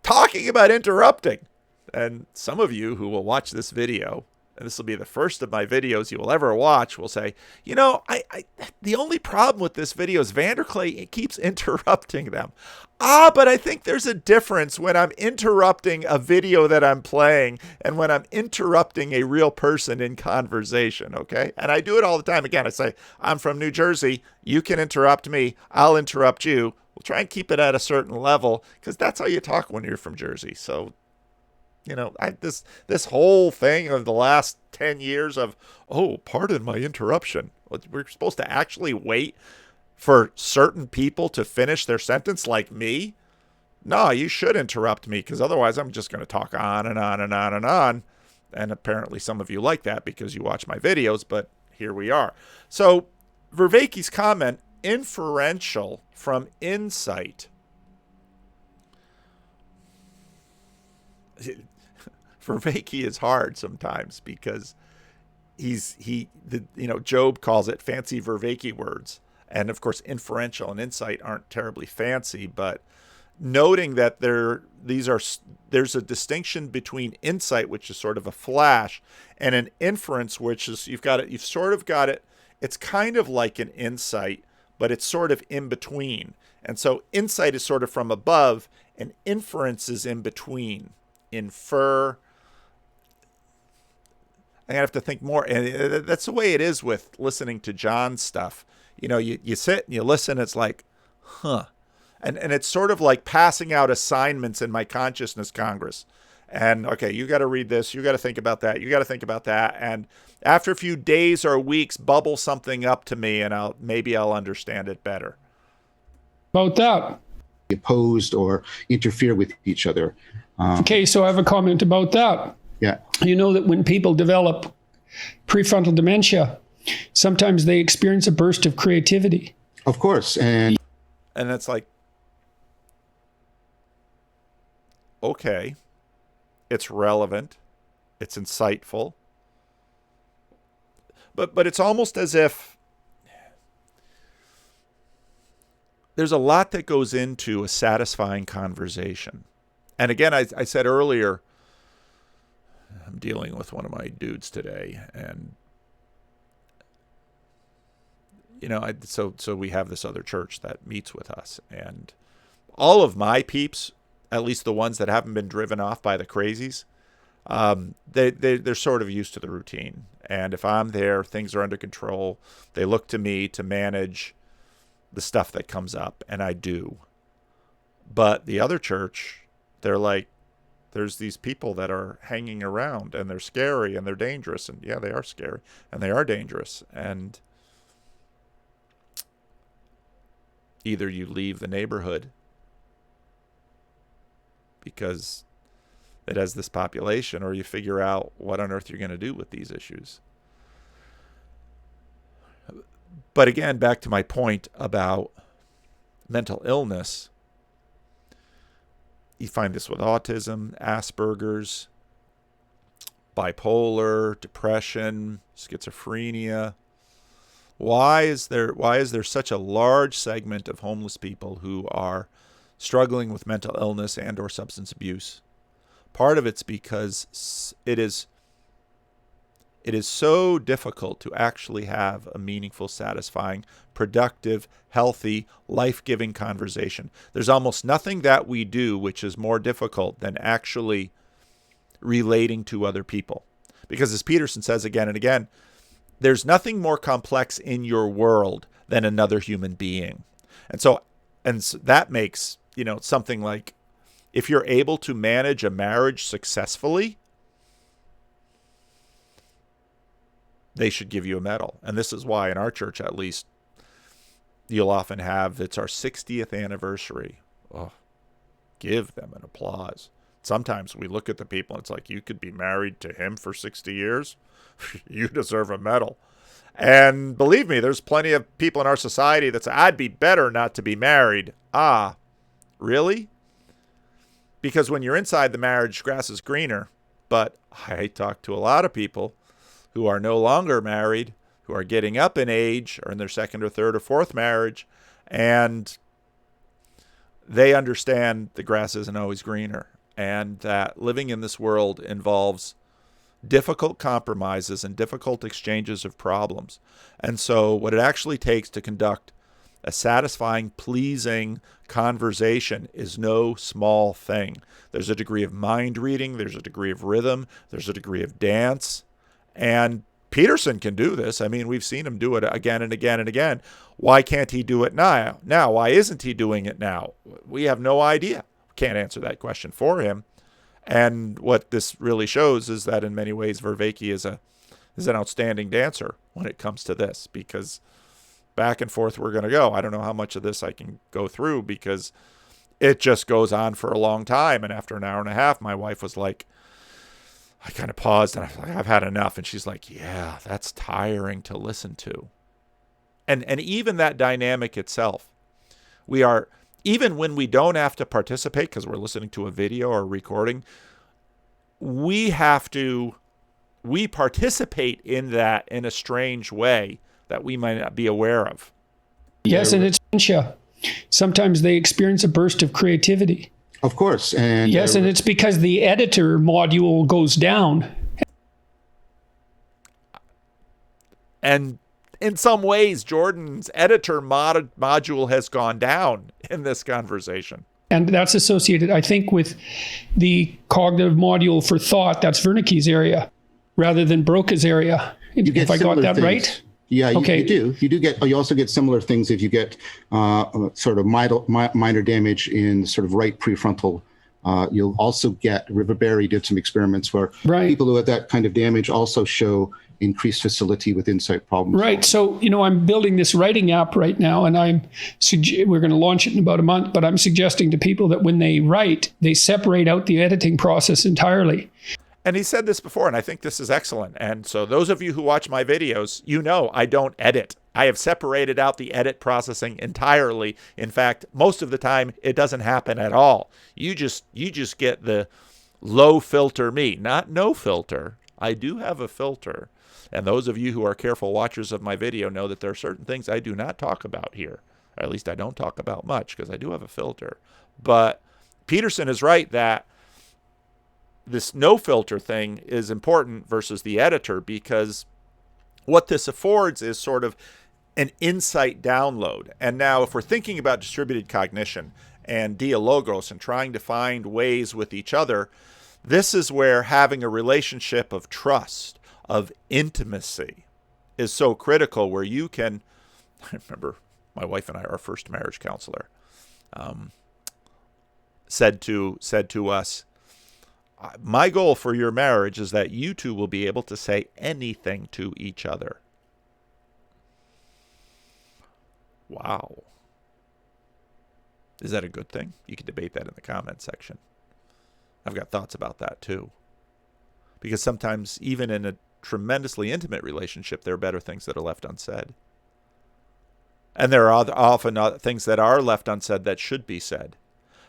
talking about interrupting? And some of you who will watch this video, and this will be the first of my videos you will ever watch, will say, the only problem with this video is Vanderklay keeps interrupting them. But I think there's a difference when I'm interrupting a video that I'm playing and when I'm interrupting a real person in conversation, okay? And I do it all the time. Again, I say, I'm from New Jersey. You can interrupt me. I'll interrupt you. We'll try and keep it at a certain level because that's how you talk when you're from Jersey. So, this whole thing of the last 10 years of, pardon my interruption. We're supposed to actually wait for certain people to finish their sentence like me? No, you should interrupt me because otherwise I'm just going to talk on and on and on and on. And apparently some of you like that because you watch my videos, but here we are. So Vervaeke's comment, inferential from insight. Vervaeke is hard sometimes because Job calls it fancy Vervaeke words. And of course, inferential and insight aren't terribly fancy, but noting that there's a distinction between insight, which is sort of a flash, and an inference, which is you've sort of got it. It's kind of like an insight, but it's sort of in between. And so insight is sort of from above, and inference is in between. Infer. I have to think more. And that's the way it is with listening to John's stuff. You sit and you listen. It's like, huh. And it's sort of like passing out assignments in my consciousness Congress. And, okay, you got to read this. You got to think about that. You got to think about that. And after a few days or weeks, bubble something up to me, and maybe I'll understand it better. About that. Opposed or interfere with each other. Okay, so I have a comment about that. Yeah. You know that when people develop prefrontal dementia, sometimes they experience a burst of creativity. Of course. And it's like, okay, it's relevant, it's insightful, but it's almost as if there's a lot that goes into a satisfying conversation. And again, I said earlier, I'm dealing with one of my dudes today, and so we have this other church that meets with us, and all of my peeps, at least the ones that haven't been driven off by the crazies, they're sort of used to the routine. And if I'm there, things are under control. They look to me to manage the stuff that comes up, and I do. But the other church, they're like, there's these people that are hanging around, and they're scary, and they're dangerous. And yeah, they are scary, and they are dangerous. And either you leave the neighborhood because it has this population, or you figure out what on earth you're going to do with these issues. But again, back to my point about mental illness. You find this with autism, Asperger's, bipolar, depression, schizophrenia. Why is there such a large segment of homeless people who are struggling with mental illness and or substance abuse? Part of it's because it is so difficult to actually have a meaningful, satisfying, productive, healthy, life-giving conversation. There's almost nothing that we do which is more difficult than actually relating to other people. Because as Peterson says again and again, there's nothing more complex in your world than another human being. And so that makes, something like, if you're able to manage a marriage successfully, they should give you a medal. And this is why in our church, at least, you'll often have, it's our 60th anniversary. Oh, give them an applause. Sometimes we look at the people and it's like, you could be married to him for 60 years. You deserve a medal. And believe me, there's plenty of people in our society that say, I'd be better not to be married. Ah, really? Because when you're inside the marriage, grass is greener. But I talk to a lot of people who are no longer married, who are getting up in age, or in their second or third or fourth marriage, and they understand the grass isn't always greener, and that living in this world involves difficult compromises and difficult exchanges of problems. And so what it actually takes to conduct a satisfying, pleasing conversation is no small thing. There's a degree of mind reading, there's a degree of rhythm, there's a degree of dance. And Peterson can do this. I mean, we've seen him do it again and again and again. Why can't he do it now? Why isn't he doing it now? We have no idea. Can't answer that question for him. And what this really shows is that in many ways, Vervaeke is an outstanding dancer when it comes to this, because back and forth we're going to go. I don't know how much of this I can go through because it just goes on for a long time. And after an hour and a half, my wife was like, I kind of paused and I was like, I've had enough. And she's like, yeah, that's tiring to listen to. And even that dynamic itself, we are, even when we don't have to participate because we're listening to a video or a recording, we participate in that in a strange way that we might not be aware of. Yes, and it's sometimes they experience a burst of creativity. Of course. And yes, and it's because the editor module goes down. And in some ways, Jordan's editor module has gone down in this conversation. And that's associated, I think, with the cognitive module for thought. That's Wernicke's area rather than Broca's area. If I got that things. Right? Yeah, you do. You also get similar things if you get sort of minor damage in sort of right prefrontal. You'll also get, River Berry did some experiments where people who have that kind of damage also show increased facility with insight problems. Right. So, I'm building this writing app right now, and we're going to launch it in about a month, but I'm suggesting to people that when they write, they separate out the editing process entirely. And he said this before, and I think this is excellent. And so those of you who watch my videos, I don't edit. I have separated out the edit processing entirely. In fact, most of the time, it doesn't happen at all. You just get the low filter me, not no filter. I do have a filter. And those of you who are careful watchers of my video know that there are certain things I do not talk about here. Or at least I don't talk about much because I do have a filter. But Peterson is right that this no filter thing is important versus the editor, because what this affords is sort of an insight download. And now if we're thinking about distributed cognition and dialogos and trying to find ways with each other, this is where having a relationship of trust, of intimacy is so critical, where you can, I remember my wife and I, our first marriage counselor, said to us, my goal for your marriage is that you two will be able to say anything to each other. Wow. Is that a good thing? You can debate that in the comment section. I've got thoughts about that too. Because sometimes, even in a tremendously intimate relationship, there are better things that are left unsaid. And there are often things that are left unsaid that should be said.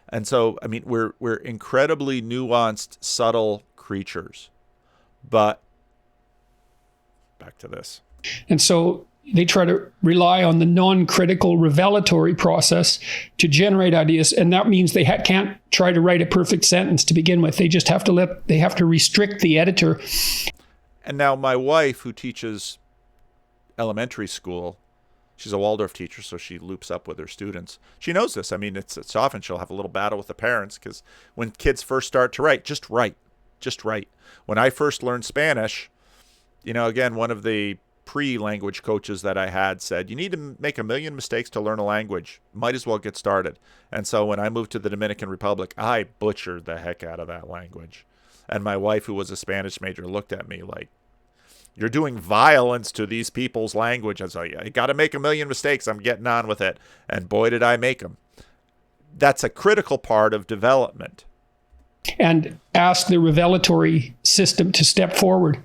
And so, we're incredibly nuanced, subtle creatures. But back to this. And so they try to rely on the non-critical revelatory process to generate ideas. And that means they can't try to write a perfect sentence to begin with. They just have to restrict the editor. And now my wife, who teaches elementary school, she's a Waldorf teacher, so she loops up with her students. She knows this. It's often she'll have a little battle with the parents because when kids first start to write, just write. When I first learned Spanish, again, one of the pre-language coaches that I had said, you need to make 1 million mistakes to learn a language. Might as well get started. And so when I moved to the Dominican Republic, I butchered the heck out of that language. And my wife, who was a Spanish major, looked at me like, you're doing violence to these people's language. I said, I got to make 1 million mistakes. I'm getting on with it. And boy, did I make them. That's a critical part of development. And ask the revelatory system to step forward.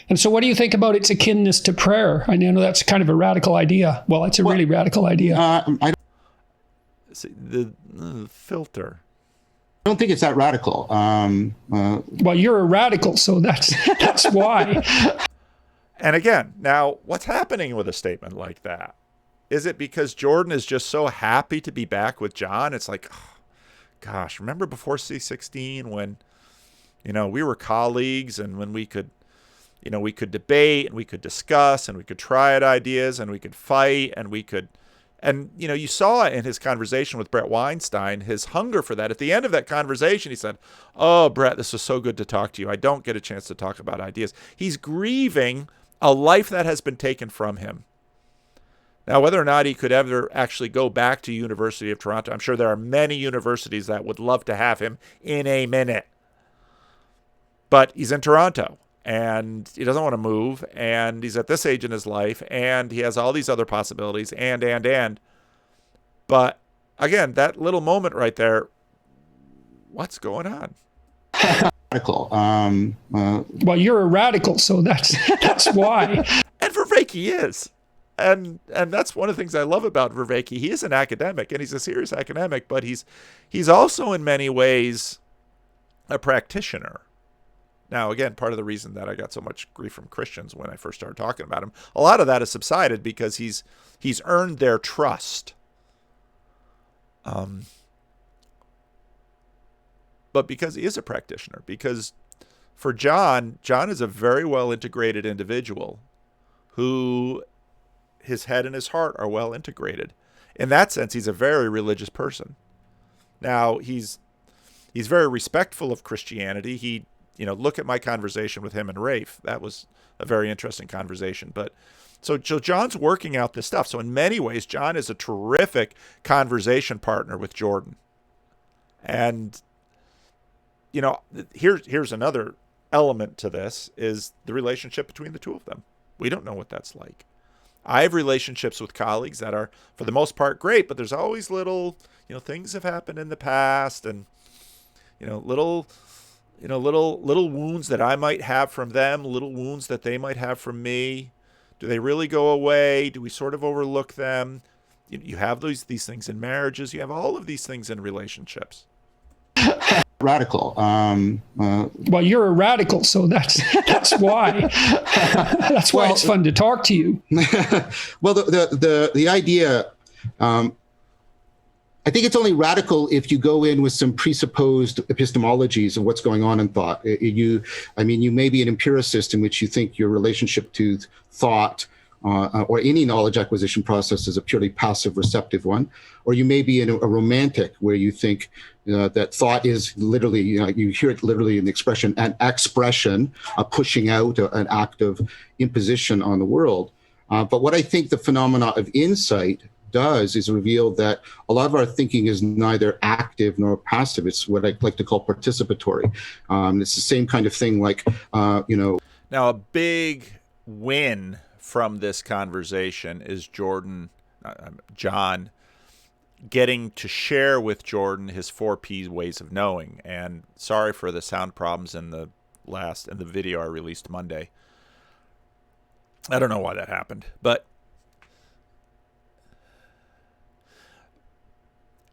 And so what do you think about its akinness to prayer? I know that's kind of a radical idea. Well, it's a really radical idea. The filter. I don't think it's that radical. Well, you're a radical, so that's why. And again, now, what's happening with a statement like that? Is it because Jordan is just so happy to be back with John? It's like, oh, gosh, remember before C16 when, we were colleagues and when we could debate and we could discuss and we could try out ideas and we could fight and you saw in his conversation with Brett Weinstein, his hunger for that. At the end of that conversation, he said, oh, Brett, this was so good to talk to you. I don't get a chance to talk about ideas. He's grieving a life that has been taken from him. Now, whether or not he could ever actually go back to University of Toronto, I'm sure there are many universities that would love to have him in a minute. But he's in Toronto, and he doesn't want to move, and he's at this age in his life, and he has all these other possibilities, and. But, again, that little moment right there, what's going on? Radical. Well, you're a radical, so that's why. And Vervaeke is. And that's one of the things I love about Vervaeke. He is an academic, and he's a serious academic, but he's also in many ways a practitioner. Now, again, part of the reason that I got so much grief from Christians when I first started talking about him, a lot of that has subsided because he's earned their trust. But because he is a practitioner, because for John is a very well integrated individual who his head and his heart are well integrated. In that sense, he's a very religious person. Now, he's very respectful of Christianity. He, look at my conversation with him and Rafe. That was a very interesting conversation. But so John's working out this stuff. So in many ways, John is a terrific conversation partner with Jordan. And, here's another element to this is the relationship between the two of them. We don't know what that's like. I have relationships with colleagues that are, for the most part, great, but there's always little, things have happened in the past and, little wounds that I might have from them, little wounds that they might have from me. Do they really go away? Do we sort of overlook them? You have these things in marriages. You have all of these things in relationships. Radical. Well, you're a radical, so that's why. That's why it's fun to talk to you. Well, the idea, I think it's only radical if you go in with some presupposed epistemologies of what's going on in thought. You may be an empiricist in which you think your relationship to thought or any knowledge acquisition process is a purely passive receptive one, or you may be a romantic where you think that thought is literally, you hear it literally in the expression, an expression, a pushing out, an act of imposition on the world. But what I think the phenomena of insight does is reveal that a lot of our thinking is neither active nor passive. It's what I like to call participatory. It's the same kind of thing like, Now, a big win from this conversation is John getting to share with Jordan his 4P ways of knowing. And sorry for the sound problems in the video I released Monday. I don't know why that happened,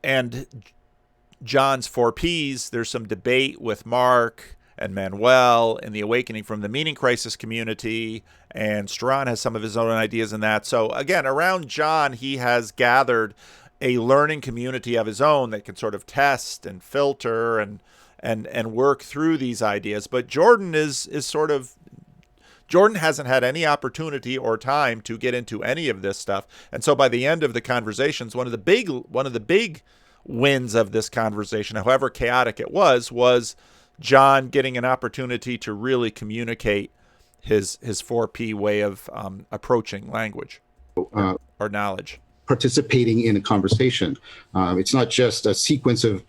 and John's 4Ps, there's some debate with Mark and Manuel in the Awakening from the Meaning Crisis community, and Strahan has some of his own ideas in that. So again, around John, he has gathered a learning community of his own that can sort of test and filter and work through these ideas. But Jordan Jordan hasn't had any opportunity or time to get into any of this stuff. And so by the end of the conversations, one of the big wins of this conversation, however chaotic it was John getting an opportunity to really communicate his 4P way of approaching language or knowledge. Participating in a conversation. It's not just a sequence of,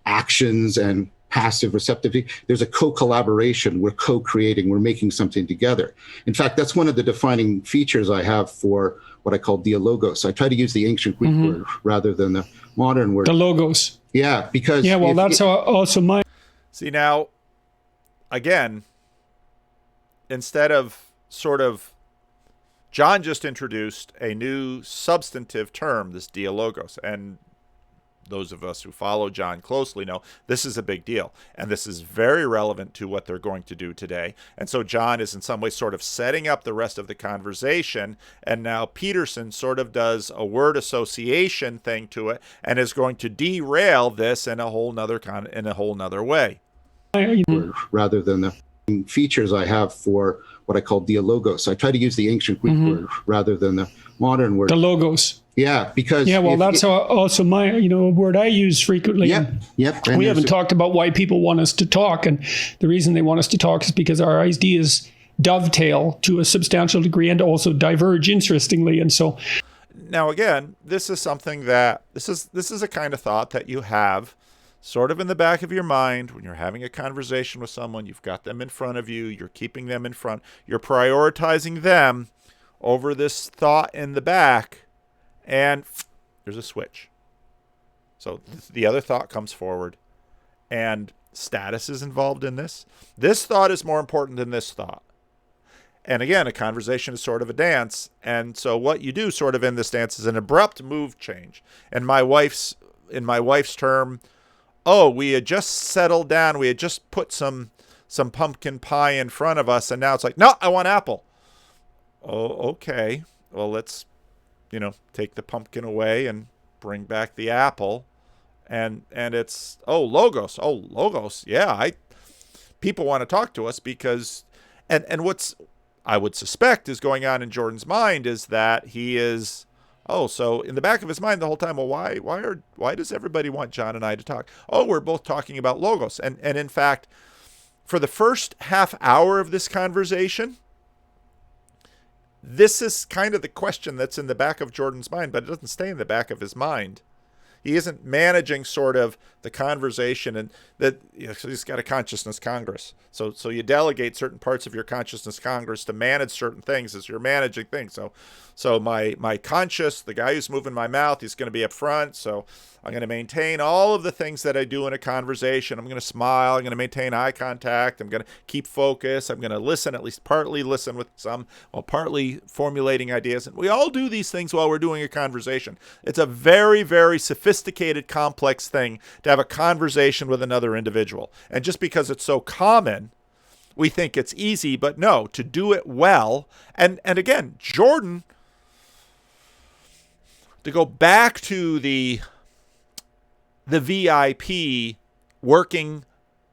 actions and passive receptivity. There's a co-collaboration. We're co-creating. We're making something together. In fact, that's one of the defining features I have for what I call dialogos. I try to use the ancient Greek word rather than the modern word. The logos. Yeah, because... Yeah, well, that's also my... See, now, again, instead of sort of... John just introduced a new substantive term, this dialogos, and those of us who follow John closely know this is a big deal, and this is very relevant to what they're going to do today. And so John is in some way sort of setting up the rest of the conversation, and now Peterson sort of does a word association thing to it and is going to derail this in a whole nother way. Rather than the features I have for what I call dialogos. I try to use the ancient Greek word rather than the modern word. The logos. Yeah, because... Yeah, well, that's also my, word I use frequently. Yep. We haven't talked about why people want us to talk, and the reason they want us to talk is because our ideas dovetail to a substantial degree and also diverge interestingly, and so... Now, again, this is something that... This is a kind of thought that you have sort of in the back of your mind when you're having a conversation with someone. You've got them in front of you. You're keeping them in front. You're prioritizing them over this thought in the back, and there's a switch. So the other thought comes forward, and status is involved in this. This thought is more important than this thought. And again, a conversation is sort of a dance. And so what you do sort of in this dance is an abrupt move change. And in my wife's term, we had just settled down. We had just put some pumpkin pie in front of us, and now it's like, no, I want apple. Oh, okay. Well, let's, take the pumpkin away and bring back the apple. And it's, logos. Oh, logos. Yeah, people want to talk to us because, and what's I would suspect is going on in Jordan's mind is that he is, so in the back of his mind the whole time, well, why does everybody want John and I to talk? Oh, we're both talking about logos. And in fact, for the first half hour of this conversation, this is kind of the question that's in the back of Jordan's mind, but it doesn't stay in the back of his mind. He isn't managing sort of the conversation, and that he's got a consciousness congress. So you delegate certain parts of your consciousness congress to manage certain things as you're managing things. So my conscious, the guy who's moving my mouth, he's going to be up front. So I'm going to maintain all of the things that I do in a conversation. I'm going to smile. I'm going to maintain eye contact. I'm going to keep focus. I'm going to listen, at least partly listen with some, while partly formulating ideas. And we all do these things while we're doing a conversation. It's a very, very sophisticated, complex thing to have a conversation with another individual. And just because it's so common, we think it's easy, but no, to do it well. And again, Jordan, to go back to the VIP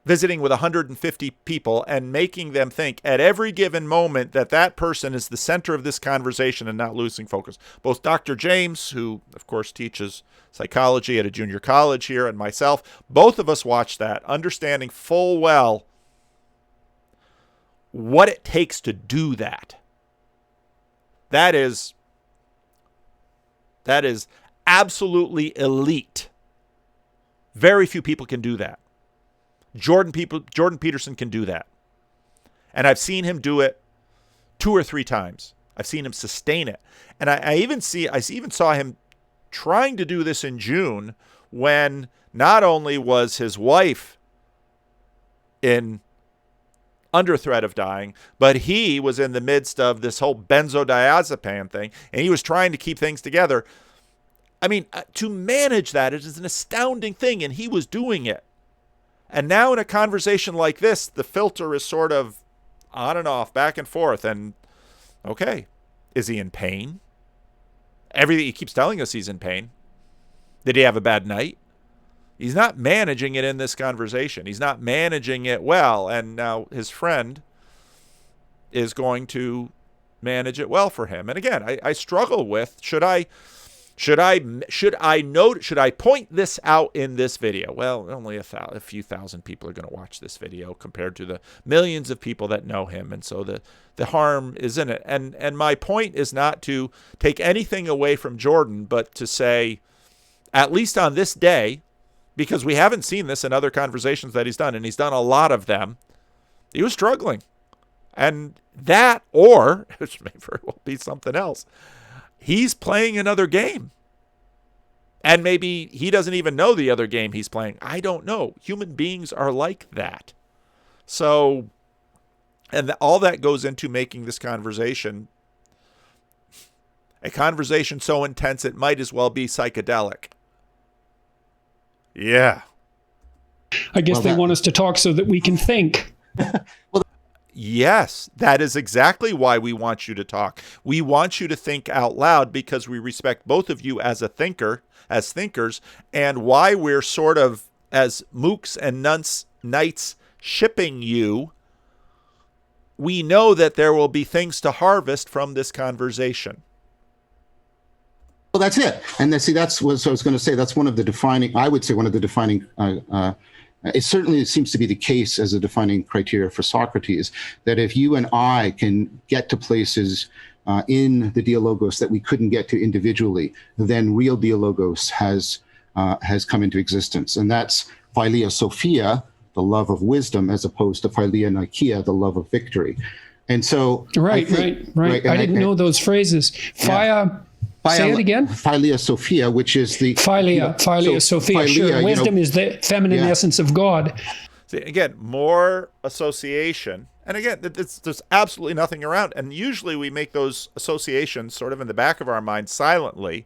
visiting with 150 people and making them think at every given moment that person is the center of this conversation and not losing focus. Both Dr. James, who of course teaches psychology at a junior college here, and myself, both of us watched that, understanding full well what it takes to do that. That is absolutely elite. Very few people can do that. Jordan Peterson can do that. And I've seen him do it 2 or 3 times. I've seen him sustain it. And I even saw him trying to do this in June when not only was his wife under threat of dying, but he was in the midst of this whole benzodiazepine thing, and he was trying to keep things together. I mean, to manage that, it is an astounding thing, and he was doing it. And now in a conversation like this, the filter is sort of on and off, back and forth, and okay, is he in pain? He keeps telling us he's in pain. Did he have a bad night? He's not managing it in this conversation. He's not managing it well, and now his friend is going to manage it well for him. And again, I struggle with, should I Should I point this out in this video? Well, only a few thousand people are going to watch this video compared to the millions of people that know him, and so the harm is in it. And my point is not to take anything away from Jordan, but to say, at least on this day, because we haven't seen this in other conversations that he's done, and he's done a lot of them, he was struggling. And that, or, which may very well be something else, he's playing another game. And maybe he doesn't even know the other game he's playing. I don't know. Human beings are like that. So, and all that goes into making this conversation a conversation so intense it might as well be psychedelic. Yeah. I guess they want us to talk so that we can think. Yes, that is exactly why we want you to talk. We want you to think out loud because we respect both of you as thinkers, and why we're sort of, as mooks and knights shipping you, we know that there will be things to harvest from this conversation. Well, that's it. And that's what I was going to say. That's one of the defining it certainly seems to be the case as a defining criteria for Socrates, that if you and I can get to places in the dialogos that we couldn't get to individually, then real dialogos has come into existence. And that's philia sophia, the love of wisdom, as opposed to philia nikeia, the love of victory. And so... Right. I didn't know those phrases. Say it again. Philia sophia, which is the... Philia sophia, philia, sure. Wisdom is the feminine essence of God. See, again, more association. And again, there's absolutely nothing around. And usually we make those associations sort of in the back of our mind silently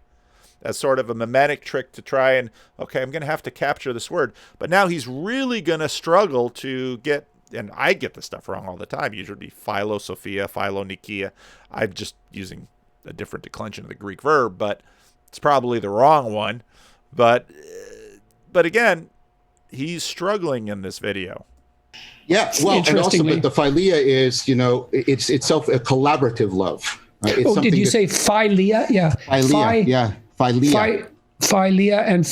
as sort of a mimetic trick to try and, okay, I'm going to have to capture this word. But now he's really going to struggle to get, and I get this stuff wrong all the time, usually philosophia, philonikia. I'm just using a different declension of the Greek verb, but it's probably the wrong one. But again, he's struggling in this video. Yeah, well, and also, but the philia is, it's itself a collaborative love. Did you say philia? Yeah. Philia, philia. Philia and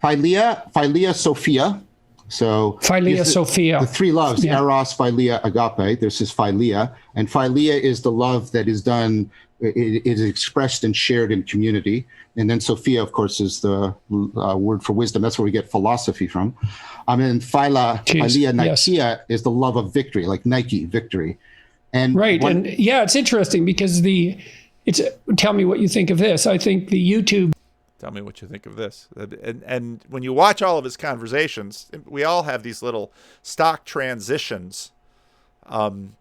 Philia sophia. So philia sophia. The three loves, eros, philia, agape. This is philia. And philia is the love that is done, it is expressed and shared in community. And then sophia, of course, is the word for wisdom. That's where we get philosophy from. And philia nikeia is the love of victory, like Nike, victory. And and it's interesting because tell me what you think of this. I think the YouTube... Tell me what you think of this. And when you watch all of his conversations, we all have these little stock transitions.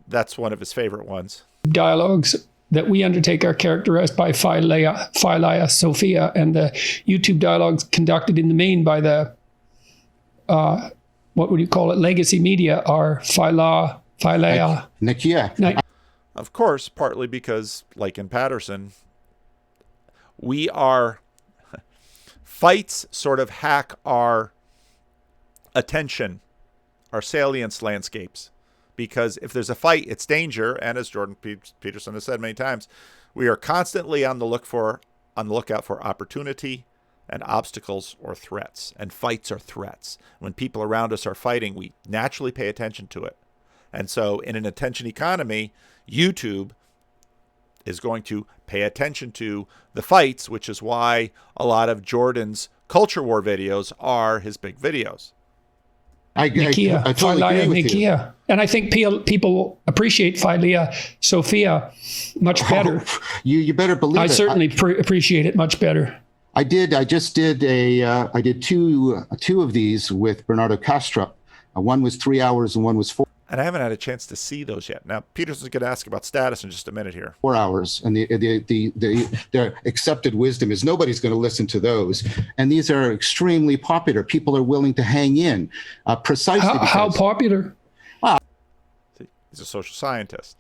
That's one of his favorite ones. Dialogues that we undertake are characterized by philia sophia, and the YouTube dialogues conducted in the main by the, what would you call it, legacy media are philia nikeia. Of course, partly because, like in Peterson, fights sort of hack our attention, our salience landscapes. Because if there's a fight, it's danger. And as Jordan Peterson has said many times, we are constantly on the lookout for opportunity and obstacles or threats. And fights are threats. When people around us are fighting, we naturally pay attention to it. And so in an attention economy, YouTube is going to pay attention to the fights, which is why a lot of Jordan's culture war videos are his big videos. I totally agree with you. And I think people appreciate philia sophia much better. You better believe it. I certainly appreciate it much better. I did two of these with Bernardo Castro. One was 3 hours and one was 4. And I haven't had a chance to see those yet. Now, Peterson's going to ask about status in just a minute here. 4 hours. And the accepted wisdom is nobody's going to listen to those. And these are extremely popular. People are willing to hang in precisely. How popular? See, he's a social scientist.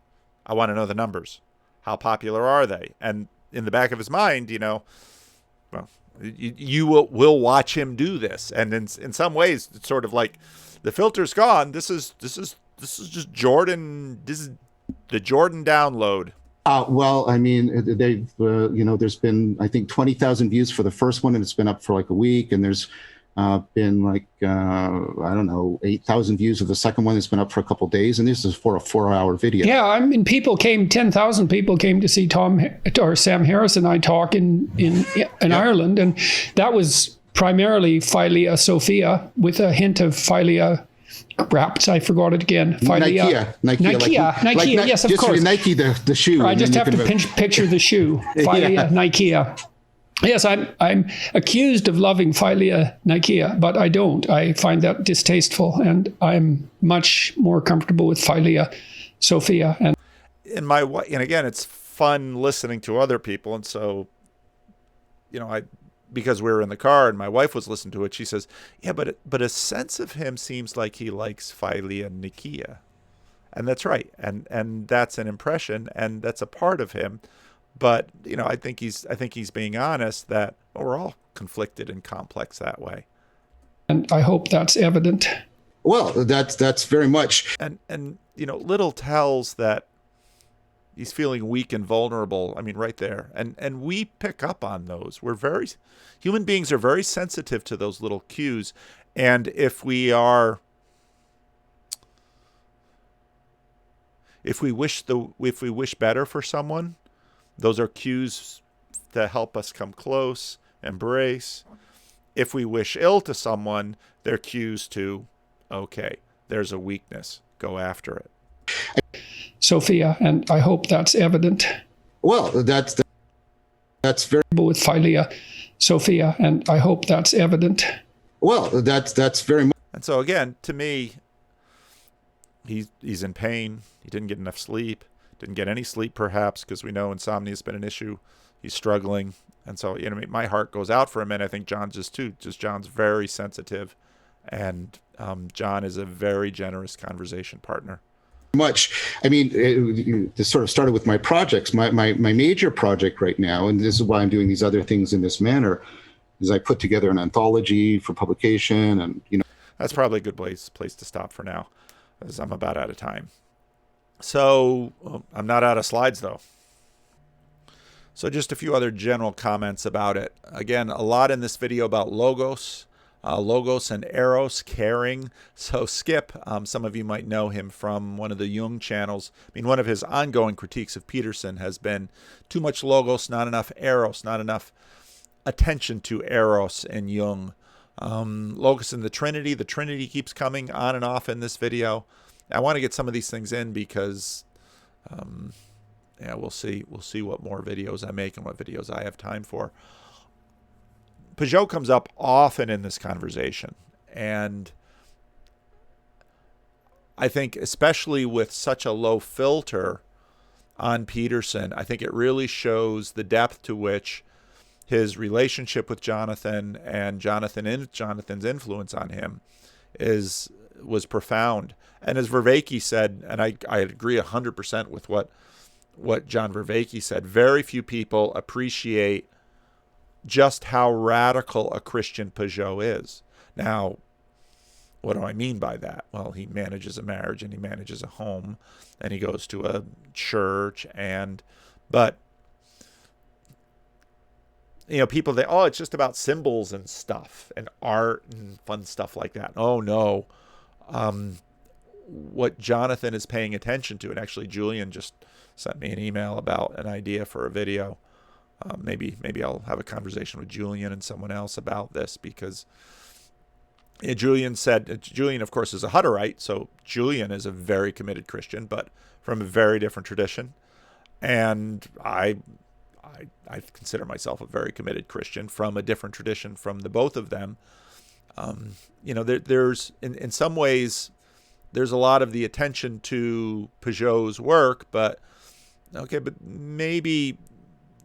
I want to know the numbers. How popular are they? And in the back of his mind, you will watch him do this. And in some ways, it's sort of like the filter's gone. This is just Jordan. This is the Jordan download. Well, I mean, they've, there's been, I think, 20,000 views for the first one, and it's been up for like a week. And there's been like, I don't know, 8,000 views of the second one. It's been up for a couple of days. And this is for a 4-hour video. Yeah, I mean, 10,000 people came to see Sam Harris and I talk in Ireland. And that was primarily Philea Sophia with a hint of Philea wrapped. I forgot it again. Nike, yes, of course. Nike, the shoe. I just have to picture the shoe. Philea Nikea. Yes, I'm accused of loving Philea Nikea, but I don't. I find that distasteful, and I'm much more comfortable with Philea Sophia. And again, it's fun listening to other people, and so, because we were in the car and my wife was listening to it, she says, yeah, but a sense of him seems like he likes Philea Nikea. And that's right. And that's an impression, and that's a part of him. But, I think he's being honest that we're all conflicted and complex that way. And I hope that's evident. Well, that's very much. And Little tells that he's feeling weak and vulnerable. I mean, right there. And we pick up on those. Human beings are very sensitive to those little cues. And if we wish better for someone, those are cues that help us come close, embrace. If we wish ill to someone, they're cues to, okay, there's a weakness, go after it. Sophia, and I hope that's evident. Well, that's very with Philea Sophia, and I hope that's evident. Well, that's very much. And so again, to me, he's in pain. He didn't get enough sleep. Didn't get any sleep, perhaps, because we know insomnia has been an issue. He's struggling, and so my heart goes out for him, and I think John's too. John's very sensitive, and John is a very generous conversation partner. Much. I mean, this sort of started with my projects. My major project right now, and this is why I'm doing these other things in this manner, is I put together an anthology for publication, and that's probably a good place to stop for now, as I'm about out of time. So I'm not out of slides though. So just a few other general comments about it. Again, a lot in this video about logos and eros, caring. So Skip, some of you might know him from one of the Jung channels. I mean, one of his ongoing critiques of Peterson has been too much logos, not enough eros, not enough attention to eros and Jung. Logos and the Trinity keeps coming on and off in this video. I want to get some of these things in because, we'll see what more videos I make and what videos I have time for. Peugeot comes up often in this conversation, and I think especially with such a low filter on Peterson, I think it really shows the depth to which his relationship with Jonathan and Jonathan's influence on him was profound. And as Vervaeke said, and I agree 100% with what John Vervaeke said, very few people appreciate just how radical a Christian Peugeot is. Now, what do I mean by that? Well, he manages a marriage and he manages a home and he goes to a church but people think, it's just about symbols and stuff and art and fun stuff like that. Oh no. What Jonathan is paying attention to, and actually Julian just sent me an email about an idea for a video. Maybe I'll have a conversation with Julian and someone else about this, because Julian, of course, is a Hutterite, so Julian is a very committed Christian, but from a very different tradition. And I consider myself a very committed Christian from a different tradition from the both of them. There's in some ways, there's a lot of the attention to Peugeot's work, but maybe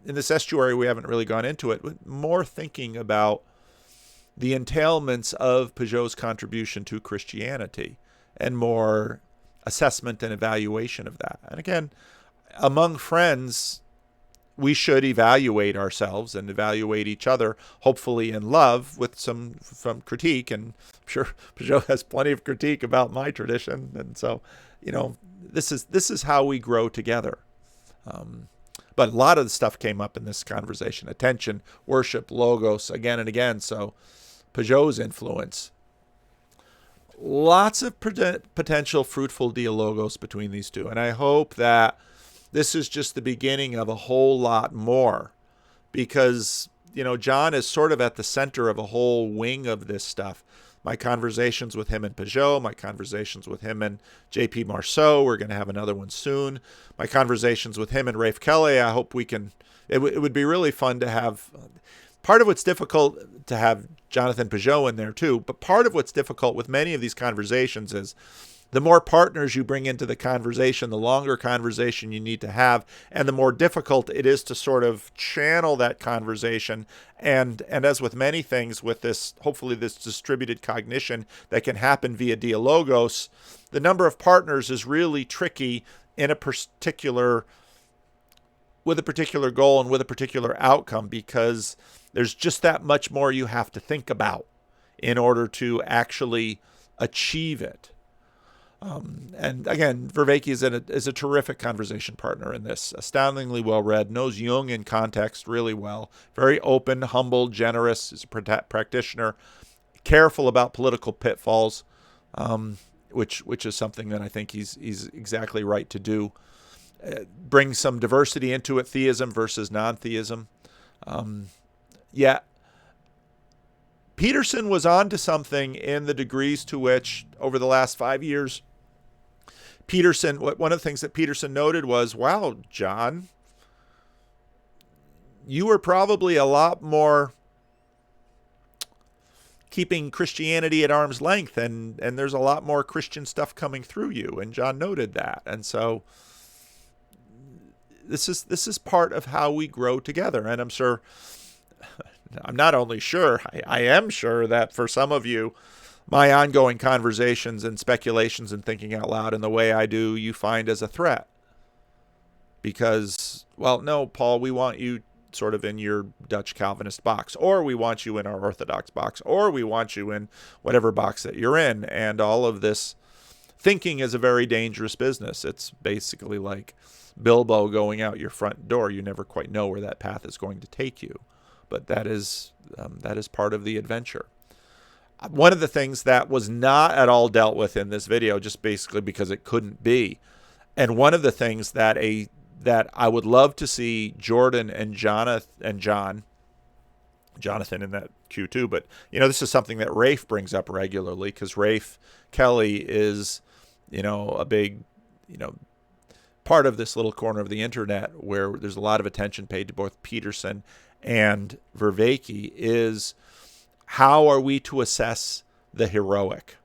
in this estuary we haven't really gone into it, but more thinking about the entailments of Peugeot's contribution to Christianity and more assessment and evaluation of that. And again, among friends, we should evaluate ourselves and evaluate each other, hopefully in love, with some critique. And I'm sure Peugeot has plenty of critique about my tradition. And so, this is how we grow together. But a lot of the stuff came up in this conversation: attention, worship, logos, again and again. So Peugeot's influence. Lots of potential fruitful dialogos between these two. And I hope that this is just the beginning of a whole lot more, because, John is sort of at the center of a whole wing of this stuff. My conversations with him and Peugeot, my conversations with him and JP Marceau, we're going to have another one soon. My conversations with him and Rafe Kelly, I hope we can, it would be really fun to have. Part of what's difficult to have Jonathan Peugeot in there too, but part of what's difficult with many of these conversations is the more partners you bring into the conversation, the longer conversation you need to have, and the more difficult it is to sort of channel that conversation. And as with many things with this, hopefully this distributed cognition that can happen via dialogos, the number of partners is really tricky in a particular, with a particular goal and with a particular outcome, because there's just that much more you have to think about in order to actually achieve it. And again, Vervaeke is a terrific conversation partner in this. Astoundingly well-read, knows Jung in context really well. Very open, humble, generous, is a practitioner. Careful about political pitfalls, which is something that I think he's exactly right to do. Bring some diversity into it, theism versus non-theism. Yeah. Peterson was onto something in the degrees to which, over the last 5 years, one of the things that Peterson noted was, wow, John, you were probably a lot more keeping Christianity at arm's length, and there's a lot more Christian stuff coming through you. And John noted that. And so this is part of how we grow together. And I'm not only sure, I am sure that for some of you, my ongoing conversations and speculations and thinking out loud in the way I do, you find as a threat. Because, well, no, Paul, we want you sort of in your Dutch Calvinist box, or we want you in our Orthodox box, or we want you in whatever box that you're in. And all of this thinking is a very dangerous business. It's basically like Bilbo going out your front door. You never quite know where that path is going to take you. But that is part of the adventure. One of the things that was not at all dealt with in this video, just basically because it couldn't be, and one of the things that I would love to see Jordan and Jonathan in that queue too, but this is something that Rafe brings up regularly, because Rafe Kelly is a big part of this little corner of the internet where there's a lot of attention paid to both Peterson and Vervaeke, is how are we to assess the heroic?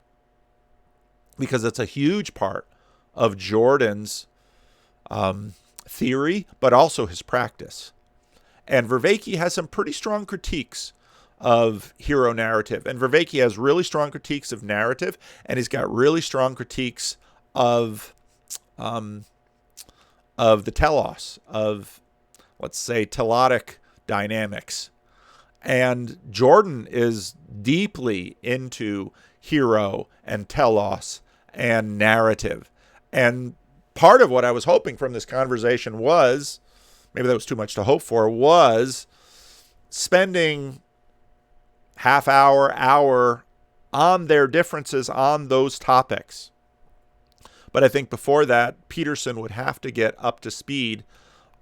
Because it's a huge part of Jordan's theory, but also his practice. And Vervaeke has some pretty strong critiques of hero narrative. And Vervaeke has really strong critiques of narrative, and he's got really strong critiques of the telos, of, let's say, telotic dynamics. And Jordan is deeply into hero and telos and narrative. And part of what I was hoping from this conversation was, maybe that was too much to hope for, was spending hour on their differences on those topics. But I think before that, Peterson would have to get up to speed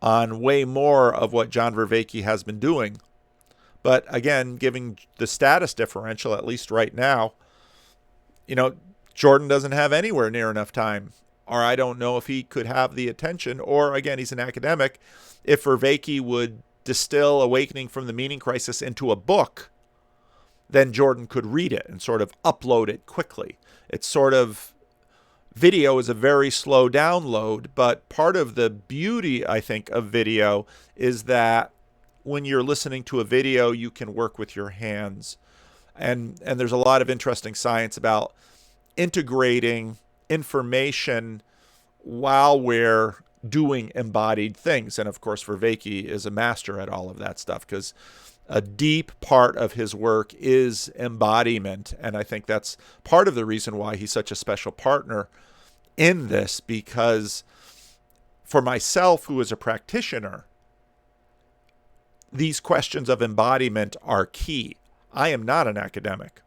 on way more of what John Vervaeke has been doing. But again, giving the status differential, at least right now, Jordan doesn't have anywhere near enough time. Or I don't know if he could have the attention, or again, he's an academic, if Vervaeke would distill Awakening from the Meaning Crisis into a book, then Jordan could read it and sort of upload it quickly. It's sort of, video is a very slow download, but part of the beauty, I think, of video is that when you're listening to a video, you can work with your hands. And there's a lot of interesting science about integrating information while we're doing embodied things. And of course, Vervaeke is a master at all of that stuff, because a deep part of his work is embodiment. And I think that's part of the reason why he's such a special partner in this, because for myself, who is a practitioner, these questions of embodiment are key. I am not an academic.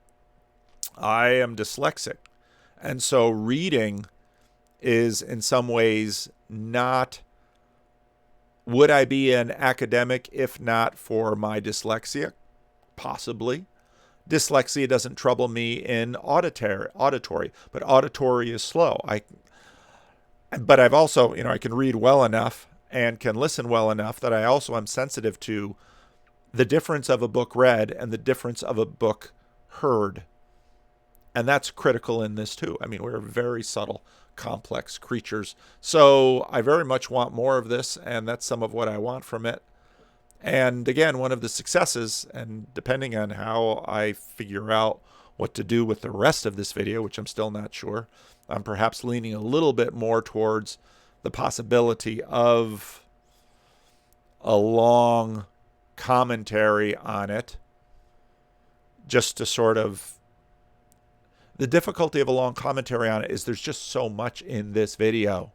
I am dyslexic. And so reading is in some ways not, would I be an academic if not for my dyslexia? Possibly. Dyslexia doesn't trouble me in auditory, but auditory is slow. But I've also, I can read well enough and can listen well enough that I also am sensitive to the difference of a book read and the difference of a book heard. And that's critical in this too. I mean, we're very subtle, complex creatures. So I very much want more of this, and that's some of what I want from it. And again, one of the successes, and depending on how I figure out what to do with the rest of this video, which I'm still not sure, I'm perhaps leaning a little bit more towards the possibility of a long commentary on it, just to sort of, the difficulty of a long commentary on it is there's just so much in this video,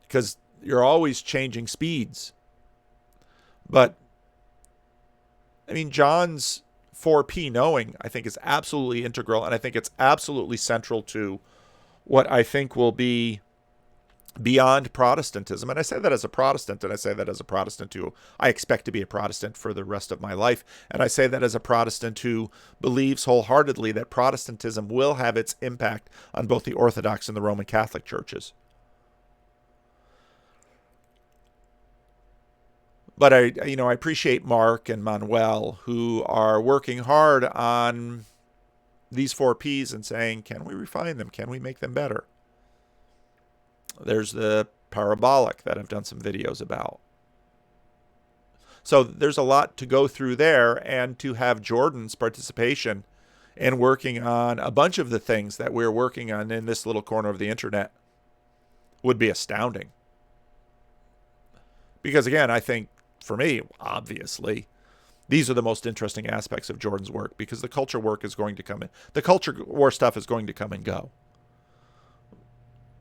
because you're always changing speeds. But I mean, John's 4P knowing, I think, is absolutely integral, and I think it's absolutely central to what I think will be beyond Protestantism. And I say that as a Protestant, and I say that as a Protestant who I expect to be a Protestant for the rest of my life. And I say that as a Protestant who believes wholeheartedly that Protestantism will have its impact on both the Orthodox and the Roman Catholic churches. But I appreciate Mark and Manuel, who are working hard on these 4Ps and saying, can we refine them? Can we make them better? There's the parabolic that I've done some videos about. So there's a lot to go through there, and to have Jordan's participation in working on a bunch of the things that we're working on in this little corner of the internet would be astounding. Because again, I think for me, obviously, these are the most interesting aspects of Jordan's work, because the culture work is going to come in. The culture war stuff is going to come and go.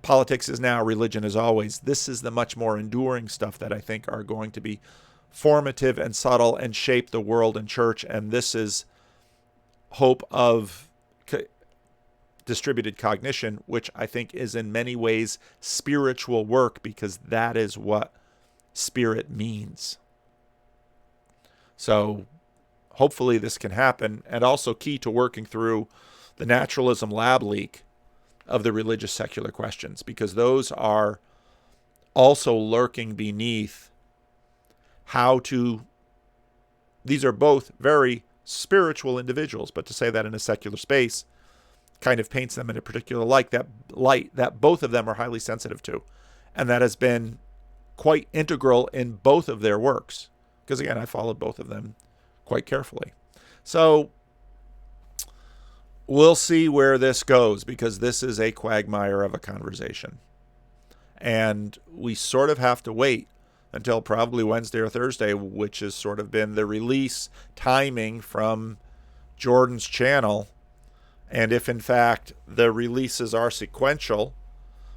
Politics is now, religion is always. This is the much more enduring stuff that I think are going to be formative and subtle and shape the world and church. And this is hope of distributed cognition, which I think is in many ways spiritual work, because that is what spirit means. So hopefully this can happen, and also key to working through the naturalism lab leak of the religious secular questions, because those are also lurking beneath these are both very spiritual individuals, but to say that in a secular space kind of paints them in a particular light that both of them are highly sensitive to. And that has been quite integral in both of their works, because again, I followed both of them quite carefully. So we'll see where this goes, because this is a quagmire of a conversation. And we sort of have to wait until probably Wednesday or Thursday, which has sort of been the release timing from Jordan's channel. And if in fact the releases are sequential,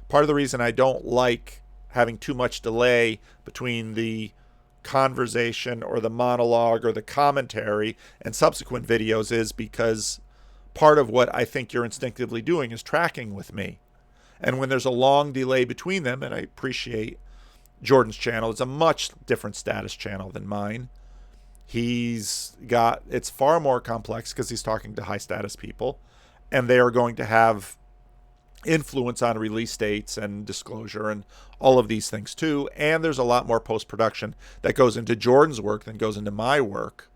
part of the reason I don't like having too much delay between the conversation or the monologue or the commentary and subsequent videos is because part of what I think you're instinctively doing is tracking with me. And when there's a long delay between them, and I appreciate Jordan's channel, it's a much different status channel than mine. It's far more complex because he's talking to high status people, and they are going to have influence on release dates and disclosure and all of these things too. And there's a lot more post-production that goes into Jordan's work than goes into my work.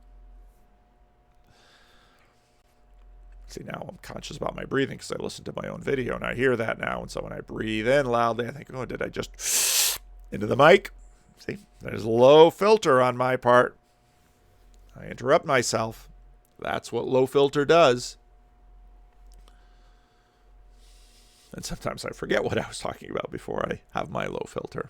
See, now I'm conscious about my breathing because I listen to my own video and I hear that now. And so when I breathe in loudly, I think, oh, did I just into the mic? See, there's a low filter on my part. I interrupt myself. That's what low filter does. And sometimes I forget what I was talking about before I have my low filter.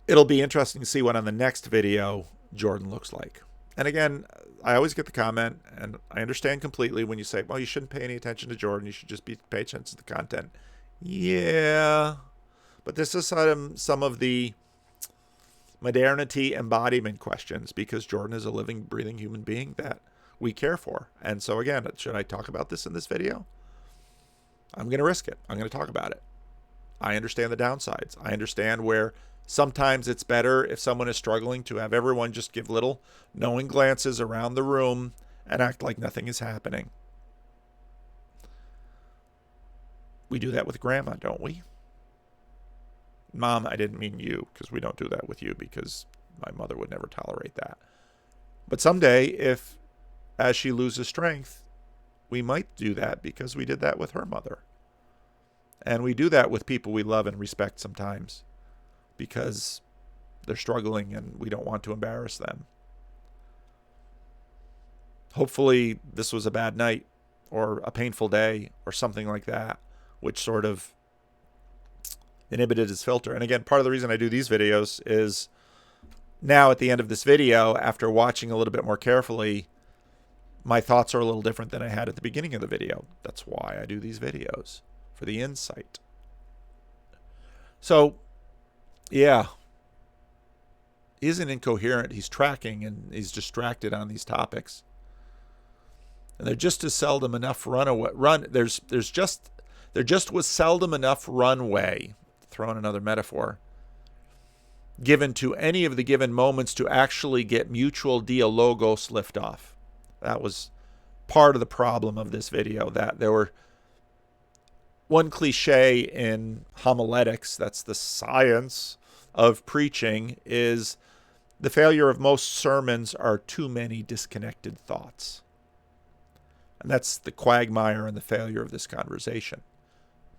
It'll be interesting to see what on the next video Jordan looks like. And again, I always get the comment, and I understand completely when you say, well, you shouldn't pay any attention to Jordan. You should just pay attention to the content. Yeah, But this is some of the modernity embodiment questions, because Jordan is a living, breathing human being that we care for. And so again, should I talk about this in this video? I'm going to risk it. I'm going to talk about it. I understand the downsides. I understand where sometimes it's better if someone is struggling to have everyone just give little knowing glances around the room and act like nothing is happening. We do that with grandma, don't we? Mom, I didn't mean you, because we don't do that with you, because my mother would never tolerate that. But someday, if as she loses strength, we might do that because we did that with her mother. And we do that with people we love and respect sometimes because they're struggling and we don't want to embarrass them. Hopefully this was a bad night or a painful day or something like that, which sort of inhibited his filter. And again, part of the reason I do these videos is now at the end of this video, after watching a little bit more carefully, my thoughts are a little different than I had at the beginning of the video. That's why I do these videos, for the insight. So, yeah, he isn't incoherent. He's tracking and he's distracted on these topics. And there just is seldom enough there just was seldom enough runway, throw in another metaphor, given to any of the given moments to actually get mutual dialogos liftoff. That was part of the problem of this video, that there were one cliche in homiletics, that's the science of preaching, is the failure of most sermons are too many disconnected thoughts. And that's the quagmire and the failure of this conversation.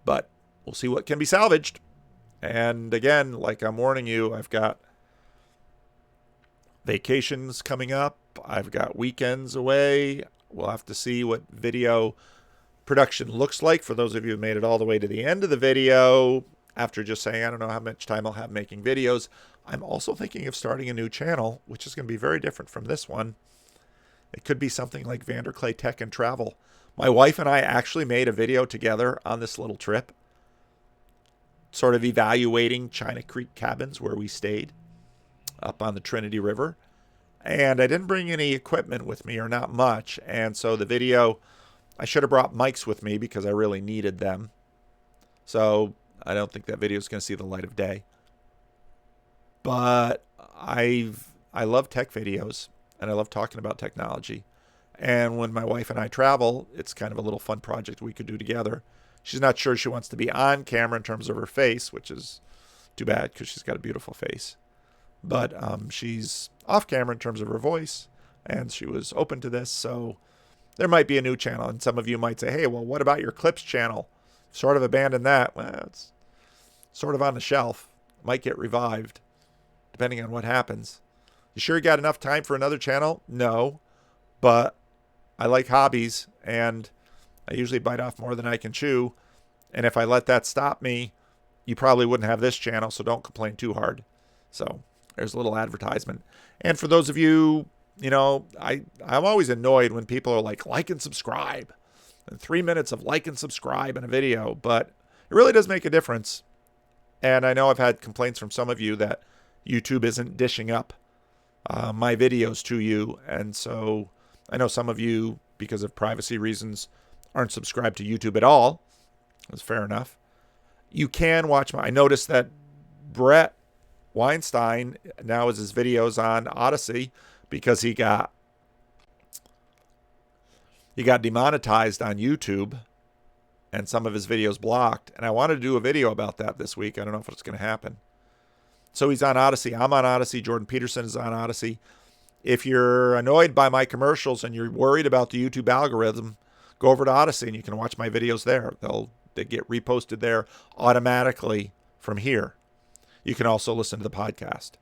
But we'll see what can be salvaged. And again, like I'm warning you, I've got vacations coming up. I've got weekends away. We'll have to see what video production looks like. For those of you who made it all the way to the end of the video, after just saying, I don't know how much time I'll have making videos, I'm also thinking of starting a new channel, which is going to be very different from this one. It could be something like Vanderclay Tech and Travel. My wife and I actually made a video together on this little trip, sort of evaluating China Creek cabins where we stayed up on the Trinity River. And I didn't bring any equipment with me, or not much. And so the video, I should have brought mics with me because I really needed them. So I don't think that video is going to see the light of day. But I love tech videos and I love talking about technology. And when my wife and I travel, it's kind of a little fun project we could do together. She's not sure she wants to be on camera in terms of her face, which is too bad because she's got a beautiful face. But she's off camera in terms of her voice, and she was open to this. So there might be a new channel, and some of you might say, hey, well, what about your Clips channel? Sort of abandoned that. Well, it's sort of on the shelf. Might get revived, depending on what happens. You sure you got enough time for another channel? No, but I like hobbies, and I usually bite off more than I can chew. And if I let that stop me, you probably wouldn't have this channel, so don't complain too hard. So there's a little advertisement. And for those of you, I'm always annoyed when people are like and subscribe. And 3 minutes of like and subscribe in a video. But it really does make a difference. And I know I've had complaints from some of you that YouTube isn't dishing up my videos to you. And so I know some of you, because of privacy reasons, aren't subscribed to YouTube at all. That's fair enough. You can watch I noticed that Brett Weinstein now is his videos on Odyssey because he got demonetized on YouTube and some of his videos blocked. And I wanted to do a video about that this week. I don't know if it's going to happen. So he's on Odyssey. I'm on Odyssey. Jordan Peterson is on Odyssey. If you're annoyed by my commercials and you're worried about the YouTube algorithm, go over to Odyssey and you can watch my videos there. They get reposted there automatically from here. You can also listen to the podcast.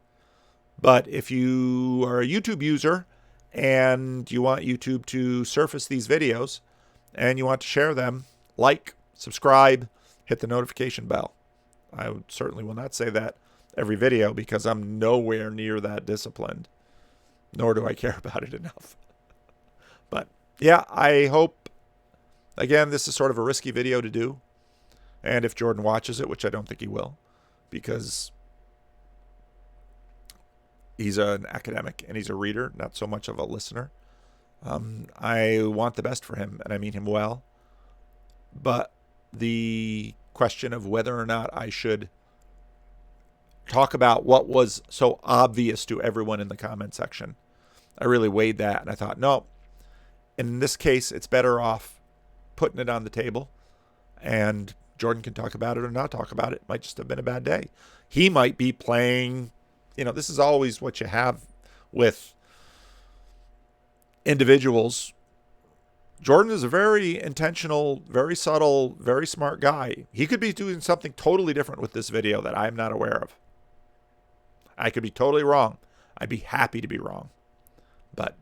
But if you are a YouTube user and you want YouTube to surface these videos and you want to share them, like, subscribe, hit the notification bell. I certainly will not say that every video because I'm nowhere near that disciplined, nor do I care about it enough. But yeah, I hope, again, this is sort of a risky video to do. And if Jordan watches it, which I don't think he will, because he's an academic and he's a reader, not so much of a listener. I want the best for him, and I mean him well. But the question of whether or not I should talk about what was so obvious to everyone in the comment section, I really weighed that, and I thought, no, in this case, it's better off putting it on the table, and Jordan can talk about it or not talk about it. It might just have been a bad day. He might be playing, this is always what you have with individuals. Jordan is a very intentional, very subtle, very smart guy. He could be doing something totally different with this video that I'm not aware of. I could be totally wrong. I'd be happy to be wrong. But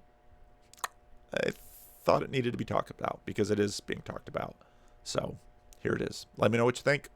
I thought it needed to be talked about because it is being talked about. So here it is. Let me know what you think.